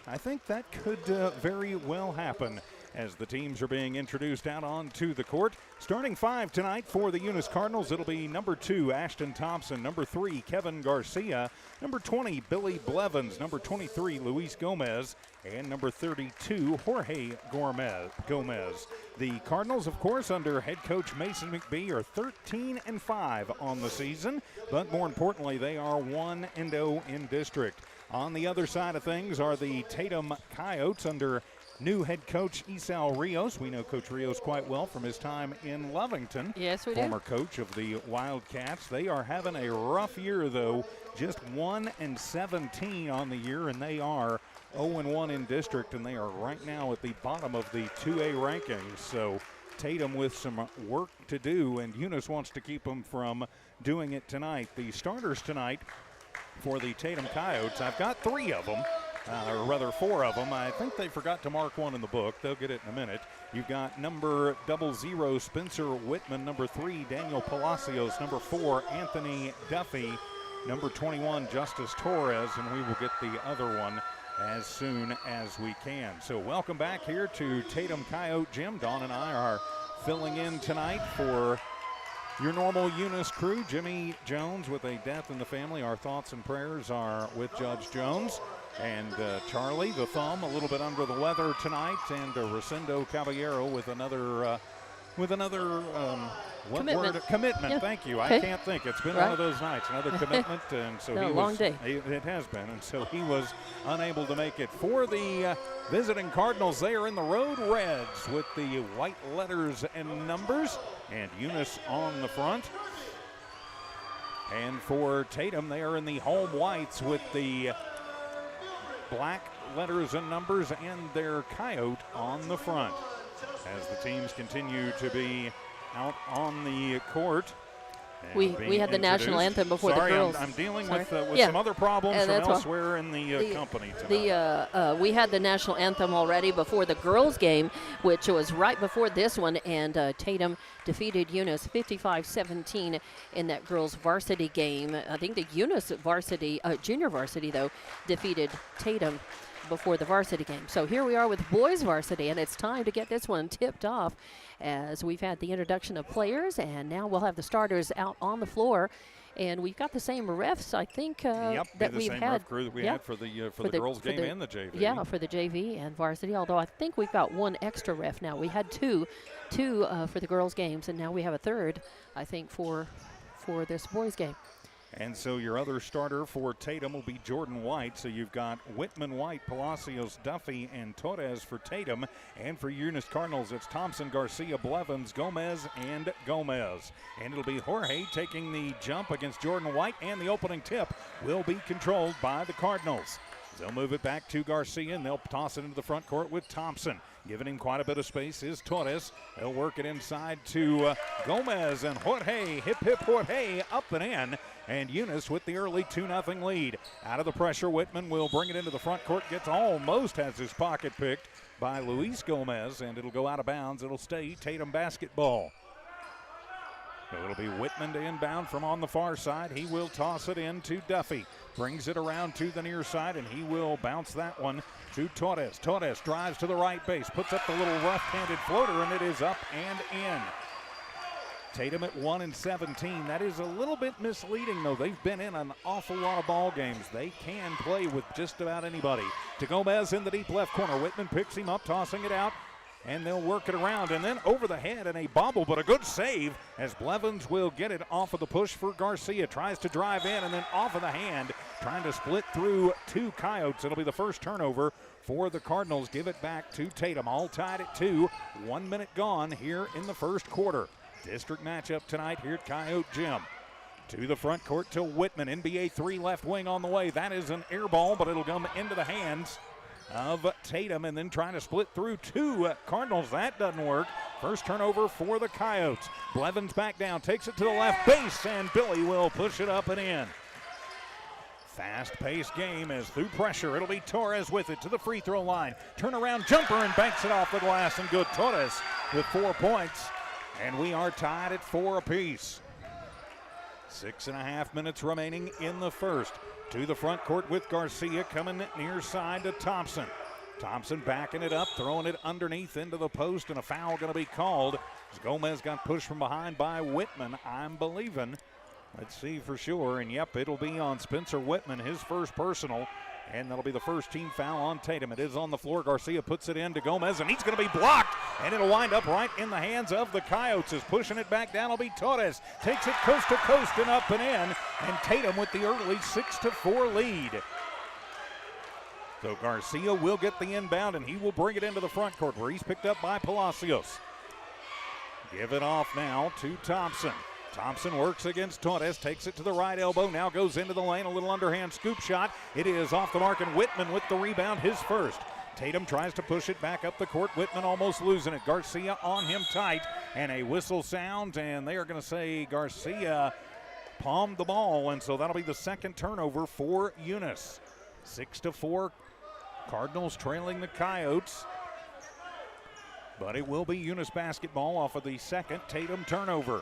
I think that could very well happen as the teams are being introduced out onto the court. Starting five tonight for the Eunice Cardinals, it'll be number 2, Ashton Thompson, number 3, Kevin Garcia, number 20, Billy Blevins, number 23, Luis Gomez, and number 32, Jorge Gomez. The Cardinals, of course, under head coach Mason McBee, are 13-5 on the season, but more importantly, they are 1-0 in district. On the other side of things are the Tatum Coyotes under new head coach Isao Rios. We know Coach Rios quite well from his time in Lovington. Yes, we do. Former coach of the Wildcats. They are having a rough year, though. Just 1-17 on the year, and they are 0-1 in district, and they are right now at the bottom of the 2A rankings. So Tatum with some work to do, and Eunice wants to keep them from doing it tonight. The starters tonight for the Tatum Coyotes, I've got 3 of them. Or rather 4 of them. I think they forgot to mark one in the book. They'll get it in a minute. You've got number 00 Spencer Whitman, number 3 Daniel Palacios, number 4 Anthony Duffy, number 21 Justice Torres, and we will get the other one as soon as we can. So welcome back here to Tatum Coyote Gym. Dawn and I are filling in tonight for your normal Eunice crew. Jimmy Jones with a death in the family. Our thoughts and prayers are with Judge Jones. And Charlie, the thumb, a little bit under the weather tonight, and Rosendo Caballero with another commitment. Commitment. Yeah. Thank you. Okay. I can't think. It's been one of those nights. Another commitment, and so Been he a was. long day. It has been, and so he was unable to make it. For the visiting Cardinals, they are in the Road Reds with the white letters and numbers, and Eunice on the front. And for Tatum, they are in the home whites with the black letters and numbers and their coyote on the front as the teams continue to be out on the court. We had the national anthem before the girls. I'm dealing Sorry. with some other problems from that's elsewhere in the company tonight. We had the national anthem already before the girls' game, which was right before this one, and Tatum defeated Eunice 55-17 in that girls' varsity game. I think the Eunice varsity, junior varsity, though, defeated Tatum before the varsity game. So here we are with boys varsity, and it's time to get this one tipped off as we've had the introduction of players, and now we'll have the starters out on the floor. And we've got the same refs, I think, that we've had. Ref crew that we had for the girls' game and the JV. Yeah, for the JV and varsity, although I think we've got one extra ref now. We had two for the girls' games, and now we have a third, I think, for this boys' game. And so your other starter for Tatum will be Jordan White. So you've got Whitman, White, Palacios, Duffy, and Torres for Tatum. And for Eunice Cardinals, it's Thompson, Garcia, Blevins, Gomez, and Gomez. And it'll be Jorge taking the jump against Jordan White, and the opening tip will be controlled by the Cardinals. They'll move it back to Garcia, and they'll toss it into the front court with Thompson. Giving him quite a bit of space is Torres. They'll work it inside to Gomez, and Jorge, hip, Jorge, up and in. And Eunice with the early 2-0 lead. Out of the pressure, Whitman will bring it into the front court, has his pocket picked by Luis Gomez, and it'll go out of bounds. It'll stay Tatum basketball. So it'll be Whitman to inbound from on the far side. He will toss it in to Duffy. Brings it around to the near side, and he will bounce that one to Torres. Torres drives to the right base, puts up the little rough-handed floater, and it is up and in. Tatum at 1-17. That is a little bit misleading, though. They've been in an awful lot of ball games. They can play with just about anybody. To Gomez in the deep left corner. Whitman picks him up, tossing it out, and they'll work it around. And then over the head and a bobble, but a good save as Blevins will get it off of the push for Garcia. Tries to drive in and then off of the hand, trying to split through 2 Coyotes. It'll be the first turnover for the Cardinals. Give it back to Tatum. All tied at 2. 1 minute gone here in the first quarter. District matchup tonight here at Coyote Gym. To the front court to Whitman. NBA 3 left wing on the way. That is an air ball, but it'll come into the hands of Tatum, and then trying to split through 2 Cardinals. That doesn't work. First turnover for the Coyotes. Blevins back down, takes it to the left base, and Billy will push it up and in. Fast-paced game as through pressure, it'll be Torres with it to the free throw line. Turnaround jumper and banks it off the glass and good. Torres with 4 points, and we are tied at 4 apiece. 6.5 minutes remaining in the first. To the front court with Garcia coming near side to Thompson. Thompson backing it up, throwing it underneath into the post, and a foul going to be called. As Gomez got pushed from behind by Whitman, I'm believing. Let's see for sure, and yep, it'll be on Spencer Whitman, his first personal, and that'll be the first team foul on Tatum. It is on the floor. Garcia puts it in to Gomez, and he's going to be blocked, and it'll wind up right in the hands of the Coyotes. As pushing it back down will be Torres. Takes it coast to coast and up and in, and Tatum with the early 6-4 lead. So Garcia will get the inbound, and he will bring it into the front court where he's picked up by Palacios. Give it off now to Thompson. Thompson works against Torres, takes it to the right elbow, now goes into the lane, a little underhand scoop shot. It is off the mark, and Whitman with the rebound, his first. Tatum tries to push it back up the court. Whitman almost losing it. Garcia on him tight, and a whistle sounds, and they are going to say Garcia palmed the ball, and so that'll be the second turnover for Eunice. 6-4, Cardinals trailing the Coyotes. But it will be Eunice basketball off of the second Tatum turnover.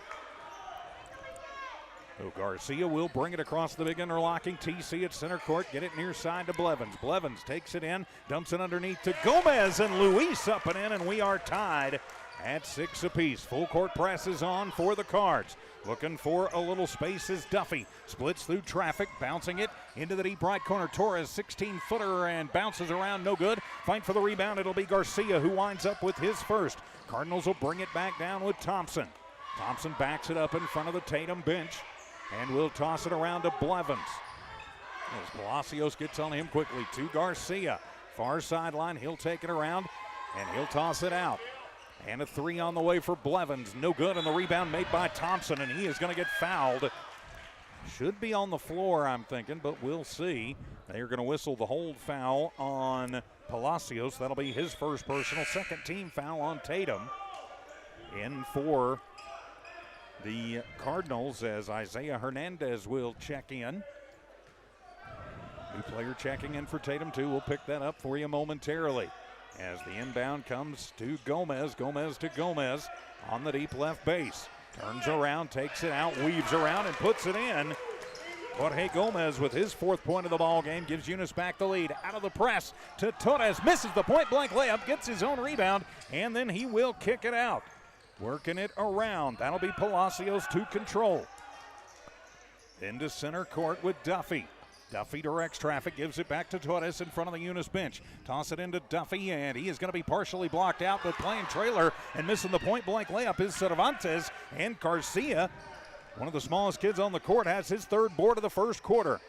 So Garcia will bring it across the big interlocking TC at center court. Get it near side to Blevins. Blevins takes it in, dumps it underneath to Gomez, and Luis up and in, and we are tied at 6 apiece. Full court press is on for the Cards. Looking for a little space is Duffy. Splits through traffic, bouncing it into the deep right corner. Torres, 16-footer, and bounces around, no good. Fight for the rebound, it'll be Garcia who winds up with his first. Cardinals will bring it back down with Thompson. Thompson backs it up in front of the Tatum bench, and we'll toss it around to Blevins. As Palacios gets on him quickly to Garcia. Far sideline, he'll take it around, and he'll toss it out. And a three on the way for Blevins. No good, and the rebound made by Thompson, and he is going to get fouled. Should be on the floor, I'm thinking, but we'll see. They're going to whistle the hold foul on Palacios. That'll be his first personal. Second team foul on Tatum. In for the Cardinals as Isaiah Hernandez will check in. New player checking in for Tatum too. We'll pick that up for you momentarily. As the inbound comes to Gomez. Gomez to Gomez on the deep left base. Turns around, takes it out, weaves around, and puts it in. Jorge Gomez with his fourth point of the ball game gives Eunice back the lead. Out of the press to Torres. Misses the point-blank layup, gets his own rebound, and then he will kick it out. Working it around. That'll be Palacios to control. Into center court with Duffy. Duffy directs traffic, gives it back to Torres in front of the Eunice bench. Toss it into Duffy, and he is going to be partially blocked out, but playing trailer and missing the point-blank layup is Cervantes. And Garcia, one of the smallest kids on the court, has his third board of the first quarter.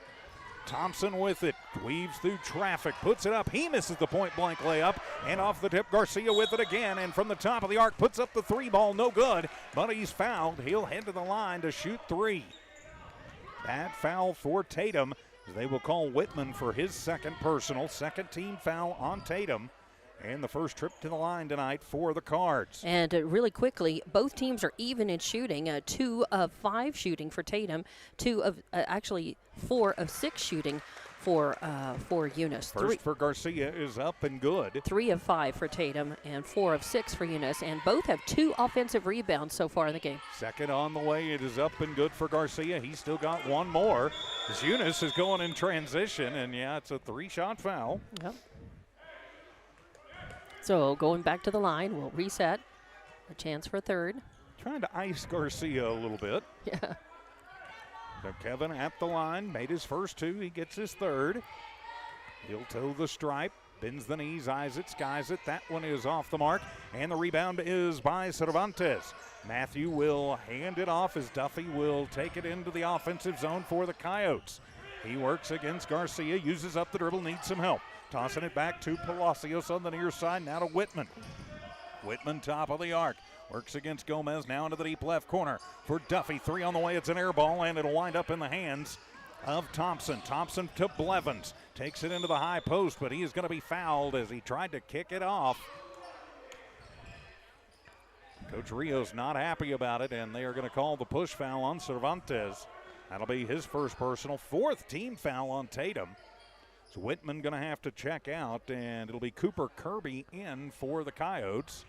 Thompson with it, weaves through traffic, puts it up. He misses the point-blank layup, and off the tip, Garcia with it again, and from the top of the arc, puts up the three ball, no good, but he's fouled. He'll head to the line to shoot three. Bad foul for Tatum. They will call Whitman for his second personal. Second team foul on Tatum. And the first trip to the line tonight for the Cards. And really quickly, both teams are even in shooting. 2 of 5 shooting for Tatum. 4 of 6 shooting for Eunice. First for Garcia is up and good. 3 of 5 for Tatum and 4 of 6 for Eunice. And both have 2 offensive rebounds so far in the game. Second on the way. It is up and good for Garcia. He's still got one more. As Eunice is going in transition, and yeah, it's a 3-shot foul. Yep. So going back to the line, we'll reset. A chance for a third. Trying to ice Garcia a little bit. Yeah. So Kevin at the line, made his first 2. He gets his third. He'll toe the stripe, bends the knees, eyes it, skies it. That one is off the mark, and the rebound is by Cervantes. Matthew will hand it off as Duffy will take it into the offensive zone for the Coyotes. He works against Garcia, uses up the dribble, needs some help. Tossing it back to Palacios on the near side, now to Whitman. Whitman top of the arc. Works against Gomez, now into the deep left corner for Duffy. 3 on the way, it's an air ball, and it'll wind up in the hands of Thompson. Thompson to Blevins. Takes it into the high post, but he is going to be fouled as he tried to kick it off. Coach Rios not happy about it, and they are going to call the push foul on Cervantes. That'll be his first personal, 4th team foul on Tatum. So Whitman going to have to check out, and it'll be Cooper Kirby in for the Coyotes.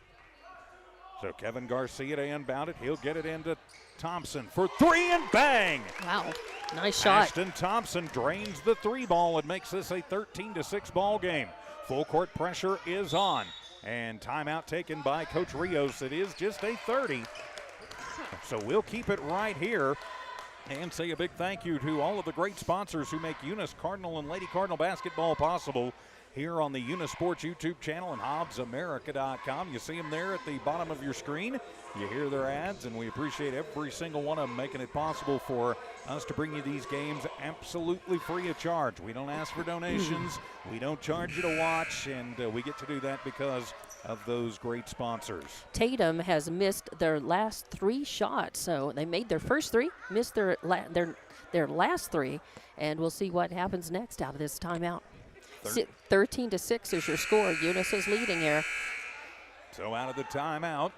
So Kevin Garcia to inbound it. He'll get it into Thompson for 3 and bang! Wow, nice shot. Ashton Thompson drains the 3 ball and makes this a 13-6 ball game. Full court pressure is on. And timeout taken by Coach Rios. It is just a 30. So we'll keep it right here and say a big thank you to all of the great sponsors who make Eunice Cardinal and Lady Cardinal basketball possible here on the Eunice Sports YouTube channel and HobbsAmerica.com. You see them there at the bottom of your screen. You hear their ads, and we appreciate every single one of them making it possible for us to bring you these games absolutely free of charge. We don't ask for donations. We don't charge you to watch, and we get to do that because of those great sponsors. Tatum has missed their last 3 shots, so they made their first 3, missed their last 3, and we'll see what happens next out of this timeout. 13-6 is your score. Eunice is leading here. So out of the timeout,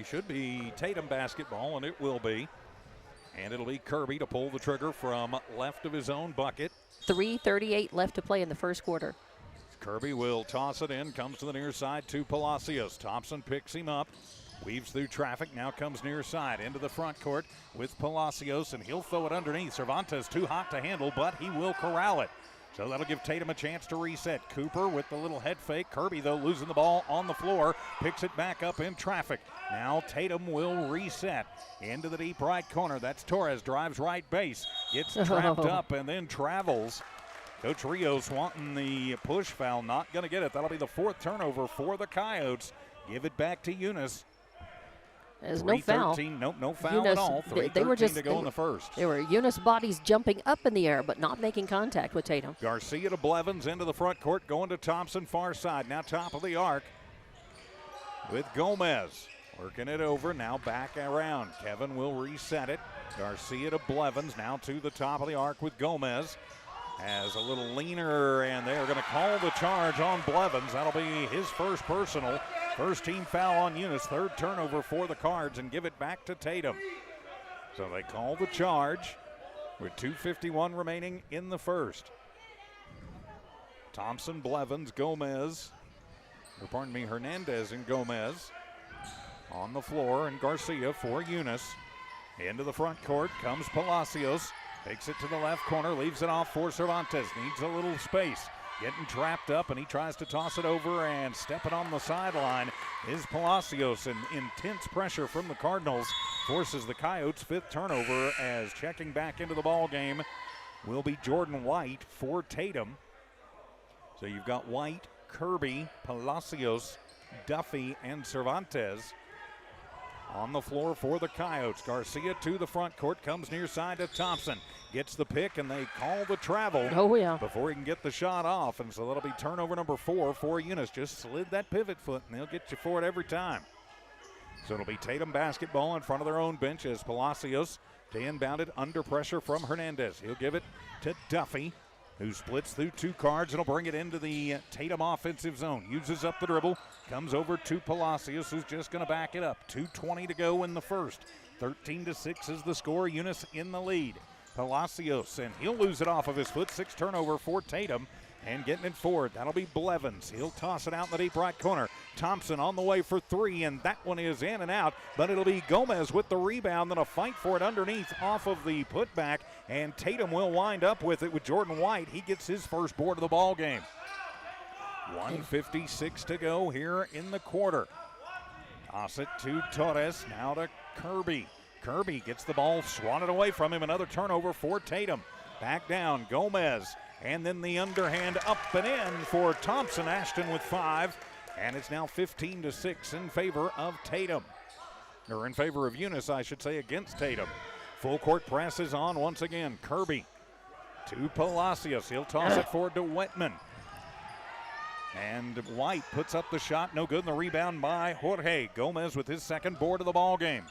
should be Tatum basketball, and it will be. And it'll be Kirby to pull the trigger from left of his own bucket. 3:38 left to play in the first quarter. Kirby will toss it in, comes to the near side to Palacios. Thompson picks him up, weaves through traffic, now comes near side into the front court with Palacios, and he'll throw it underneath. Cervantes too hot to handle, but he will corral it. So that'll give Tatum a chance to reset. Cooper with the little head fake. Kirby, though, losing the ball on the floor. Picks it back up in traffic. Now Tatum will reset into the deep right corner. That's Torres, drives right base. Gets trapped up and then travels. Coach Rios wanting the push foul. Not going to get it. That'll be the 4th turnover for the Coyotes. Give it back to Eunice. There's no foul. Nope, no foul Eunice, at all. 3:13 to go in the first. There were Eunice bodies jumping up in the air, but not making contact with Tatum. Garcia to Blevins into the front court, going to Thompson far side. Now top of the arc with Gomez. Working it over, now back around. Kevin will reset it. Garcia to Blevins, now to the top of the arc with Gomez. As a little leaner, and they are going to call the charge on Blevins. That'll be his first personal. First team foul on Eunice, 3rd turnover for the Cards, and give it back to Tatum. So they call the charge with 2:51 remaining in the first. Thompson, Blevins, Gomez, Hernandez and Gomez on the floor, and Garcia for Eunice. Into the front court comes Palacios. Takes it to the left corner, leaves it off for Cervantes. Needs a little space. Getting trapped up, and he tries to toss it over, and stepping on the sideline is Palacios. And intense pressure from the Cardinals forces the Coyotes' 5th turnover, as checking back into the ball game will be Jordan White for Tatum. So you've got White, Kirby, Palacios, Duffy, and Cervantes on the floor for the Coyotes. Garcia to the front court, comes near side to Thompson. Gets the pick, and they call the travel before he can get the shot off. And so that'll be turnover number 4 for Eunice. Just slid that pivot foot, and they'll get you for it every time. So it'll be Tatum basketball in front of their own bench as Palacios to inbound it under pressure from Hernandez. He'll give it to Duffy, who splits through 2 Cards and will bring it into the Tatum offensive zone. Uses up the dribble, comes over to Palacios, who's just going to back it up. 2:20 to go in the first. 13-6 is the score. Eunice in the lead. Palacios, and he'll lose it off of his foot. 6th turnover for Tatum, and getting it forward. That'll be Blevins. He'll toss it out in the deep right corner. Thompson on the way for 3, and that one is in and out, but it'll be Gomez with the rebound, then a fight for it underneath off of the putback, and Tatum will wind up with it with Jordan White. He gets his first board of the ball game. 1:56 to go here in the quarter. Toss it to Torres, now to Kirby. Kirby gets the ball swatted away from him. Another turnover for Tatum. Back down, Gomez. And then the underhand up and in for Thompson. Ashton with 5. And it's now 15-6 in favor of Tatum. Or in favor of Eunice, I should say, against Tatum. Full court press is on once again. Kirby to Palacios. He'll toss it forward to Whitman. And White puts up the shot. No good. And the rebound by Jorge. Gomez with his 2nd board of the ball game.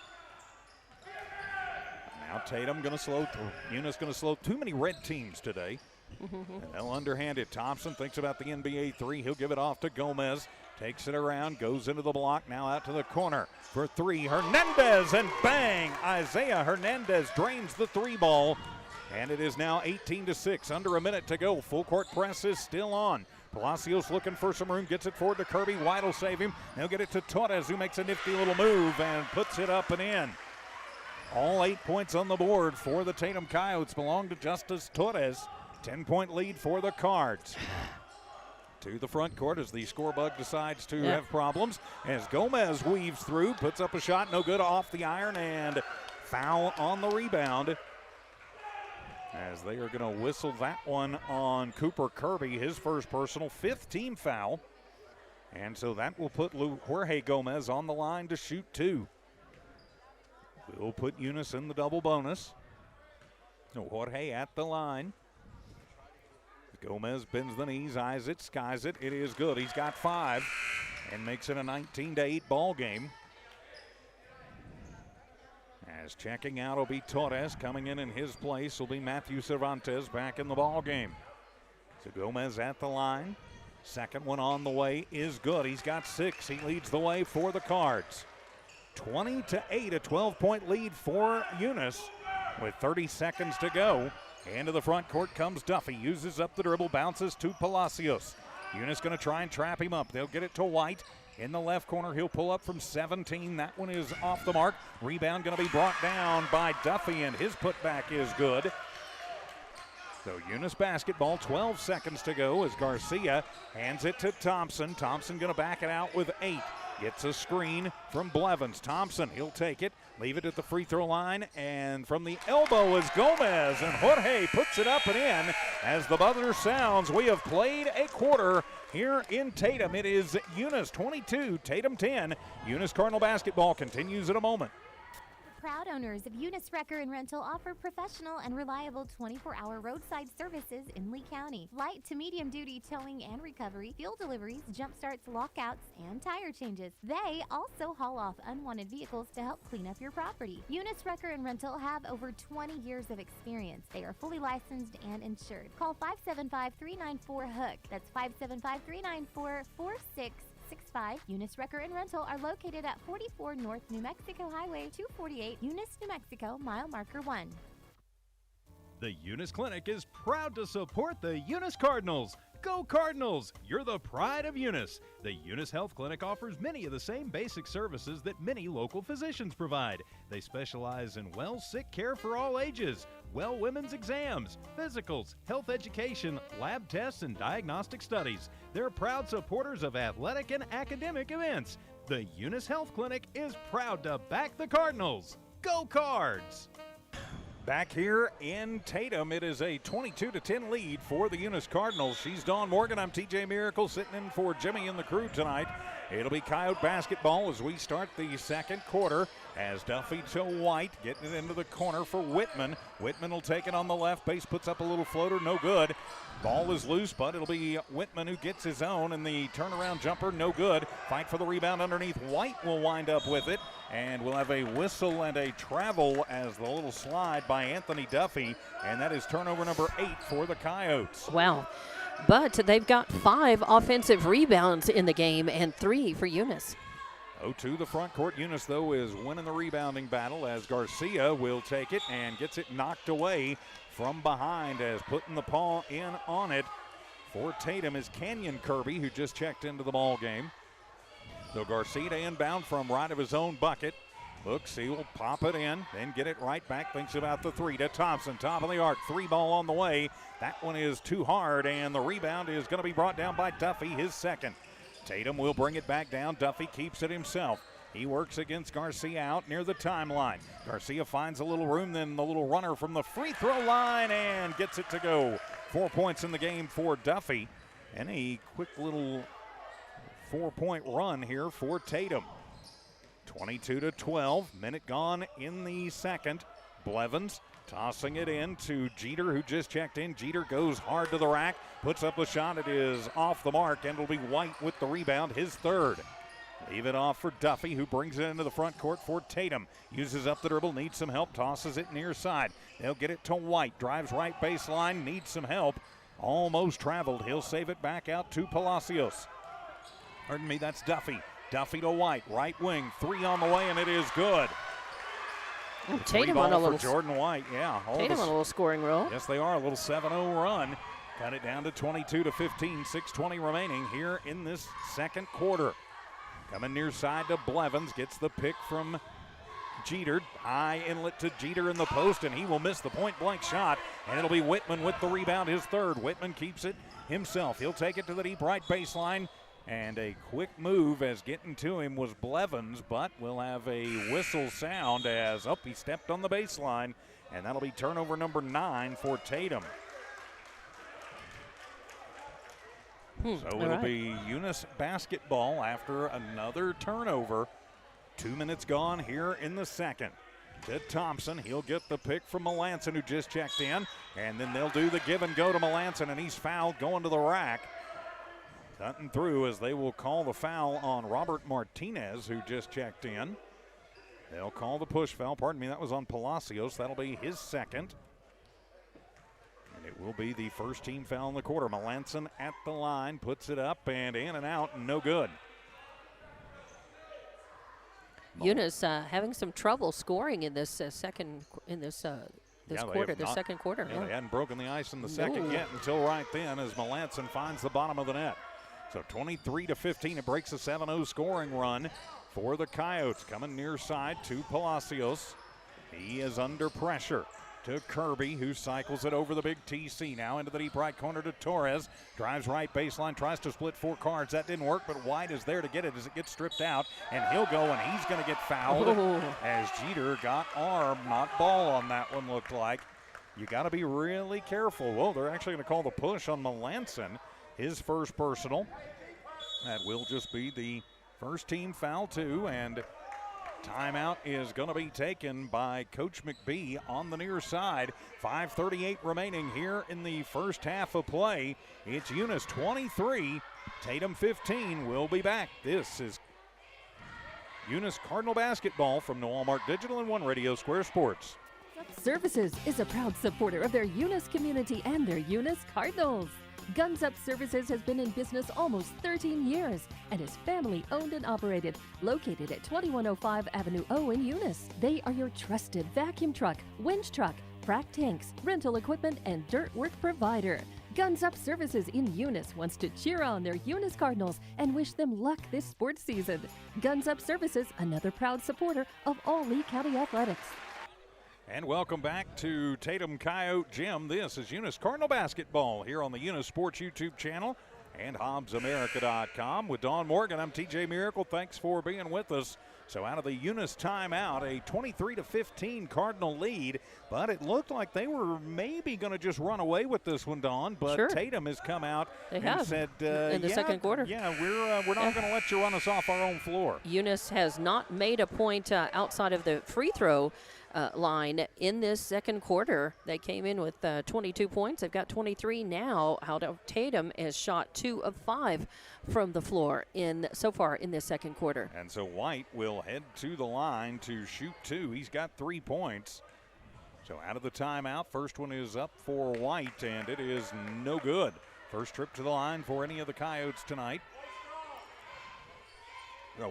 Now Tatum going to slow, Eunice going to slow. Too many red teams today. And they'll underhand it. Thompson thinks about the NBA 3. He'll give it off to Gomez. Takes it around, goes into the block, now out to the corner for three. Hernandez, and bang! Isaiah Hernandez drains the three ball, and it is now 18-6. Under a minute to go. Full court press is still on. Palacios looking for some room, gets it forward to Kirby. White will save him. They'll get it to Torres, who makes a nifty little move and puts it up and in. All 8 points on the board for the Tatum Coyotes belong to Justice Torres. 10-point lead for the Cards. To the front court as the score bug decides to have problems. As Gomez weaves through, puts up a shot, no good, off the iron, and foul on the rebound. As they are going to whistle that one on Cooper Kirby, his first personal, 5th team foul. And so that will put Jorge Gomez on the line to shoot 2. We'll put Eunice in the double bonus. Jorge at the line. Gomez bends the knees, eyes it, skies it. It is good. He's got 5 and makes it a 19-8 ball game. As checking out will be Torres. Coming in his place will be Matthew Cervantes back in the ball game. So Gomez at the line. Second one on the way is good. He's got 6. He leads the way for the Cards. 20-8, a 12-point lead for Eunice with 30 seconds to go. Into the front court comes Duffy, uses up the dribble, bounces to Palacios. Eunice going to try and trap him up. They'll get it to White. In the left corner, he'll pull up from 17. That one is off the mark. Rebound going to be brought down by Duffy, and his putback is good. So Eunice basketball, 12 seconds to go as Garcia hands it to Thompson. Thompson going to back it out with 8. Gets a screen from Blevins. Thompson, he'll take it, leave it at the free throw line, and from the elbow is Gomez, and Jorge puts it up and in. As the buzzer sounds, we have played a quarter here in Tatum. It is Eunice 22, Tatum 10. Eunice Cardinal basketball continues in a moment. Proud owners of Eunice Wrecker and Rental offer professional and reliable 24-hour roadside services in Lee County. Light to medium duty towing and recovery, fuel deliveries, jump starts, lockouts, and tire changes. They also haul off unwanted vehicles to help clean up your property. Eunice Wrecker and Rental have over 20 years of experience. They are fully licensed and insured. Call 575-394-HOOK. That's 575-394-4665. Eunice Wrecker and Rental are located at 44 North New Mexico Highway 248, Eunice, New Mexico, mile marker 1. The Eunice Clinic is proud to support the Eunice Cardinals. Go Cardinals! You're the pride of Eunice. The Eunice Health Clinic offers many of the same basic services that many local physicians provide. They specialize in sick care for all ages, women's exams, physicals, health education, lab tests, and diagnostic studies. They're proud supporters of athletic and academic events. The Eunice Health Clinic is proud to back the Cardinals. Go Cards! Back here in Tatum, it is a 22-10 lead for the Eunice Cardinals. She's Dawn Morgan. I'm TJ Miracle sitting in for Jimmy and the crew tonight. It'll be Coyote basketball as we start the second quarter as Duffy to White, getting it into the corner for Whitman. Whitman will take it on the left base, puts up a little floater, no good. Ball is loose, but it'll be Whitman who gets his own, and the turnaround jumper, no good. Fight for the rebound underneath. White will wind up with it, and we'll have a whistle and a travel as the little slide by Anthony Duffy, and that is turnover number 8 for the Coyotes. Wow. But they've got 5 offensive rebounds in the game and 3 for Eunice. To the front court. Eunice, though, is winning the rebounding battle as Garcia will take it and gets it knocked away from behind as putting the paw in on it for Tatum is Canyon Kirby, who just checked into the ball game. So Garcia inbound from right of his own bucket. Looks, he will pop it in, then get it right back. Thinks about the 3 to Thompson. Top of the arc, 3 ball on the way. That one is too hard, and the rebound is going to be brought down by Duffy, his second. Tatum will bring it back down. Duffy keeps it himself. He works against Garcia out near the timeline. Garcia finds a little room, then the little runner from the free throw line and gets it to go. 4 points in the game for Duffy, and a quick little 4-point run here for Tatum. 22-12, minute gone in the second. Blevins tossing it in to Jeter, who just checked in. Jeter goes hard to the rack, puts up a shot. It is off the mark, and it'll be White with the rebound, his third. Leave it off for Duffy, who brings it into the front court for Tatum. Uses up the dribble, needs some help, tosses it near side. They'll get it to White, drives right baseline, needs some help. Almost traveled. He'll save it back out to Palacios. Pardon me, that's Duffy. Duffy to White, right wing, 3 on the way, and it is good. Oh, Tatum on a little for Jordan White, yeah. Tatum on a little scoring roll. Yes, they are, a little 7-0 run. Cut it down to 22-15, 6:20 remaining here in this second quarter. Coming near side to Blevins, gets the pick from Jeter. High inlet to Jeter in the post, and he will miss the point-blank shot, and it'll be Whitman with the rebound, his third. Whitman keeps it himself. He'll take it to the deep right baseline, and a quick move as getting to him was Blevins, but we'll have a whistle sound as he stepped on the baseline, and that'll be turnover number 9 for Tatum. So it'll be Eunice basketball after another turnover. 2 minutes gone here in the second. To Thompson, he'll get the pick from Melanson, who just checked in, and then they'll do the give and go to Melanson, and he's fouled going to the rack. Cutting through as they will call the foul on Robert Martinez, who just checked in. They'll call the push foul. Pardon me, that was on Palacios. That'll be his second. And it will be the first team foul in the quarter. Melanson at the line, puts it up and in and out, and no good. Eunice having some trouble scoring in this second quarter, the second quarter. Yeah, they hadn't broken the ice in the second yet until right then as Melanson finds the bottom of the net. So 23-15, it breaks a 7-0 scoring run for the Coyotes. Coming near side to Palacios. He is under pressure. To Kirby, who cycles it over the big TC. Now into the deep right corner to Torres. Drives right baseline, tries to split 4 cards. That didn't work, but White is there to get it as it gets stripped out. And he'll go, and he's going to get fouled as Jeter got arm, not ball on that one, looked like. You got to be really careful. Well, they're actually going to call the push on Melanson, his first personal. That will just be the first team foul, too, and timeout is going to be taken by Coach McBee on the near side. 5:38 remaining here in the first half of play. It's Eunice 23, Tatum 15. We'll be back. This is Eunice Cardinal basketball from the Walmart Digital and One Radio Square Sports. Services is a proud supporter of their Eunice community and their Eunice Cardinals. Guns Up Services has been in business almost 13 years and is family owned and operated, located at 2105 Avenue O in Eunice. They are your trusted vacuum truck, winch truck, frac tanks, rental equipment, and dirt work provider. Guns Up Services in Eunice wants to cheer on their Eunice Cardinals and wish them luck this sports season. Guns Up Services, another proud supporter of all Lea County athletics. And welcome back to Tatum Coyote Gym. This is Eunice Cardinal basketball here on the Eunice Sports YouTube channel and HobbsAmerica.com. With Dawn Morgan, I'm TJ Miracle. Thanks for being with us. So out of the Eunice timeout, a 23-15 Cardinal lead, but it looked like they were maybe going to just run away with this one, Dawn. But Tatum has come out and said, in the second quarter. Yeah, we're not going to let you run us off our own floor. Eunice has not made a point outside of the free throw line in this second quarter. They came in with 22 points. They've got 23 now. Tatum has shot 2 of 5 from the floor so far in this second quarter. And so White will head to the line to shoot 2. He's got 3 points. So out of the timeout, first one is up for White, and it is no good. First trip to the line for any of the Coyotes tonight.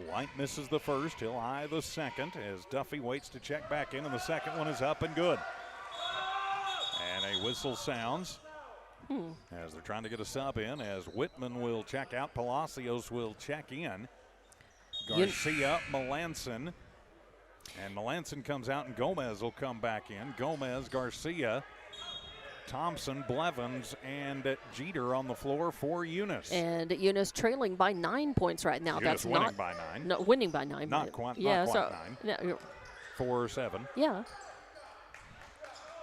White misses the first. He'll eye the second as Duffy waits to check back in, and the second one is up and good. And a whistle sounds as they're trying to get a sub in, as Whitman will check out. Palacios will check in. Garcia, Melanson. And Melanson comes out, and Gomez will come back in. Gomez, Garcia, Thompson, Blevins, and Jeter on the floor for Eunice. And Eunice trailing by 9 points right now. Eunice That's winning not by 9. No, winning by 9. Not quite 9. 4-7. Yeah.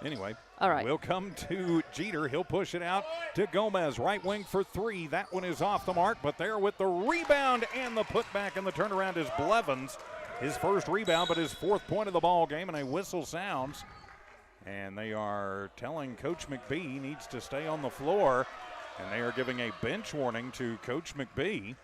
Anyway, all right. We'll come to Jeter. He'll push it out to Gomez, right wing for 3. That one is off the mark, but there with the rebound and the putback and the turnaround is Blevins. His first rebound, but his 4th point of the ball game, and a whistle sounds. And they are telling Coach McBee he needs to stay on the floor, and they are giving a bench warning to Coach McBee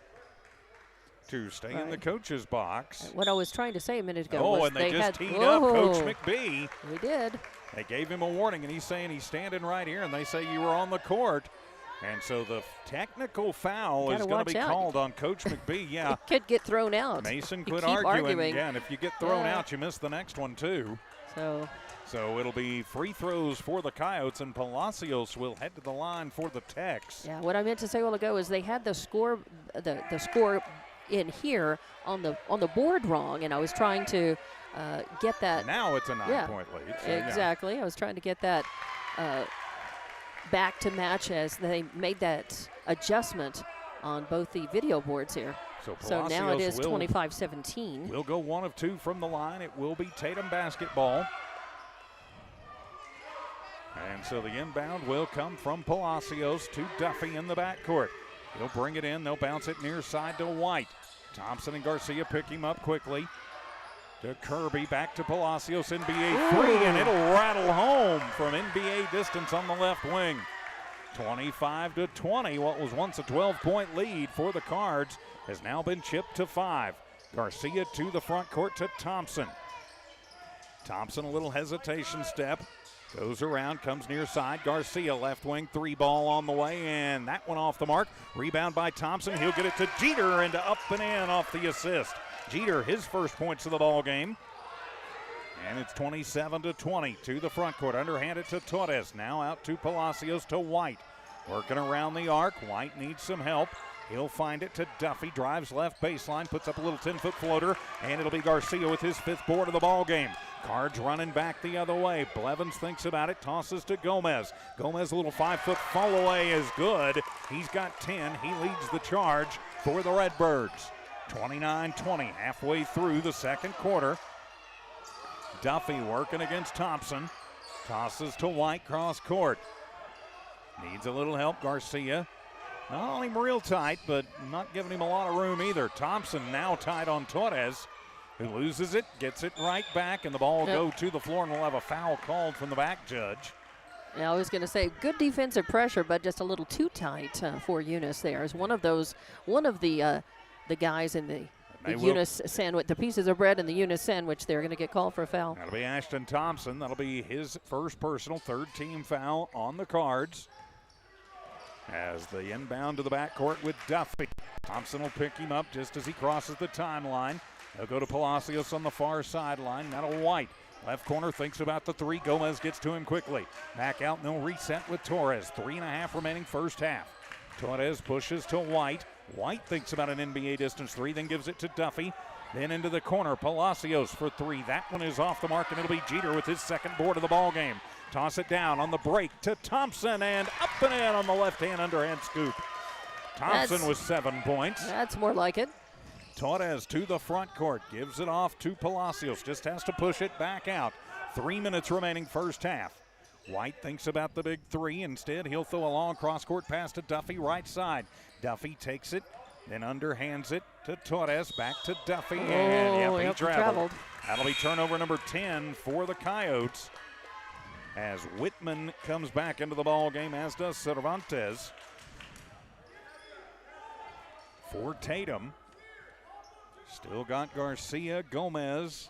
to stay in the coach's box. What I was trying to say a minute ago was and they just teed up Coach McBee. We did. They gave him a warning, and he's saying he's standing right here, and they say you were on the court. And so the technical foul Gotta is going watch to be out. called on Coach McBee. Yeah. It could get thrown out. Mason You quit keep arguing. Yeah, and if you get thrown Yeah. out, you miss the next one, too. So it'll be free throws for the Coyotes, and Palacios will head to the line for the Tex. Yeah, what I meant to say a while ago is they had the score in here on the board wrong, and I was trying to get that. Now it's a 9-point lead. So exactly. I was trying to get that back to match as they made that adjustment on both the video boards here. So now it is 25-17. We'll go 1 of 2 from the line. It will be Tatum basketball. And so the inbound will come from Palacios to Duffy in the backcourt. He'll bring it in. They'll bounce it near side to White. Thompson and Garcia pick him up quickly. To Kirby, back to Palacios, NBA 3, and it'll rattle home from NBA distance on the left wing. 25-20, what was once a 12-point lead for the Cards has now been chipped to 5. Garcia to the front court to Thompson. Thompson, a little hesitation step. Goes around, comes near side. Garcia, left wing, 3 ball on the way, and that one off the mark. Rebound by Thompson. He'll get it to Jeter and up and in off the assist. Jeter, his first points of the ball game. And it's 27-20 to the front court. Underhanded to Torres. Now out to Palacios to White. Working around the arc. White needs some help. He'll find it to Duffy. Drives left baseline. Puts up a little 10-foot floater. And it'll be Garcia with his 5th board of the ball game. Cards running back the other way. Blevins thinks about it. Tosses to Gomez. Gomez, a little 5-foot fall away is good. He's got 10. He leads the charge for the Redbirds. 29-20, halfway through the second quarter. Duffy working against Thompson. Tosses to White, cross court. Needs a little help, Garcia. Not on him real tight, but not giving him a lot of room either. Thompson now tight on Torres, who loses it, gets it right back, and the ball will go to the floor, and we'll have a foul called from the back judge. Yeah, I was going to say good defensive pressure, but just a little too tight for Eunice there. As one of the guys in the Eunice sandwich, the pieces of bread in the Eunice sandwich, they're going to get called for a foul. That'll be Ashton Thompson. That'll be his first personal, 3rd team foul on the Cards. As the inbound to the backcourt with Duffy. Thompson will pick him up just as he crosses the timeline. He'll go to Palacios on the far sideline. Now to White. Left corner thinks about the 3. Gomez gets to him quickly. Back out and they'll reset with Torres. 3.5 remaining first half. Torres pushes to White. White thinks about an NBA distance 3, then gives it to Duffy. Then into the corner, Palacios for 3. That one is off the mark, and it'll be Jeter with his 2nd board of the ball game. Toss it down on the break to Thompson, and up and in on the left-hand underhand scoop. Thompson with 7 points. That's more like it. Torres to the front court, gives it off to Palacios, just has to push it back out. 3 minutes remaining first half. White thinks about the big 3. Instead, he'll throw a long cross-court pass to Duffy, right side. Duffy takes it, then underhands it to Torres, back to Duffy, and he traveled. That'll be turnover number 10 for the Coyotes. As Whitman comes back into the ball game, as does Cervantes. For Tatum, still got Garcia, Gomez,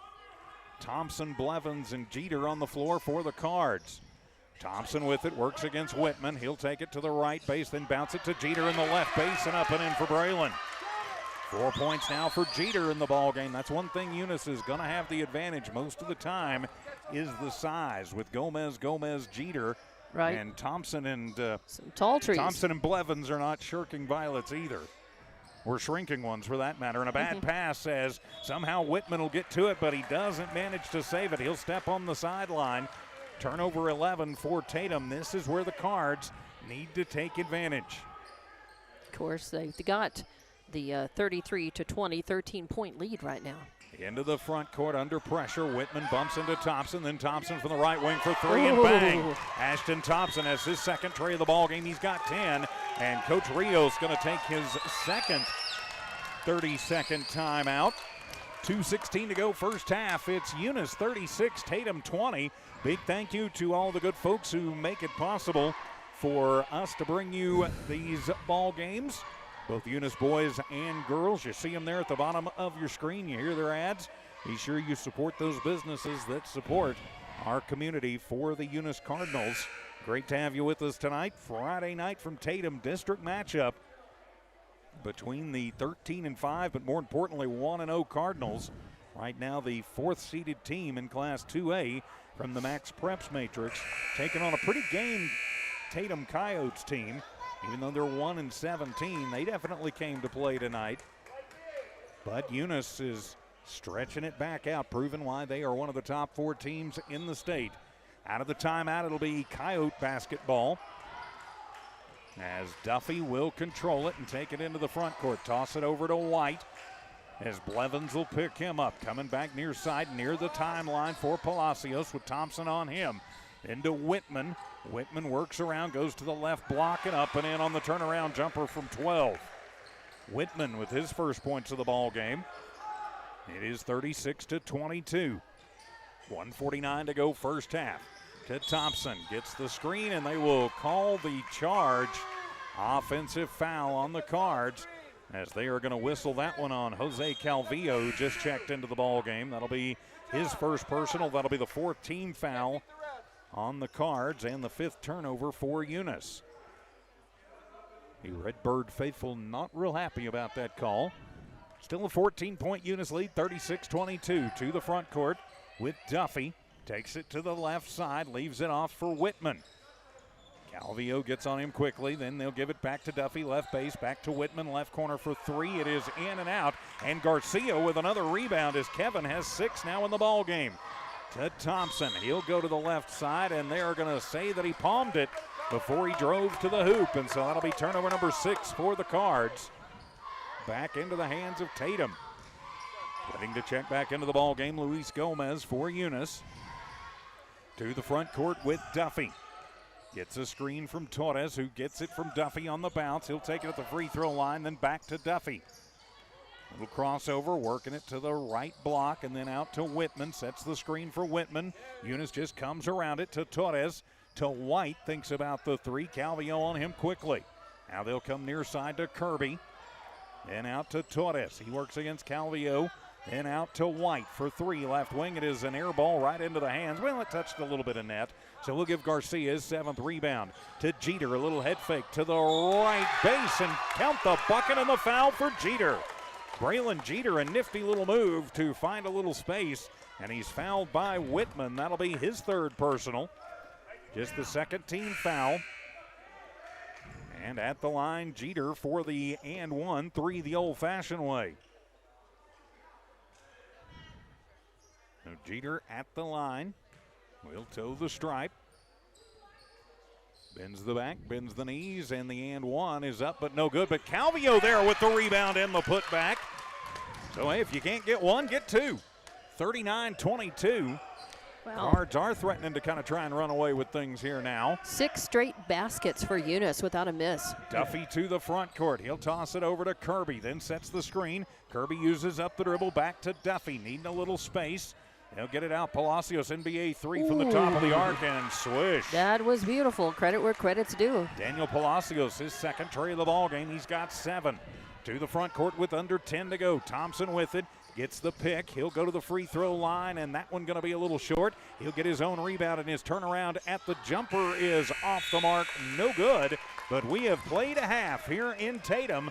Thompson, Blevins, and Jeter on the floor for the Cards. Thompson with it, works against Whitman. He'll take it to the right base, then bounce it to Jeter in the left base, and up and in for Braylon. 4 points now for Jeter in the ball game. That's one thing Eunice is going to have the advantage most of the time is the size with Gomez, Jeter, right, and Thompson and some tall trees. Thompson and Blevins are not shirking violets either, or shrinking ones for that matter. And a bad pass says somehow Whitman will get to it, but he doesn't manage to save it. He'll step on the sideline. Turnover 11 for Tatum. This is where the Cards need to take advantage. Of course, they've got the 33-20, 13-point lead right now. Into the front court under pressure. Whitman bumps into Thompson, then Thompson from the right wing for 3 and bang. Ashton Thompson has his 2nd tray of the ball game. He's got 10, and Coach Rios going to take his 2nd 30-second timeout. 2:16 to go first half. It's Eunice 36, Tatum 20. Big thank you to all the good folks who make it possible for us to bring you these ball games. Both Eunice boys and girls. You see them there at the bottom of your screen. You hear their ads. Be sure you support those businesses that support our community for the Eunice Cardinals. Great to have you with us tonight. Friday night from Tatum district matchup between the 13-5, but more importantly 1-0 Cardinals. Right now the 4th-seeded team in Class 2A from the Max Preps Matrix, taking on a pretty game Tatum Coyotes team. Even though they're 1-17, they definitely came to play tonight. But Eunice is stretching it back out, proving why they are one of the top 4 teams in the state. Out of the timeout, it'll be Coyote basketball, as Duffy will control it and take it into the front court. Toss it over to White, as Blevins will pick him up. Coming back near side, near the timeline for Palacios with Thompson on him. Into Whitman. Whitman works around, goes to the left block and up and in on the turnaround jumper from 12. Whitman with his first points of the ball game. It is 36-22. 1:49 to go first half. To Thompson, gets the screen, and they will call the charge. Offensive foul on the Cards, as they are going to whistle that one on Jose Calvillo, who just checked into the ball game. That'll be his first personal. That'll be the 4th team foul on the Cards and the 5th turnover for Eunice. The Redbird faithful not real happy about that call. Still a 14-point Eunice lead, 36-22 to the front court with Duffy. Takes it to the left side, leaves it off for Whitman. Calvillo gets on him quickly, then they'll give it back to Duffy, left base, back to Whitman, left corner for 3. It is in and out, and Garcia with another rebound as Kevin has 6 now in the ball game. To Thompson, he'll go to the left side, and they are going to say that he palmed it before he drove to the hoop, and so that'll be turnover number 6 for the Cards. Back into the hands of Tatum. Waiting to check back into the ball game, Luis Gomez for Eunice. To the front court with Duffy. Gets a screen from Torres, who gets it from Duffy on the bounce. He'll take it at the free throw line, then back to Duffy. Little crossover, working it to the right block, and then out to Whitman. Sets the screen for Whitman. Eunice just comes around it to Torres. To White, thinks about the 3. Calvillo on him quickly. Now they'll come near side to Kirby. Then out to Torres. He works against Calvillo. Then out to White for 3. Left wing. It is an air ball right into the hands. Well, it touched a little bit of net. So we'll give Garcia his 7th rebound. To Jeter. A little head fake to the right base. And count the bucket and the foul for Jeter. Braylon Jeter, a nifty little move to find a little space. And he's fouled by Whitman. That'll be his 3rd personal. Just the 2nd team foul. And at the line, Jeter for the and 1, 3 the old-fashioned way. So Jeter at the line. Will toe the stripe. Bends the back, bends the knees, and the and 1 is up, but no good. But Calvillo there with the rebound and the putback. So, hey, if you can't get 1, get 2. 39-22. Well, Cards are threatening to kind of try and run away with things here now. 6 straight baskets for Eunice without a miss. Duffy to the front court. He'll toss it over to Kirby, then sets the screen. Kirby uses up the dribble, back to Duffy, needing a little space. He'll get it out. Palacios, NBA 3 from the top of the arc, and swish. That was beautiful. Credit where credit's due. Daniel Palacios, his 2nd tray of the ball game. He's got 7. To the front court with under 10 to go. Thompson with it. Gets the pick. He'll go to the free throw line, and that one going to be a little short. He'll get his own rebound, and his turnaround at the jumper is off the mark. No good, but we have played a half here in Tatum,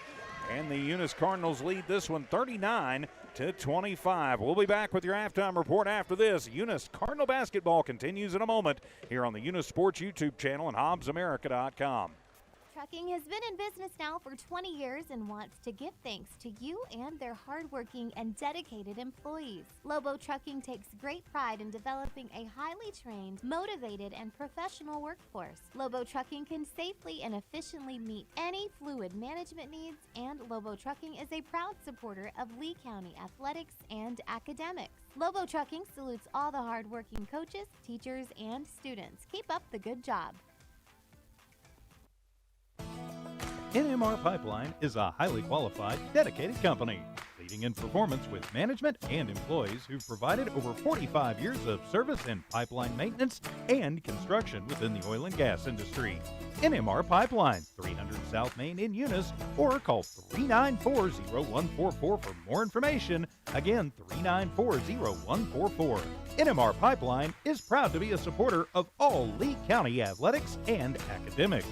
and the Eunice Cardinals lead this one 39-25. We'll be back with your halftime report after this. Eunice Cardinal basketball continues in a moment here on the Eunice Sports YouTube channel and HobbsAmerica.com. Trucking has been in business now for 20 years and wants to give thanks to you and their hardworking and dedicated employees. Lobo Trucking takes great pride in developing a highly trained, motivated, and professional workforce. Lobo Trucking can safely and efficiently meet any fluid management needs, and Lobo Trucking is a proud supporter of Lea County athletics and academics. Lobo Trucking salutes all the hardworking coaches, teachers, and students. Keep up the good job. NMR Pipeline is a highly qualified, dedicated company. leading in performance with management and employees who've provided over 45 years of service in pipeline maintenance and construction within the oil and gas industry. NMR Pipeline, 300 South Main in Eunice, or call 394-0144 for more information. Again, 394-0144. NMR Pipeline is proud to be a supporter of all Lea County athletics and academics.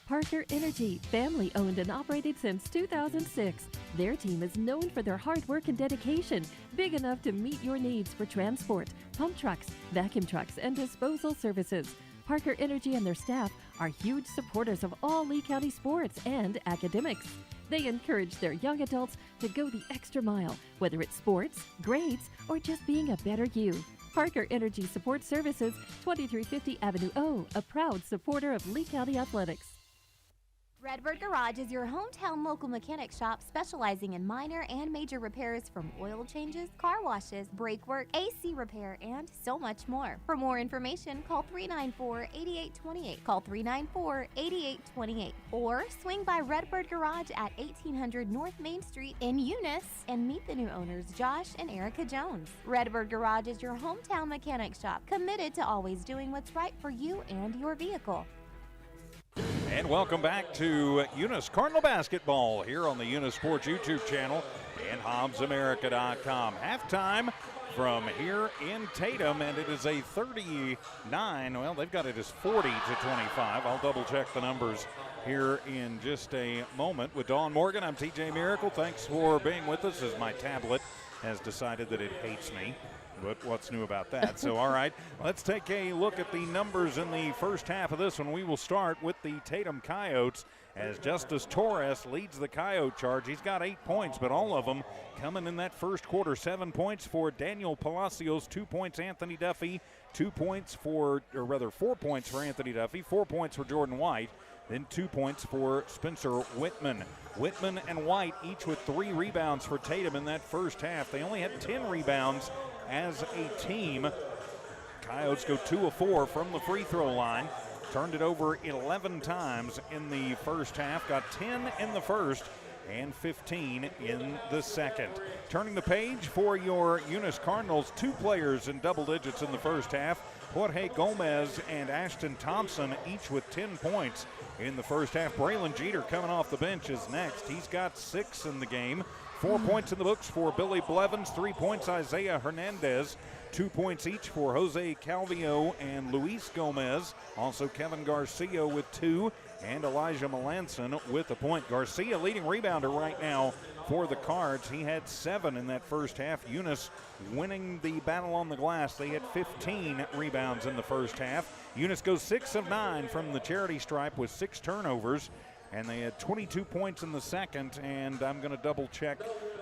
Parker Energy, family owned and operated since 2006. Their team is known for their hard work and dedication, big enough to meet your needs for transport, pump trucks, vacuum trucks, and disposal services. Parker Energy and their staff are huge supporters of all Lea County sports and academics. They encourage their young adults to go the extra mile, whether it's sports, grades, or just being a better you. Parker Energy Support Services, 2350 Avenue O, a proud supporter of Lea County athletics. Redbird Garage is your hometown local mechanic shop specializing in minor and major repairs from oil changes, car washes, brake work, AC repair, and so much more. For more information, call 394-8828. Call 394-8828. Or swing by Redbird Garage at 1800 North Main Street in Eunice and meet the new owners, Josh and Erica Jones. Redbird Garage is your hometown mechanic shop, committed to always doing what's right for you and your vehicle. And welcome back to Eunice Cardinal basketball here on the Eunice Sports YouTube channel and HobbsAmerica.com. Halftime from here in Tatum, and it is a 39. Well, they've got it as 40-25. I'll double check the numbers here in just a moment. With Dawn Morgan, I'm TJ Miracle. Thanks for being with us as my tablet has decided that it hates me. But what's new about that? So, all right, let's take a look at the numbers in the first half of this one. We will start with the Tatum Coyotes as Justice Torres leads the Coyote charge. He's got 8 points, but all of them coming in that first quarter. 7 points for Daniel Palacios, 2 points Anthony Duffy, 4 points for Anthony Duffy, 4 points for Jordan White, then 2 points for Spencer Whitman. Whitman and White each with 3 rebounds for Tatum in that first half. They only had 10 rebounds as a team. Coyotes go 2 of 4 from the free throw line. Turned it over 11 times in the first half. Got 10 in the first and 15 in the second. Turning the page for your Eunice Cardinals, 2 players in double digits in the first half. Jorge Gomez and Ashton Thompson each with 10 points in the first half. Braylon Jeter coming off the bench is next. He's got 6 in the game. 4 points in the books for Billy Blevins, 3 points Isaiah Hernandez, 2 points each for Jose Calvillo and Luis Gomez. Also Kevin Garcia with 2 and Elijah Melanson with a point. Garcia leading rebounder right now for the Cards. He had 7 in that first half. Eunice winning the battle on the glass. They had 15 rebounds in the first half. Eunice goes 6 of 9 from the charity stripe with 6 turnovers. And they had 22 points in the second, and I'm going to double check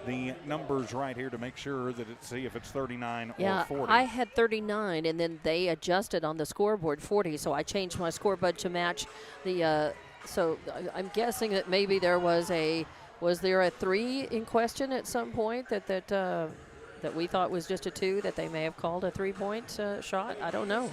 the numbers right here to make sure that see if it's 39 or 40. I had 39, and then they adjusted on the scoreboard 40, so I changed my scoreboard to match the. So I'm guessing that maybe there was there a 3 in question at some point that we thought was just a 2 that they may have called a 3-point shot. I don't know.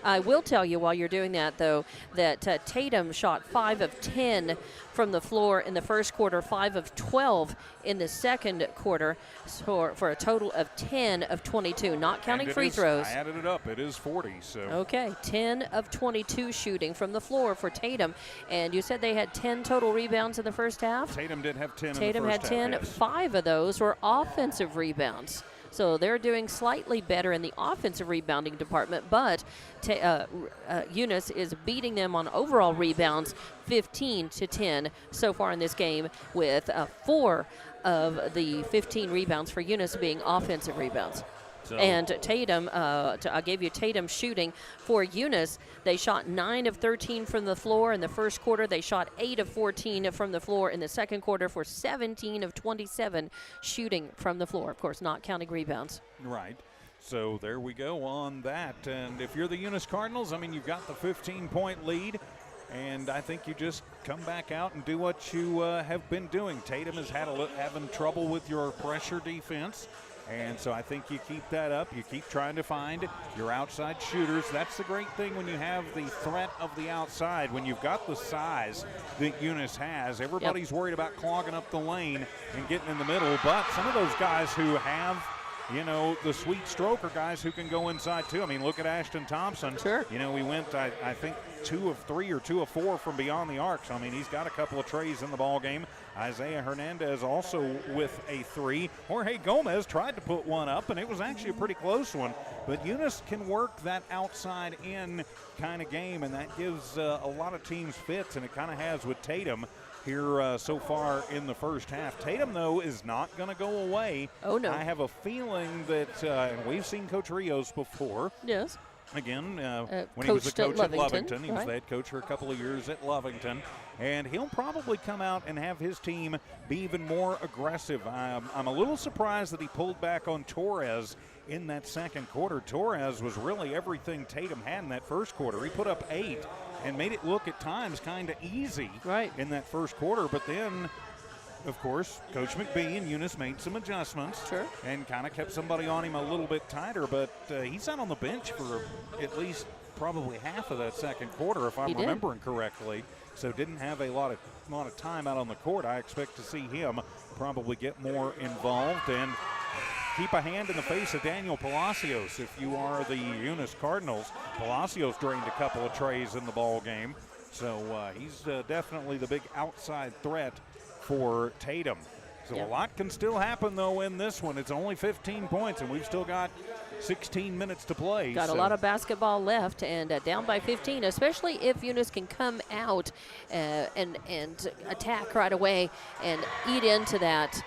I will tell you while you're doing that, though, that Tatum shot 5 of 10 from the floor in the first quarter, 5 of 12 in the second quarter, for a total of 10 of 22, not counting free throws. I added it up. It is 40. So okay, 10 of 22 shooting from the floor for Tatum. And you said they had 10 total rebounds in the first half? Tatum did have 10 Tatum in the first had 10. half, yes. 5 of those were offensive rebounds. So they're doing slightly better in the offensive rebounding department, but Eunice is beating them on overall rebounds 15-10 so far in this game, with 4 of the 15 rebounds for Eunice being offensive rebounds. So. And Tatum, I gave you Tatum shooting for Eunice. They shot 9 of 13 from the floor in the first quarter. They shot 8 of 14 from the floor in the second quarter for 17 of 27 shooting from the floor. Of course, not counting rebounds. Right. So there we go on that. And if you're the Eunice Cardinals, I mean, you've got the 15-point lead. And I think you just come back out and do what you have been doing. Tatum has having trouble with your pressure defense. And so I think you keep that up. You keep trying to find your outside shooters. That's the great thing when you have the threat of the outside. When you've got the size that Eunice has, everybody's worried about clogging up the lane and getting in the middle. But some of those guys who have, you know, the sweet stroke are guys who can go inside too. I mean, look at Ashton Thompson. Sure. You know, we went, I think, 2 of 3 or 2 of 4 from beyond the arc. So, I mean, he's got a couple of trays in the ball game. Isaiah Hernandez also with a 3. Jorge Gomez tried to put one up, and it was actually a pretty close one. But Eunice can work that outside in kind of game, and that gives a lot of teams fits, and it kind of has with Tatum here so far in the first half. Tatum, though, is not going to go away. Oh, no. I have a feeling that, and we've seen Coach Rios before. Yes. Again, when he was the coach at Lovington, he was right. the head coach for a couple of years at Lovington, and he'll probably come out and have his team be even more aggressive. I'm a little surprised that he pulled back on Torres in that second quarter. Torres was really everything Tatum had in that first quarter. He put up 8 and made it look at times kind of easy in that first quarter, but then, of course, Coach McBee and Eunice made some adjustments and kind of kept somebody on him a little bit tighter, but he sat on the bench for at least probably half of that second quarter, if I'm remembering correctly, so didn't have a lot of time out on the court. I expect to see him probably get more involved and keep a hand in the face of Daniel Palacios. If you are the Eunice Cardinals, Palacios drained a couple of trays in the ball game, so he's definitely the big outside threat for Tatum. So a lot can still happen, though, in this one. It's only 15 points, and we've still got 16 minutes to play. Got a lot of basketball left, and down by 15, especially if Eunice can come out and attack right away and eat into that,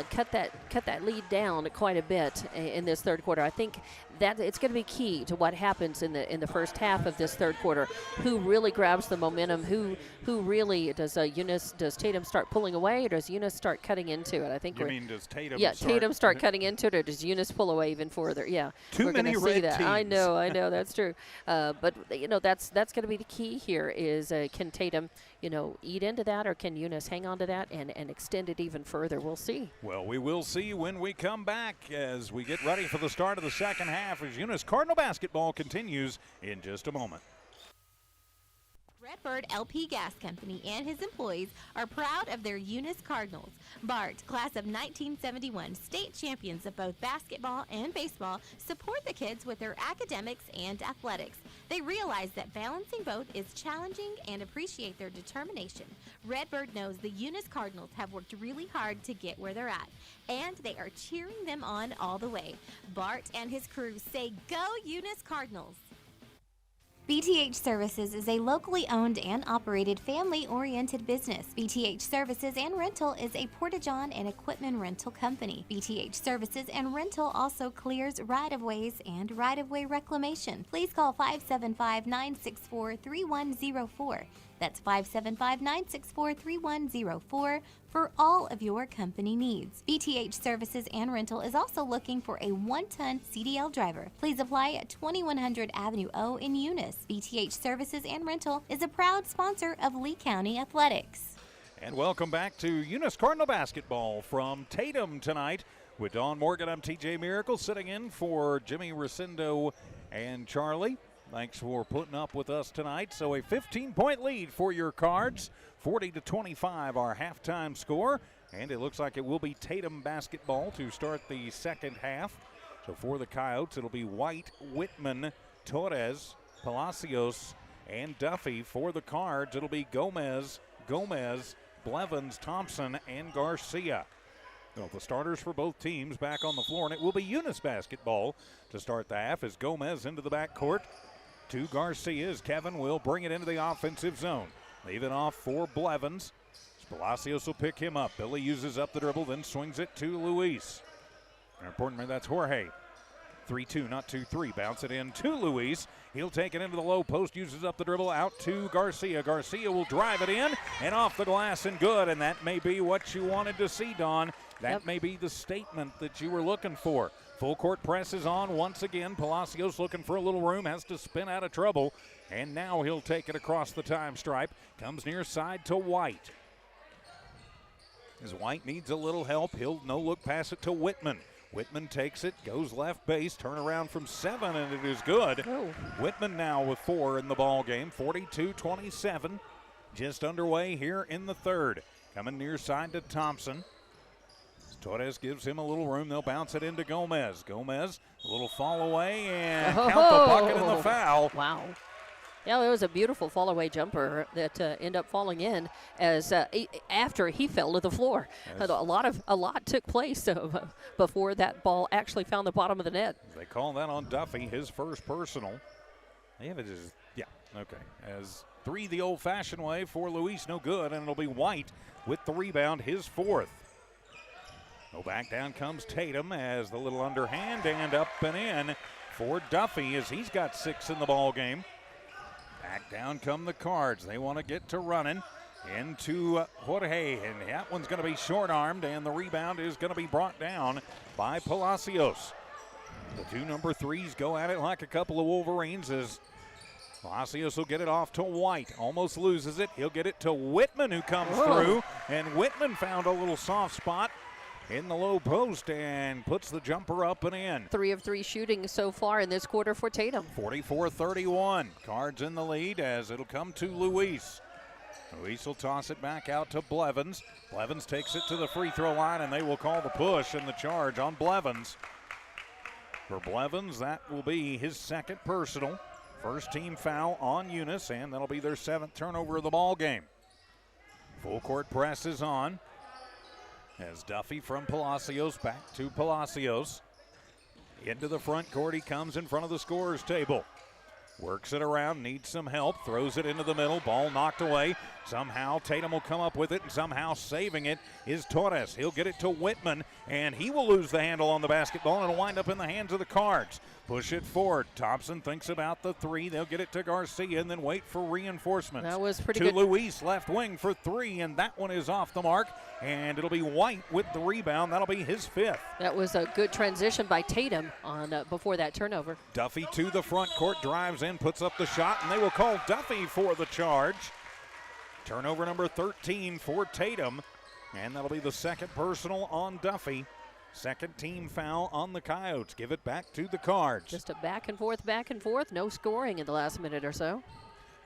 cut that lead down quite a bit in this third quarter. I think that it's going to be key to what happens in the first half of this third quarter. Who really grabs the momentum? Who really does Tatum start pulling away, or does Eunice start cutting into it? I think does Tatum? Yeah, Tatum start cutting into it, or does Eunice pull away even further? Yeah, too many red teams. I know that's true. But you know that's going to be the key here. Is can Tatum eat into that, or can Eunice hang on to that and extend it even further? We'll see. Well, we will see when we come back as we get ready for the start of the second half as Eunice Cardinal basketball continues in just a moment. Redbird LP Gas Company and his employees are proud of their Eunice Cardinals. Bart, class of 1971, state champions of both basketball and baseball, support the kids with their academics and athletics. They realize that balancing both is challenging and appreciate their determination. Redbird knows the Eunice Cardinals have worked really hard to get where they're at, and they are cheering them on all the way. Bart and his crew say, "Go Eunice Cardinals!" BTH Services is a locally owned and operated family-oriented business. BTH Services and Rental is a porta-john and equipment rental company. BTH Services and Rental also clears right-of-ways and right-of-way reclamation. Please call 575-964-3104. That's 575-964-3104 for all of your company needs. BTH Services and Rental is also looking for a 1-ton CDL driver. Please apply at 2100 Avenue O in Eunice. BTH Services and Rental is a proud sponsor of Lea County Athletics. And welcome back to Eunice Cardinal basketball from Tatum tonight. With Dawn Morgan, I'm TJ Miracle sitting in for Jimmy Rosendo and Charlie. Thanks for putting up with us tonight. So a 15-point lead for your Cards, 40-25 our halftime score, and it looks like it will be Tatum basketball to start the second half. So for the Coyotes, it'll be White, Whitman, Torres, Palacios, and Duffy. For the Cards, it'll be Gomez, Blevins, Thompson, and Garcia. Well, the starters for both teams back on the floor, and it will be Eunice basketball to start the half as Gomez into the backcourt to Garcia as Kevin will bring it into the offensive zone. Leave it off for Blevins. Palacios will pick him up. Billy uses up the dribble, then swings it to Luis. More importantly, that's Jorge. 3-2, not 2-3. Bounce it in to Luis. He'll take it into the low post, uses up the dribble, out to Garcia. Garcia will drive it in and off the glass and good, and that may be what you wanted to see, Dawn. That may be the statement that you were looking for. Full court press is on once again. Palacios looking for a little room, has to spin out of trouble, and now he'll take it across the time stripe. Comes near side to White. As White needs a little help, he'll no-look pass it to Whitman. Whitman takes it, goes left base, turn around from 7, and it is good. Oh. Whitman now with 4 in the ball game, 42-27. Just underway here in the third. Coming near side to Thompson. Torres gives him a little room. They'll bounce it into Gomez. Gomez, a little fall away, and count the bucket and the foul. Wow. Yeah, it was a beautiful fall-away jumper that ended up falling in as after he fell to the floor. Yes. A lot took place before that ball actually found the bottom of the net. They call that on Duffy, his first personal. Yeah, okay. As 3 the old-fashioned way for Luis, no good, and it'll be White with the rebound, his 4th. Oh, back down comes Tatum as the little underhand and up and in for Duffy as he's got 6 in the ball game. Back down come the Cards. They want to get to running into Jorge, and that one's going to be short-armed, and the rebound is going to be brought down by Palacios. The 2 number 3s go at it like a couple of Wolverines as Palacios will get it off to White. Almost loses it. He'll get it to Whitman, who comes through, and Whitman found a little soft spot in the low post and puts the jumper up and in. 3 of 3 shooting so far in this quarter for Tatum. 44-31. Cards in the lead as it'll come to Luis. Luis will toss it back out to Blevins. Blevins takes it to the free throw line, and they will call the push and the charge on Blevins. For Blevins, that will be his 2nd personal. First team foul on Eunice, and that'll be their 7th turnover of the ball game. Full court press is on. As Duffy from Palacios back to Palacios. Into the front court he comes in front of the scorer's table. Works it around, needs some help, throws it into the middle, ball knocked away. Somehow Tatum will come up with it, and somehow saving it is Torres. He'll get it to Whitman, and he will lose the handle on the basketball, and it'll wind up in the hands of the Cards. Push it forward. Thompson thinks about the 3. They'll get it to Garcia and then wait for reinforcements. That was pretty to good. Luis, left wing for 3, and that one is off the mark, and it'll be White with the rebound. That'll be his 5th. That was a good transition by Tatum on before that turnover. Duffy to the front court, drives in, puts up the shot, and they will call Duffy for the charge. Turnover number 13 for Tatum, and that'll be the 2nd personal on Duffy. 2nd team foul on the Coyotes. Give it back to the Cards. Just a back and forth. No scoring in the last minute or so.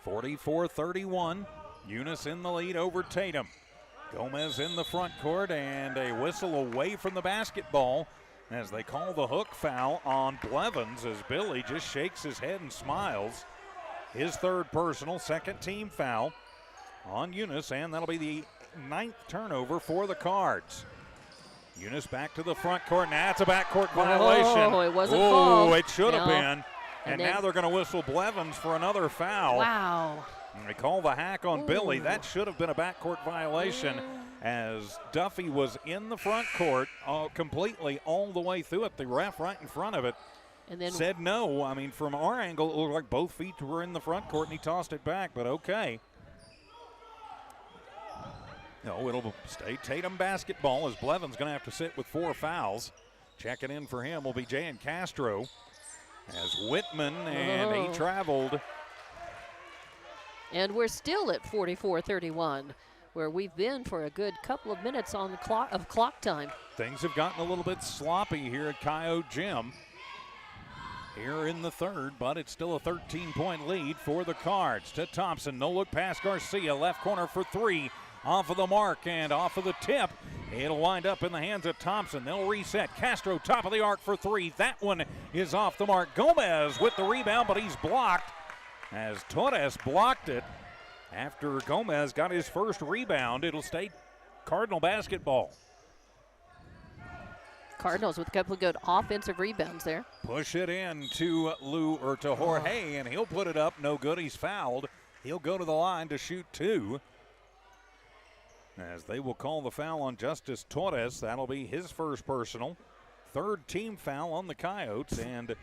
44-31. Eunice in the lead over Tatum. Gomez in the front court, and a whistle away from the basketball as they call the hook foul on Blevins as Billy just shakes his head and smiles. His 3rd personal, 2nd team foul on Eunice, and that'll be the 9th turnover for the Cards. Eunice back to the front court. Now it's a backcourt violation. Oh, it wasn't Oh, fault. it should have been. And And then- now they're going to whistle Blevins for another foul. Wow. And they call the hack on Billy. Ooh. That should have been a backcourt violation as Duffy was in the front court completely all the way through it. The ref right in front of it And then said no. I mean, from our angle, it looked like both feet were in the front court, and he tossed it back, but okay. No, it'll stay Tatum basketball as Blevins going to have to sit with 4 fouls. Checking in for him will be Jan Castro as Whitman, and he traveled. And we're still at 44-31, where we've been for a good couple of minutes on the clock time. Things have gotten a little bit sloppy here at Coyote Gym here in the 3rd, but it's still a 13-point lead for the Cards. To Thompson, no look past Garcia, left corner for 3. Off of the mark and off of the tip. It'll wind up in the hands of Thompson. They'll reset. Castro, top of the arc for 3. That one is off the mark. Gomez with the rebound, but he's blocked as Torres blocked it. After Gomez got his first rebound, it'll stay Cardinal basketball. Cardinals with a couple of good offensive rebounds there. Push it in to Jorge, and he'll put it up. No good. He's fouled. He'll go to the line to shoot 2. As they will call the foul on Justice Torres. That'll be his first personal. 3rd team foul on the Coyotes, and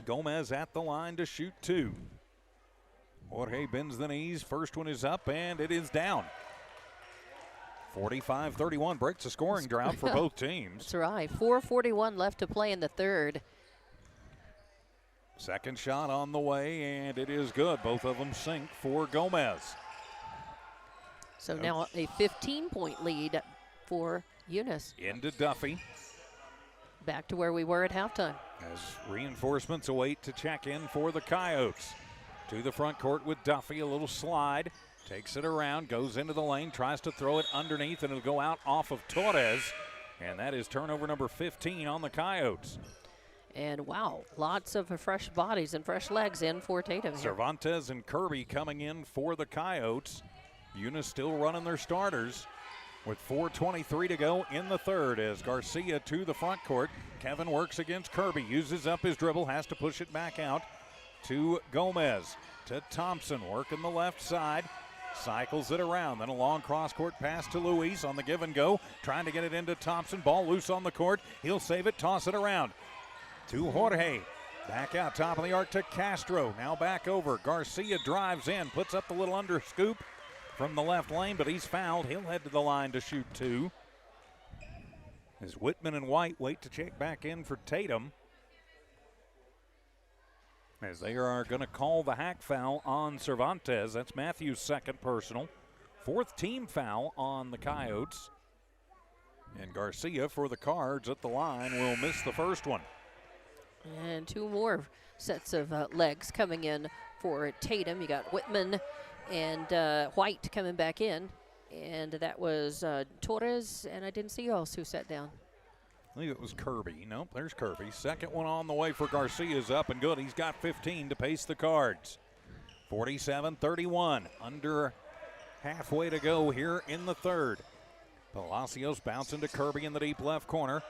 Gomez at the line to shoot 2. Jorge bends the knees. First one is up, and it is down. 45-31 breaks the scoring drought for both teams. That's right. 4:41 left to play in the 3rd. Second shot on the way, and it is good. Both of them sink for Gomez. So now a 15-point lead for Eunice. Into Duffy. Back to where we were at halftime. As reinforcements await to check in for the Coyotes. To the front court with Duffy, a little slide. Takes it around, goes into the lane, tries to throw it underneath, and it'll go out off of Torres. And that is turnover number 15 on the Coyotes. And wow, lots of fresh bodies and fresh legs in for Tatum here. Cervantes and Kirby coming in for the Coyotes. Eunice still running their starters with 4:23 to go in the third as Garcia to the front court. Kevin works against Kirby, uses up his dribble, has to push it back out to Gomez. To Thompson, working the left side. Cycles it around, then a long cross-court pass to Luis on the give and go. Trying to get it into Thompson, ball loose on the court. He'll save it, toss it around to Jorge. Back out, top of the arc to Castro. Now back over. Garcia drives in, puts up the little under scoop from the left lane, but he's fouled. He'll head to the line to shoot two. As Whitman and White wait to check back in for Tatum, as they are going to call the hack foul on Cervantes. That's Matthews' second personal. Fourth team foul on the Coyotes. And Garcia for the Cards at the line will miss the first one. And two more sets of legs coming in for Tatum. You got Whitman and White coming back in. And that was Torres, and I didn't see who else who sat down. I think it was Kirby. Nope, there's Kirby. Second one on the way for Garcia is up and good. He's got 15 to pace the Cards. 47-31. Under halfway to go here in the third. Palacios bouncing to Kirby in the deep left corner.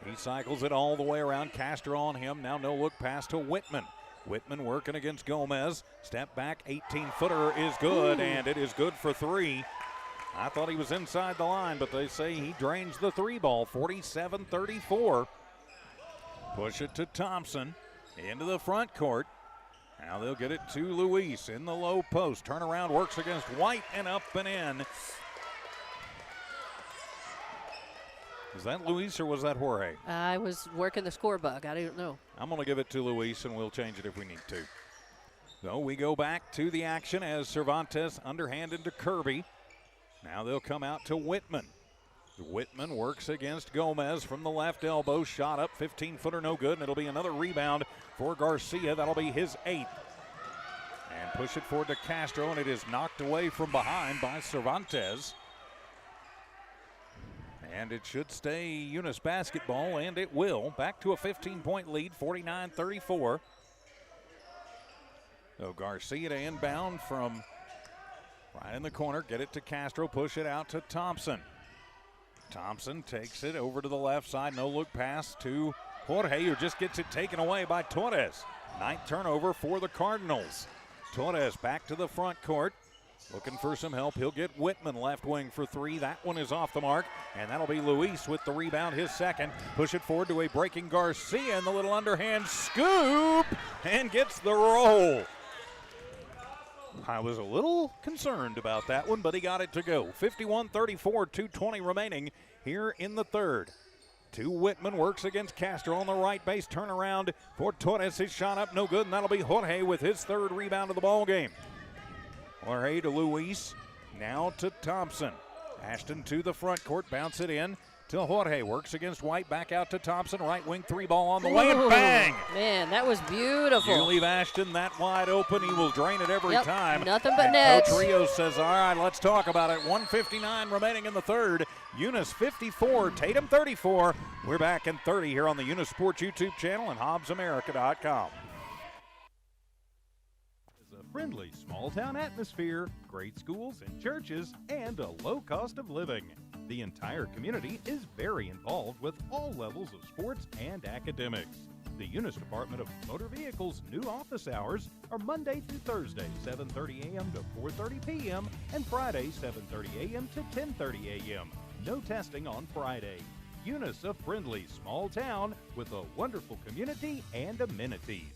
He cycles it all the way around. Castro on him. Now no look pass to Whitman. Whitman working against Gomez. Step back, 18-footer is good, and it is good for three. I thought he was inside the line, but they say he drains the three ball. 47-34. Push it to Thompson into the front court. Now they'll get it to Luis in the low post. Turnaround works against White and up and in. Is that Luis or was that Jorge? I was working the score bug. I don't know. I'm going to give it to Luis, and we'll change it if we need to. So we go back to the action as Cervantes underhanded to Kirby. Now they'll come out to Whitman. Whitman works against Gomez from the left elbow. Shot up, 15-footer, no good, and it'll be another rebound for Garcia. That'll be his 8th. And push it forward to Castro, and it is knocked away from behind by Cervantes. And it should stay Eunice basketball, and it will. Back to a 15-point lead, 49-34. So Garcia to inbound from right in the corner. Get it to Castro, push it out to Thompson. Thompson takes it over to the left side. No look pass to Jorge, who just gets it taken away by Torres. 9th turnover for the Cardinals. Torres back to the front court. Looking for some help. He'll get Whitman left wing for three. That one is off the mark. And that'll be Luis with the rebound, his second. Push it forward to a breaking Garcia and the little underhand scoop and gets the roll. I was a little concerned about that one, but he got it to go. 51-34, 2:20 remaining here in the third. To Whitman, works against Castro on the right base. Turnaround for Torres. His shot up, no good, and that'll be Jorge with his third rebound of the ball game. Jorge to Luis, now to Thompson. Ashton to the front court, bounce it in to Jorge. Works against White, back out to Thompson. Right wing three ball on the way, and bang! Man, that was beautiful. You leave Ashton that wide open, he will drain it every time. Nothing but and nets. Coach Rios says, all right, let's talk about it. 1:59 remaining in the third. Eunice 54, Tatum 34. We're back in 30 here on the Eunice Sports YouTube channel and HobbsAmerica.com. Friendly small-town atmosphere, great schools and churches, and a low cost of living. The entire community is very involved with all levels of sports and academics. The Eunice Department of Motor Vehicles' new office hours are Monday through Thursday, 7:30 a.m. to 4:30 p.m., and Friday, 7:30 a.m. to 10:30 a.m. No testing on Friday. Eunice, a friendly small town with a wonderful community and amenities.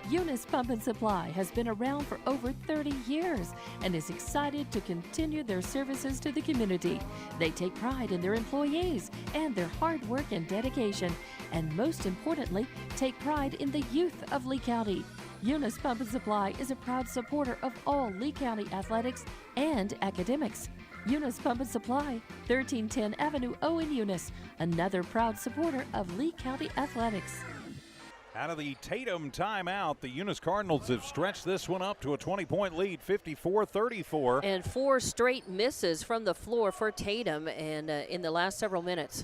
Eunice Pump and Supply has been around for over 30 years and is excited to continue their services to the community. They take pride in their employees and their hard work and dedication, and most importantly, take pride in the youth of Lea County. Eunice Pump and Supply is a proud supporter of all Lea County athletics and academics. Eunice Pump and Supply, 1310 Avenue O in Eunice, another proud supporter of Lea County Athletics. Out of the Tatum timeout, the Eunice Cardinals have stretched this one up to a 20-point lead, 54-34. And 4 straight misses from the floor for Tatum and in the last several minutes.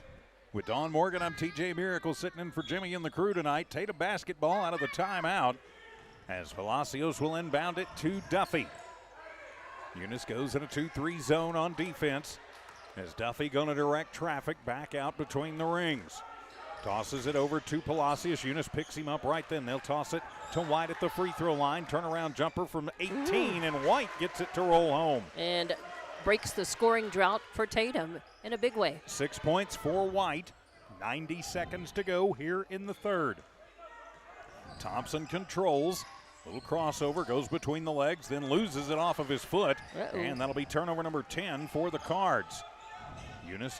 With Dawn Morgan, I'm TJ Miracle sitting in for Jimmy and the crew tonight. Tatum basketball out of the timeout as Palacios will inbound it to Duffy. Eunice goes in a 2-3 zone on defense as Duffy going to direct traffic back out between the rings. Tosses it over to Palacios. Eunice picks him up right then. They'll toss it to White at the free throw line. Turnaround jumper from 18, and White gets it to roll home. And breaks the scoring drought for Tatum in a big way. 6 points for White. 90 seconds to go here in the third. Thompson controls. Little crossover, goes between the legs, then loses it off of his foot. And that'll be turnover number 10 for the Cards. Eunice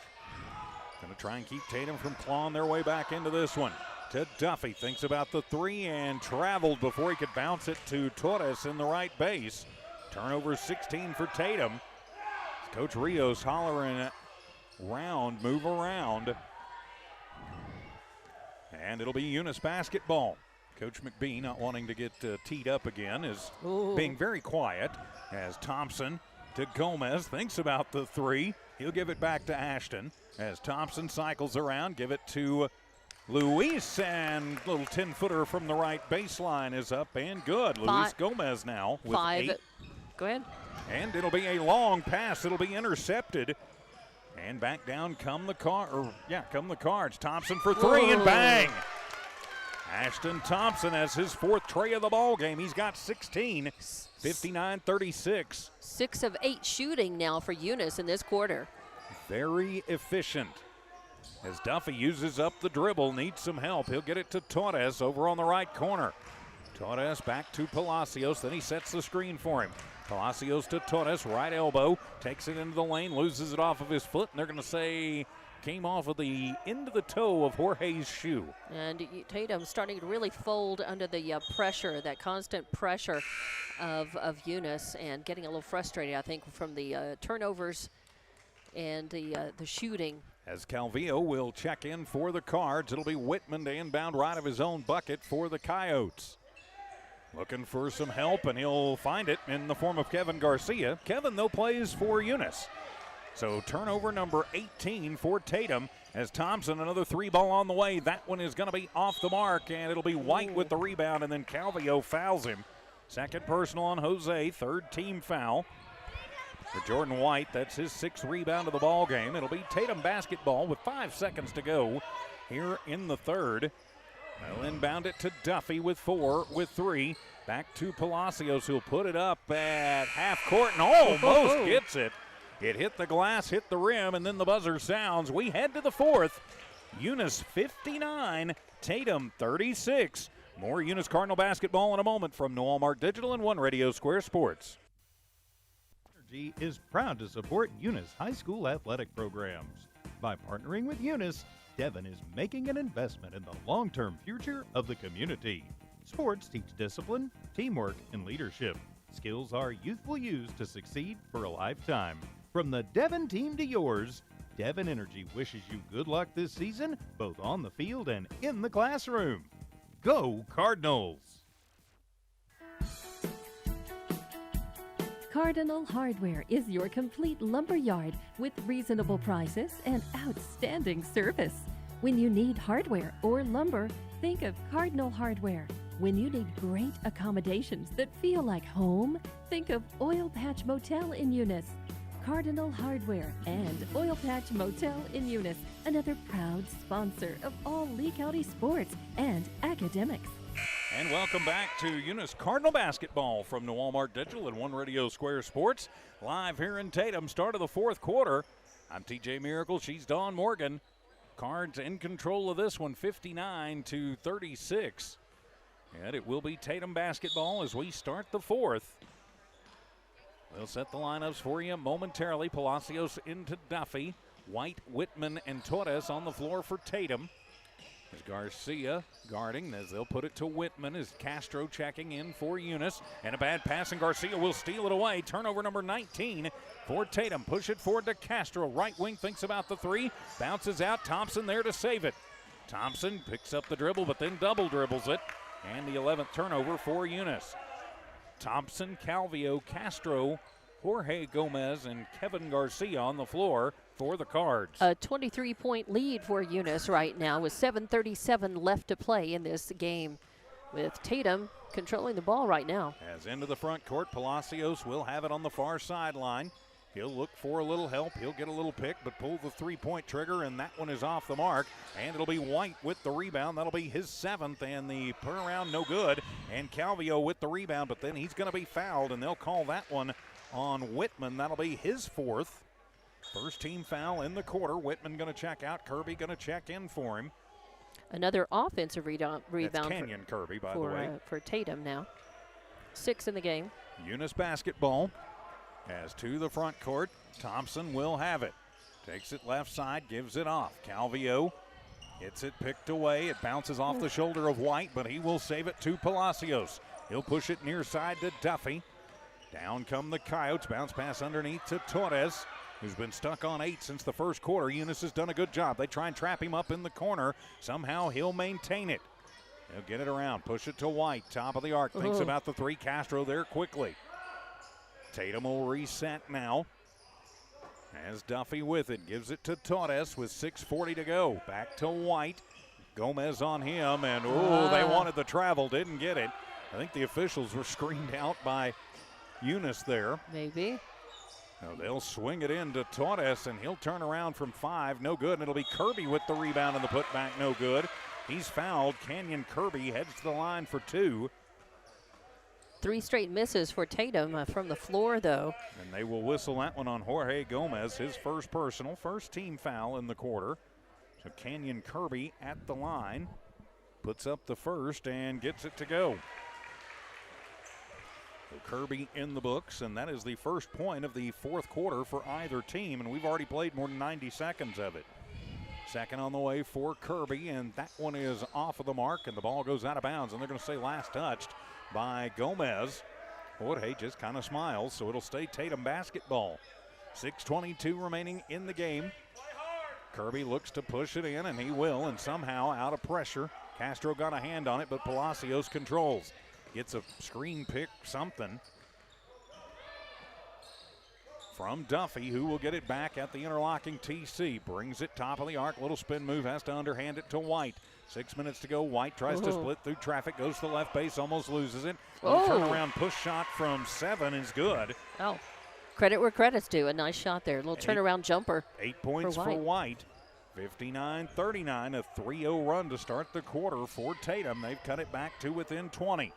going to try and keep Tatum from clawing their way back into this one. To Duffy, thinks about the three and traveled before he could bounce it to Torres in the right base. Turnover 16 for Tatum. Coach Rios hollering round, move around. And it'll be Eunice basketball. Coach McBee, not wanting to get teed up again, is being very quiet as Thompson to Gomez, thinks about the three. He'll give it back to Ashton as Thompson cycles around, give it to Luis, and little 10-footer from the right baseline is up and good. Luis Gomez now with 8. Go ahead. And it'll be a long pass. It'll be intercepted. And back down come the Cards. Thompson for three and bang. Ashton Thompson has his 4th tray of the ball game. He's got 16, 59-36. 6 of 8 shooting now for Eunice in this quarter. Very efficient. As Duffy uses up the dribble, needs some help. He'll get it to Torres over on the right corner. Torres back to Palacios, then he sets the screen for him. Palacios to Torres, right elbow, takes it into the lane, loses it off of his foot, and they're going to say came off of the end of the toe of Jorge's shoe. And Tatum starting to really fold under the pressure, that constant pressure of Eunice, and getting a little frustrated, I think, from the turnovers and the shooting. As Calvillo will check in for the Cards, it'll be Whitman to inbound right of his own bucket for the Coyotes. Looking for some help, and he'll find it in the form of Kevin Garcia. Kevin, though, plays for Eunice. So turnover number 18 for Tatum as Thompson, another 3-ball on the way. That one is going to be off the mark, and it'll be White with the rebound, and then Calvillo fouls him. Second personal on Jose, 3rd team foul. For Jordan White, that's his 6th rebound of the ball game. It'll be Tatum basketball with 5 seconds to go here in the third. They'll inbound it to Duffy with 4, with 3. Back to Palacios, who'll put it up at half court and almost gets it. It hit the glass, hit the rim, and then the buzzer sounds. We head to the fourth. Eunice 59, Tatum 36. More Eunice Cardinal basketball in a moment from New Walmart Digital and One Radio Square Sports. Energy is proud to support Eunice High School athletic programs. By partnering with Eunice, Devon is making an investment in the long-term future of the community. Sports teach discipline, teamwork, and leadership. Skills our youth will use to succeed for a lifetime. From the Devon team to yours, Devon Energy wishes you good luck this season, both on the field and in the classroom. Go Cardinals! Cardinal Hardware is your complete lumber yard with reasonable prices and outstanding service. When you need hardware or lumber, think of Cardinal Hardware. When you need great accommodations that feel like home, think of Oil Patch Motel in Eunice. Cardinal Hardware and Oil Patch Motel in Eunice, another proud sponsor of all Lea County sports and academics. And welcome back to Eunice Cardinal basketball from New Walmart Digital and One Radio Square Sports. Live here in Tatum, start of the fourth quarter. I'm TJ Miracle, she's Dawn Morgan. Cards in control of this one, 59-36. And it will be Tatum basketball as we start the fourth. We'll set the lineups for you momentarily. Palacios into Duffy. White, Whitman, and Torres on the floor for Tatum. There's Garcia guarding as they'll put it to Whitman as Castro checking in for Eunice. And a bad pass, and Garcia will steal it away. Turnover number 19 for Tatum. Push it forward to Castro. Right wing thinks about the three. Bounces out. Thompson there to save it. Thompson picks up the dribble, but then double dribbles it. And the 11th turnover for Eunice. Thompson, Calvio, Castro, Jorge Gomez, and Kevin Garcia on the floor for the Cards. A 23-point lead for Eunice right now with 7:37 left to play in this game, with Tatum controlling the ball right now. As into the front court, Palacios will have it on the far sideline. He'll look for a little help. He'll get a little pick, but pull the three-point trigger, and that one is off the mark. And it'll be White with the rebound. That'll be his 7th, and the turnaround no good. And Calvio with the rebound, but then he's going to be fouled, and they'll call that one on Whitman. That'll be his 4th. First team foul in the quarter. Whitman going to check out. Kirby going to check in for him. Another offensive rebound That's Kenyon Kirby, by the way. For Tatum now. 6 in the game. Eunice basketball. As to the front court, Thompson will have it. Takes it left side, gives it off. Calvio gets it picked away. It bounces off the shoulder of White, but he will save it to Palacios. He'll push it near side to Duffy. Down come the Coyotes. Bounce pass underneath to Torres, who's been stuck on 8 since the first quarter. Eunice has done a good job. They try and trap him up in the corner. Somehow he'll maintain it. He'll get it around. Push it to White. Top of the arc. Thinks about the three. Castro there quickly. Tatum will reset now. As Duffy with it. Gives it to Torres with 6:40 to go. Back to White. Gomez on him. And, they wanted the travel. Didn't get it. I think the officials were screened out by Eunice there. Maybe. Now they'll swing it in to Torres, and he'll turn around from 5. No good. And it'll be Kirby with the rebound and the putback. No good. He's fouled. Kenyon Kirby heads to the line for 2. 3 straight misses for Tatum from the floor, though. And they will whistle that one on Jorge Gomez, his first personal, first team foul in the quarter. So Kenyon Kirby at the line, puts up the first and gets it to go. So Kirby in the books, and that is the first point of the fourth quarter for either team, and we've already played more than 90 seconds of it. Second on the way for Kirby, and that one is off of the mark, and the ball goes out of bounds, and they're going to say last touched by Gomez. Jorge just kind of smiles, so it'll stay Tatum basketball. 6:22 remaining in the game. Kirby looks to push it in, and he will, and somehow out of pressure. Castro got a hand on it, but Palacios controls. Gets a screen pick, something from Duffy, who will get it back at the interlocking TC. Brings it top of the arc. Little spin move, has to underhand it to White. 6 minutes to go. White tries to split through traffic, goes to the left base, almost loses it. Turnaround push shot from 7 is good. Oh, credit where credit's due. A nice shot there. A little turnaround jumper. 8 points for White. 59-39, a 3-0 run to start the quarter for Tatum. They've cut it back to within 20.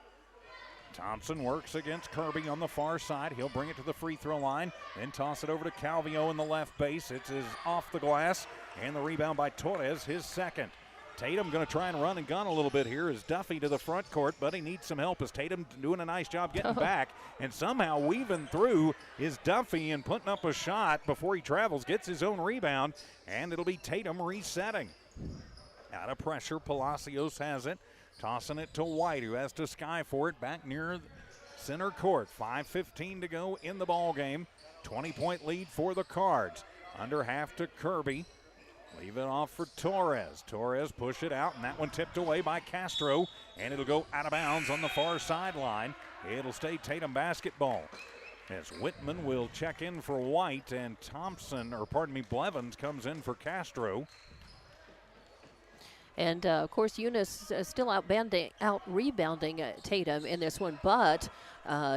Thompson works against Kirby on the far side. He'll bring it to the free throw line, then toss it over to Calvio in the left base. It's off the glass, and the rebound by Torres, his second. Tatum going to try and run and gun a little bit here as Duffy to the front court, but he needs some help as Tatum doing a nice job getting back, and somehow weaving through is Duffy and putting up a shot before he travels, gets his own rebound, and it'll be Tatum resetting. Out of pressure, Palacios has it. Tossing it to White, who has to sky for it back near center court. 5:15 to go in the ball game. 20-point lead for the Cards. Under half to Kirby. Leave it off for Torres. Torres push it out, and that one tipped away by Castro, and it'll go out of bounds on the far sideline. It'll stay Tatum basketball. As Whitman will check in for White, and Blevins comes in for Castro. And, of course, Eunice still out-rebounding Tatum in this one, but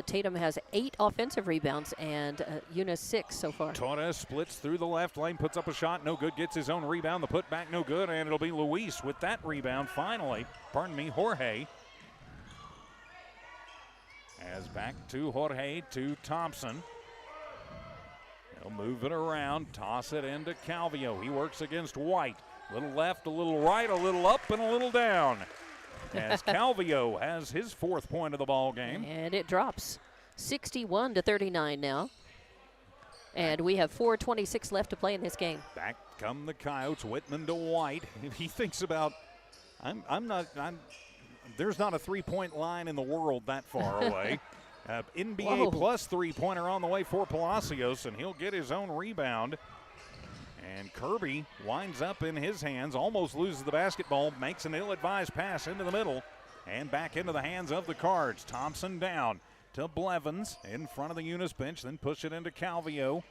Tatum has 8 offensive rebounds and Eunice 6 so far. Torres splits through the left lane, puts up a shot, no good, gets his own rebound. The putback, no good, and it'll be Luis with that rebound Jorge. As back to Jorge to Thompson. He'll move it around, toss it into Calvio. He works against White. A little left, a little right, a little up, and a little down. As Calvio has his 4th point of the ball game. And it drops 61-39 now. And we have 4:26 left to play in this game. Back come the Coyotes. Whitman to White. He thinks about There's not a three-point line in the world that far away. NBA Whoa. plus three-pointer on the way for Palacios, and he'll get his own rebound. And Kirby winds up in his hands, almost loses the basketball, makes an ill-advised pass into the middle, and back into the hands of the Cards. Thompson down to Blevins in front of the Eunice bench, then push it into Calvillo.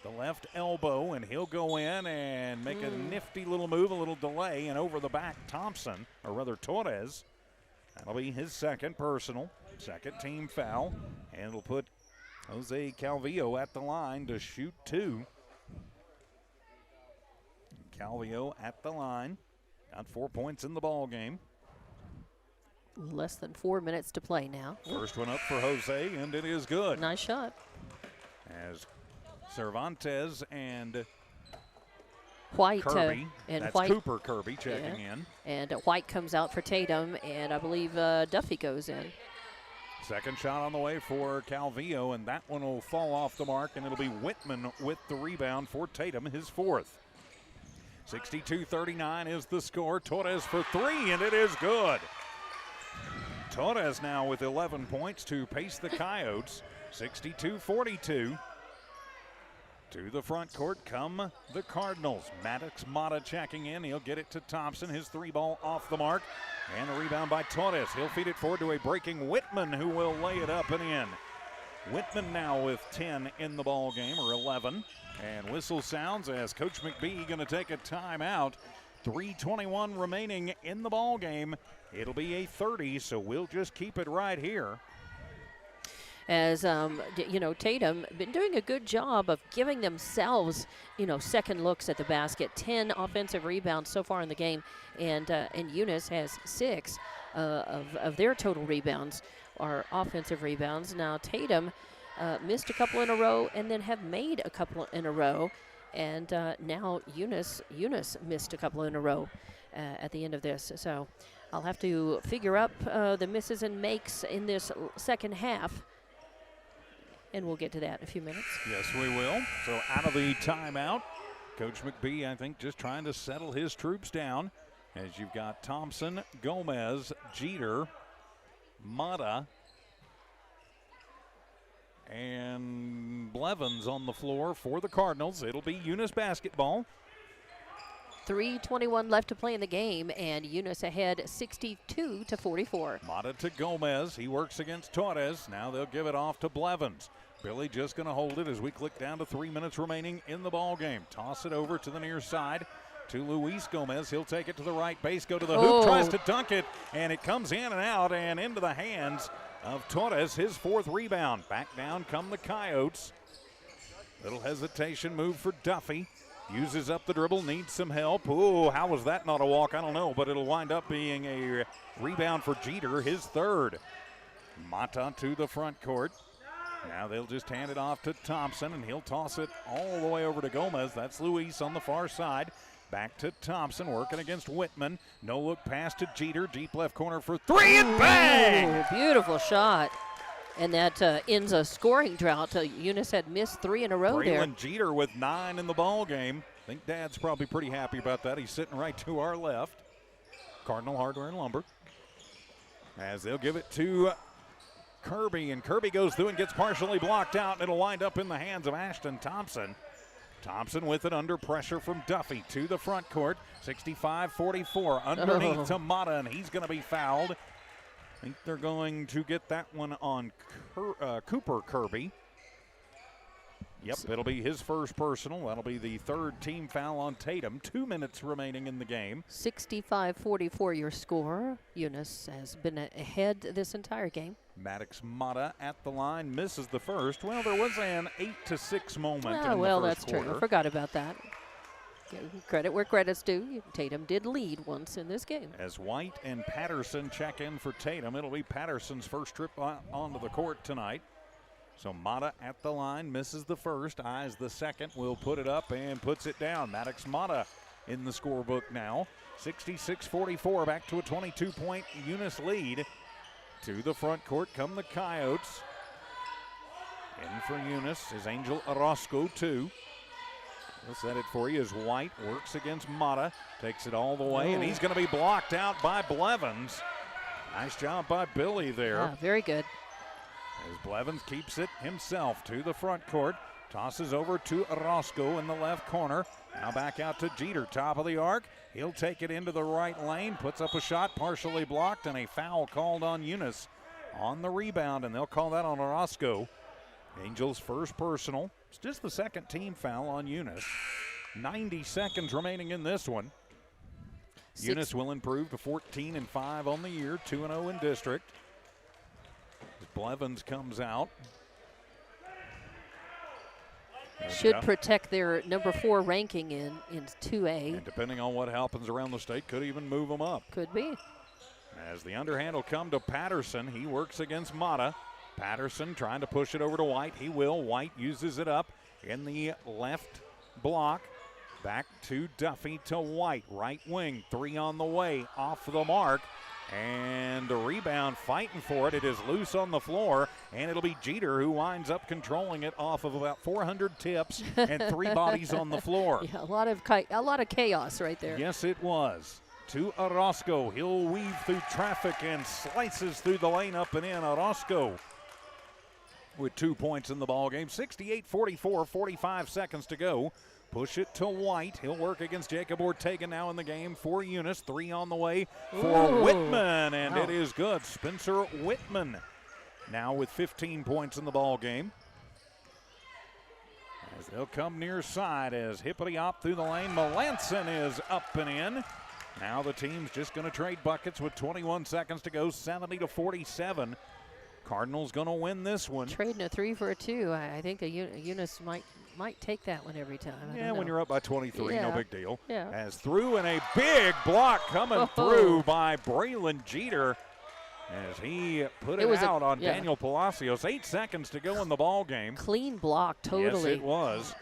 The left elbow, and he'll go in and make a nifty little move, a little delay, and over the back, Thompson, or rather Torres. That'll be his second personal, second team foul, and it'll put Jose Calvillo at the line to shoot 2. Calvillo at the line, got 4 points in the ball game. Less than 4 minutes to play now. First one up for Jose, and it is good. Nice shot. As Cervantes and White Kirby, and that's White, Cooper Kirby checking in. and White comes out for Tatum, and I believe Duffy goes in. Second shot on the way for Calvillo, and that one will fall off the mark, and it'll be Whitman with the rebound for Tatum, his 4th. 62-39 is the score. Torres for 3, and it is good. Torres now with 11 points to pace the Coyotes. 62-42. To the front court come the Cardinals. Maddox Mata checking in. He'll get it to Thompson. His 3 ball off the mark. And the rebound by Torres. He'll feed it forward to a breaking Whitman, who will lay it up and in. Whitman now with 10 in the ball game, or 11. And whistle sounds as Coach McBee going to take a timeout. 3:21 remaining in the ball game. It'll be a 30, so we'll just keep it right here. As Tatum been doing a good job of giving themselves, second looks at the basket. 10 offensive rebounds so far in the game, and Eunice has 6 of their total rebounds are offensive rebounds. Now Tatum missed a couple in a row, and then have made a couple in a row, and now Eunice missed a couple in a row at the end of this. So I'll have to figure up the misses and makes in this second half. And we'll get to that in a few minutes. Yes, we will. So out of the timeout, Coach McBee, I think, just trying to settle his troops down as you've got Thompson, Gomez, Jeter, Mata, and Blevins on the floor for the Cardinals. It'll be Eunice basketball. 3:21 left to play in the game, and Eunice ahead 62-44. Mata to Gomez. He works against Torres. Now they'll give it off to Blevins. Billy just going to hold it as we click down to 3 minutes remaining in the ball game. Toss it over to the near side to Luis Gomez. He'll take it to the right base, go to the hoop, tries to dunk it, and it comes in and out and into the hands of Torres, his 4th rebound. Back down come the Coyotes. Little hesitation move for Duffy. Uses up the dribble, needs some help. Ooh, how was that not a walk? I don't know, but it'll wind up being a rebound for Jeter, his 3rd. Mata to the front court. Now they'll just hand it off to Thompson, and he'll toss it all the way over to Gomez. That's Luis on the far side. Back to Thompson, working against Whitman. No look pass to Jeter, deep left corner for 3, and bang! Ooh, beautiful shot. And that ends a scoring drought. Eunice had missed 3 in a row there. Braylon Jeter with 9 in the ball game. I think Dad's probably pretty happy about that. He's sitting right to our left. Cardinal Hardware and Lumber. As they'll give it to Kirby, and Kirby goes through and gets partially blocked out, and it'll wind up in the hands of Ashton Thompson. Thompson with it under pressure from Duffy to the front court. 65-44 underneath to Mata, and he's going to be fouled. I think they're going to get that one on Cooper Kirby. Yep, it'll be his first personal. That'll be the 3rd team foul on Tatum. 2 minutes remaining in the game. 65-44 your score. Eunice has been ahead this entire game. Maddox Mata at the line, misses the first. Well, there was an 8-6 moment in the that's first quarter. true. I forgot about that. Give credit where credit's due. Tatum did lead once in this game. As White and Patterson check in for Tatum, it'll be Patterson's first trip onto the court tonight. So Mata at the line, misses the first, eyes the second, will put it up and puts it down. Maddox Mata in the scorebook now. 66-44, back to a 22-point Eunice lead. To the front court come the Coyotes. In for Eunice is Angel Orozco, too. We'll set it for you as White works against Mata. Takes it all the way, and he's going to be blocked out by Blevins. Nice job by Billy there. Yeah, very good. As Blevins keeps it himself to the front court. Tosses over to Orozco in the left corner. Now back out to Jeter, top of the arc. He'll take it into the right lane, puts up a shot, partially blocked, and a foul called on Eunice on the rebound, and they'll call that on Orozco. Angels' first personal. It's just the second team foul on Eunice. 90 seconds remaining in this one. Eunice will improve to 14-5 on the year, 2-0 in district. As Blevins comes out. Should protect their number 4 ranking in 2A. And depending on what happens around the state, could even move them up. Could be. As the underhand will come to Patterson. He works against Mata. Patterson trying to push it over to White. He will. White uses it up in the left block. Back to Duffy to White. Right wing. 3 on the way. Off the mark. And the rebound fighting for it. It is loose on the floor. And it'll be Jeter who winds up controlling it off of about 400 tips and 3 bodies on the floor. Yeah, a lot of chaos right there. Yes, it was. To Orozco. He'll weave through traffic and slices through the lane up and in. Orozco with 2 points in the ball game. 68-44, 45 seconds to go. Push it to White. He'll work against Jacob Ortega now in the game for Eunice. 3 on the way for Whitman, and it is good. Spencer Whitman now with 15 points in the ball game. As they'll come near side as Hippity Hop through the lane. Melanson is up and in. Now the team's just going to trade buckets with 21 seconds to go, 70-47. Cardinals going to win this one. Trading a 3 for a 2. I think Eunice might take that one every time. Yeah, when you're up by 23, no big deal. Yeah. As through and a big block coming through by Braylon Jeter as he put it out on Daniel Palacios. 8 seconds to go in the ball game. Clean block, totally. Yes, it was.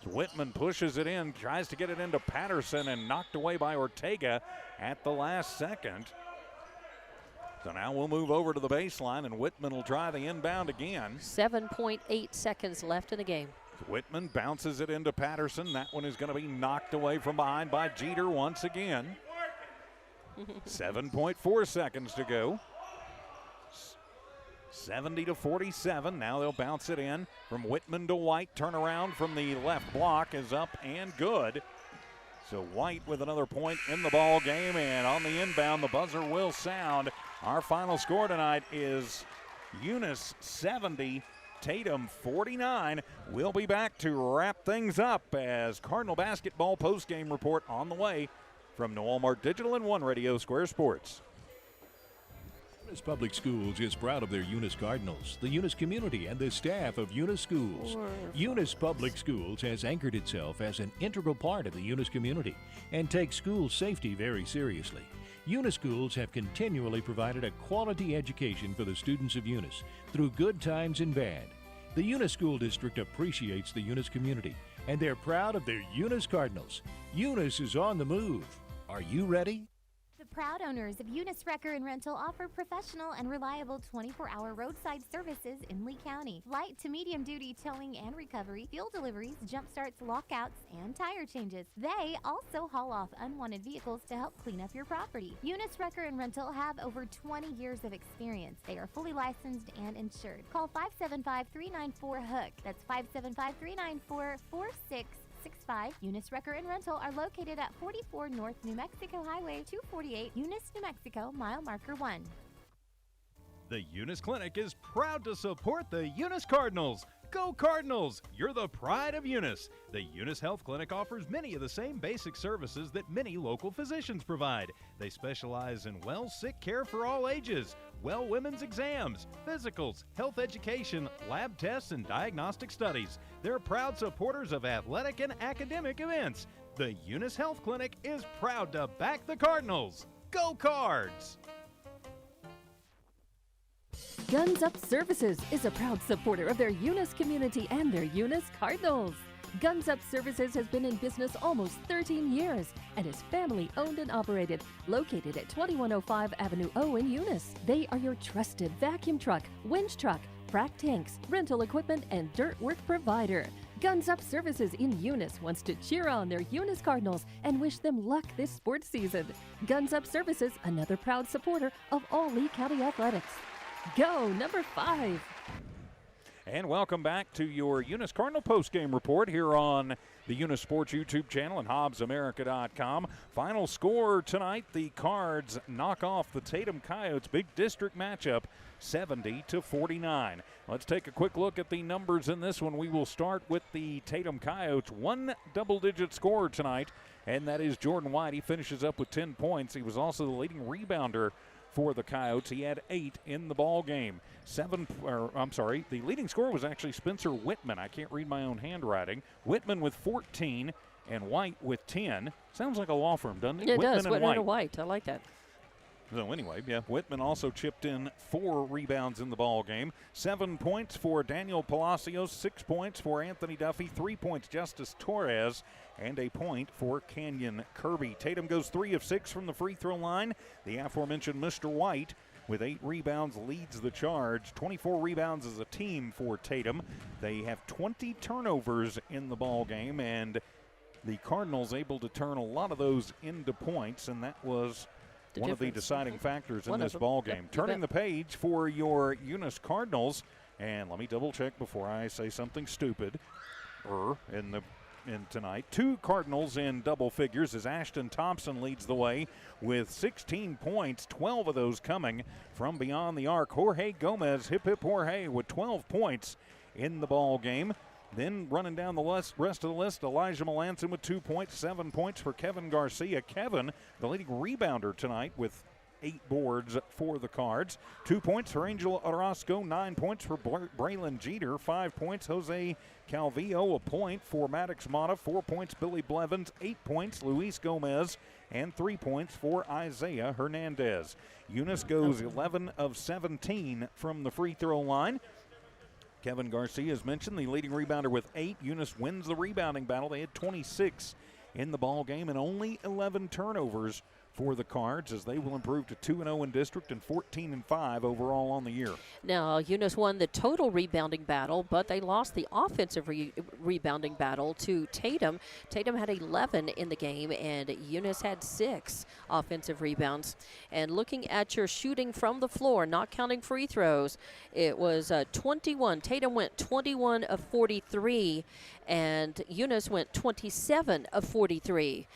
Whitman pushes it in, tries to get it into Patterson, and knocked away by Ortega at the last second. So now we'll move over to the baseline, and Whitman will try the inbound again. 7.8 seconds left in the game. Whitman bounces it into Patterson. That one is going to be knocked away from behind by Jeter once again. 7.4 seconds to go. 70-47. Now they'll bounce it in from Whitman to White. Turnaround from the left block is up and good. So White with another point in the ball game, and on the inbound, the buzzer will sound. Our final score tonight is Eunice 70, Tatum 49. We'll be back to wrap things up as Cardinal basketball postgame report on the way from New Walmart Digital and One Radio Square Sports. Eunice Public Schools is proud of their Eunice Cardinals, the Eunice community, and the staff of Eunice Schools. Eunice Public Schools has anchored itself as an integral part of the Eunice community and takes school safety very seriously. Eunice Schools have continually provided a quality education for the students of Eunice through good times and bad. The Eunice School District appreciates the Eunice community, and they're proud of their Eunice Cardinals. Eunice is on the move. Are you ready? The proud owners of Eunice Wrecker and Rental offer professional and reliable 24-hour roadside services in Lee County. Light to medium duty towing and recovery, fuel deliveries, jump starts, lockouts, and tire changes. They also haul off unwanted vehicles to help clean up your property. Eunice Wrecker and Rental have over 20 years of experience. They are fully licensed and insured. Call 575-394-HOOK. That's 575-394-4665. Eunice Wrecker and Rental are located at 44 North New Mexico Highway 248, Eunice, New Mexico, mile marker 1. The Eunice Clinic is proud to support the Eunice Cardinals. Go Cardinals! You're the pride of Eunice. The Eunice Health Clinic offers many of the same basic services that many local physicians provide. They specialize in sick care for all ages, women's exams, physicals, health education, lab tests, and diagnostic studies. They're proud supporters of athletic and academic events. The Eunice Health Clinic is proud to back the Cardinals. Go Cards! Guns Up Services is a proud supporter of their Eunice community and their Eunice Cardinals. Guns Up Services has been in business almost 13 years and is family owned and operated, located at 2105 Avenue O in Eunice. They are your trusted vacuum truck, winch truck, frac tanks, rental equipment, and dirt work provider. Guns Up Services in Eunice wants to cheer on their Eunice Cardinals and wish them luck this sports season. Guns Up Services, another proud supporter of all Lea County athletics. Go, number 5. And welcome back to your Eunice Cardinal postgame report here on the Eunice Sports YouTube channel and HobbsAmerica.com. Final score tonight, the Cards knock off the Tatum Coyotes. Big district matchup, 70-49. Let's take a quick look at the numbers in this one. We will start with the Tatum Coyotes. One double-digit scorer tonight, and that is Jordan White. He finishes up with 10 points. He was also the leading rebounder for the Coyotes. He had 8 in the ball game. The leading scorer was actually Spencer Whitman. I can't read my own handwriting. Whitman with 14 and White with 10. Sounds like a law firm, doesn't it? It Whitman does. and Whitman and White. I like that. So anyway, yeah, Whitman also chipped in 4 rebounds in the ball game. 7 points for Daniel Palacios, 6 points for Anthony Duffy, 3 points Justice Torres, and a point for Canyon Kirby. Tatum goes 3 of 6 from the free throw line. The aforementioned Mr. White, with 8 rebounds, leads the charge. 24 rebounds as a team for Tatum. They have 20 turnovers in the ball game, and the Cardinals able to turn a lot of those into points, and that was one of the deciding factors in this ball game. Yep, Turning the page for your Eunice Cardinals, and let me double check before I say something stupid. In tonight, 2 Cardinals in double figures as Ashton Thompson leads the way with 16 points, 12 of those coming from beyond the arc. Jorge Gomez, hip hip Jorge, with 12 points in the ball game. Then running down the rest of the list, Elijah Melanson with 2 points, 7 points for Kevin Garcia. Kevin, the leading rebounder tonight with 8 boards for the Cards. 2 points for Angel Orozco, 9 points for Braylon Jeter, 5 points Jose Calvillo, a point for Maddox Mata, 4 points Billy Blevins, 8 points Luis Gomez, and 3 points for Isaiah Hernandez. Eunice goes 11 of 17 from the free throw line. Kevin Garcia, as mentioned, the leading rebounder with 8. Eunice wins the rebounding battle. They had 26 in the ball game and only 11 turnovers for the Cards, as they will improve to 2-0 in district and 14-5 overall on the year. Now, Eunice won the total rebounding battle, but they lost the offensive rebounding battle to Tatum. Tatum had 11 in the game, and Eunice had 6 offensive rebounds. And looking at your shooting from the floor, not counting free throws, it was 21. Tatum went 21 of 43, and Eunice went 27 of 43.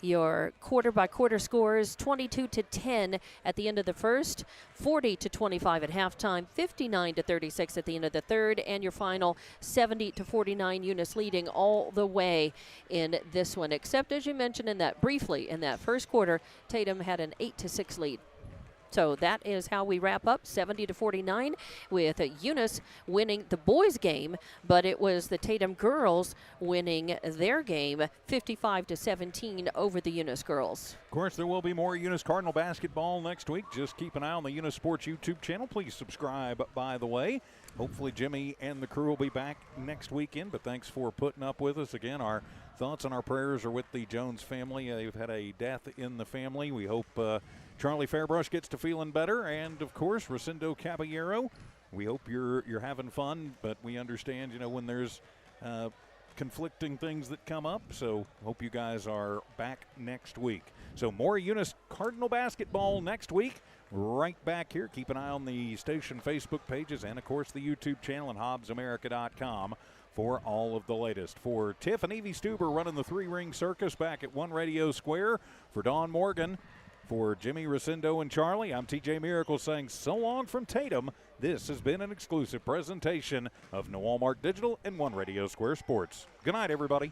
Your quarter-by-quarter scores, 22-10 at the end of the first, 40-25 at halftime, 59-36 at the end of the third, and your final 70-49, Eunice leading all the way in this one. Except, as you mentioned in that first quarter, Tatum had an 8-6 lead. So that is how we wrap up, 70-49, with Eunice winning the boys' game, but it was the Tatum girls winning their game, 55-17 over the Eunice girls. Of course, there will be more Eunice Cardinal basketball next week. Just keep an eye on the Eunice Sports YouTube channel. Please subscribe, by the way. Hopefully Jimmy and the crew will be back next weekend, but thanks for putting up with us. Again, our thoughts and our prayers are with the Jones family. They've had a death in the family. We hope Charlie Fairbrush gets to feeling better, and of course Rosendo Caballero. We hope you're having fun, but we understand, when there's conflicting things that come up. So hope you guys are back next week. So more Eunice Cardinal basketball next week. Right back here. Keep an eye on the station Facebook pages and, of course, the YouTube channel and HobbsAmerica.com for all of the latest. For Tiff and Evie Stuber running the 3-ring circus back at One Radio Square, for Dawn Morgan, for Jimmy Rosendo and Charlie, I'm TJ Miracle saying so long from Tatum. This has been an exclusive presentation of Walmart Digital and One Radio Square Sports. Good night, everybody.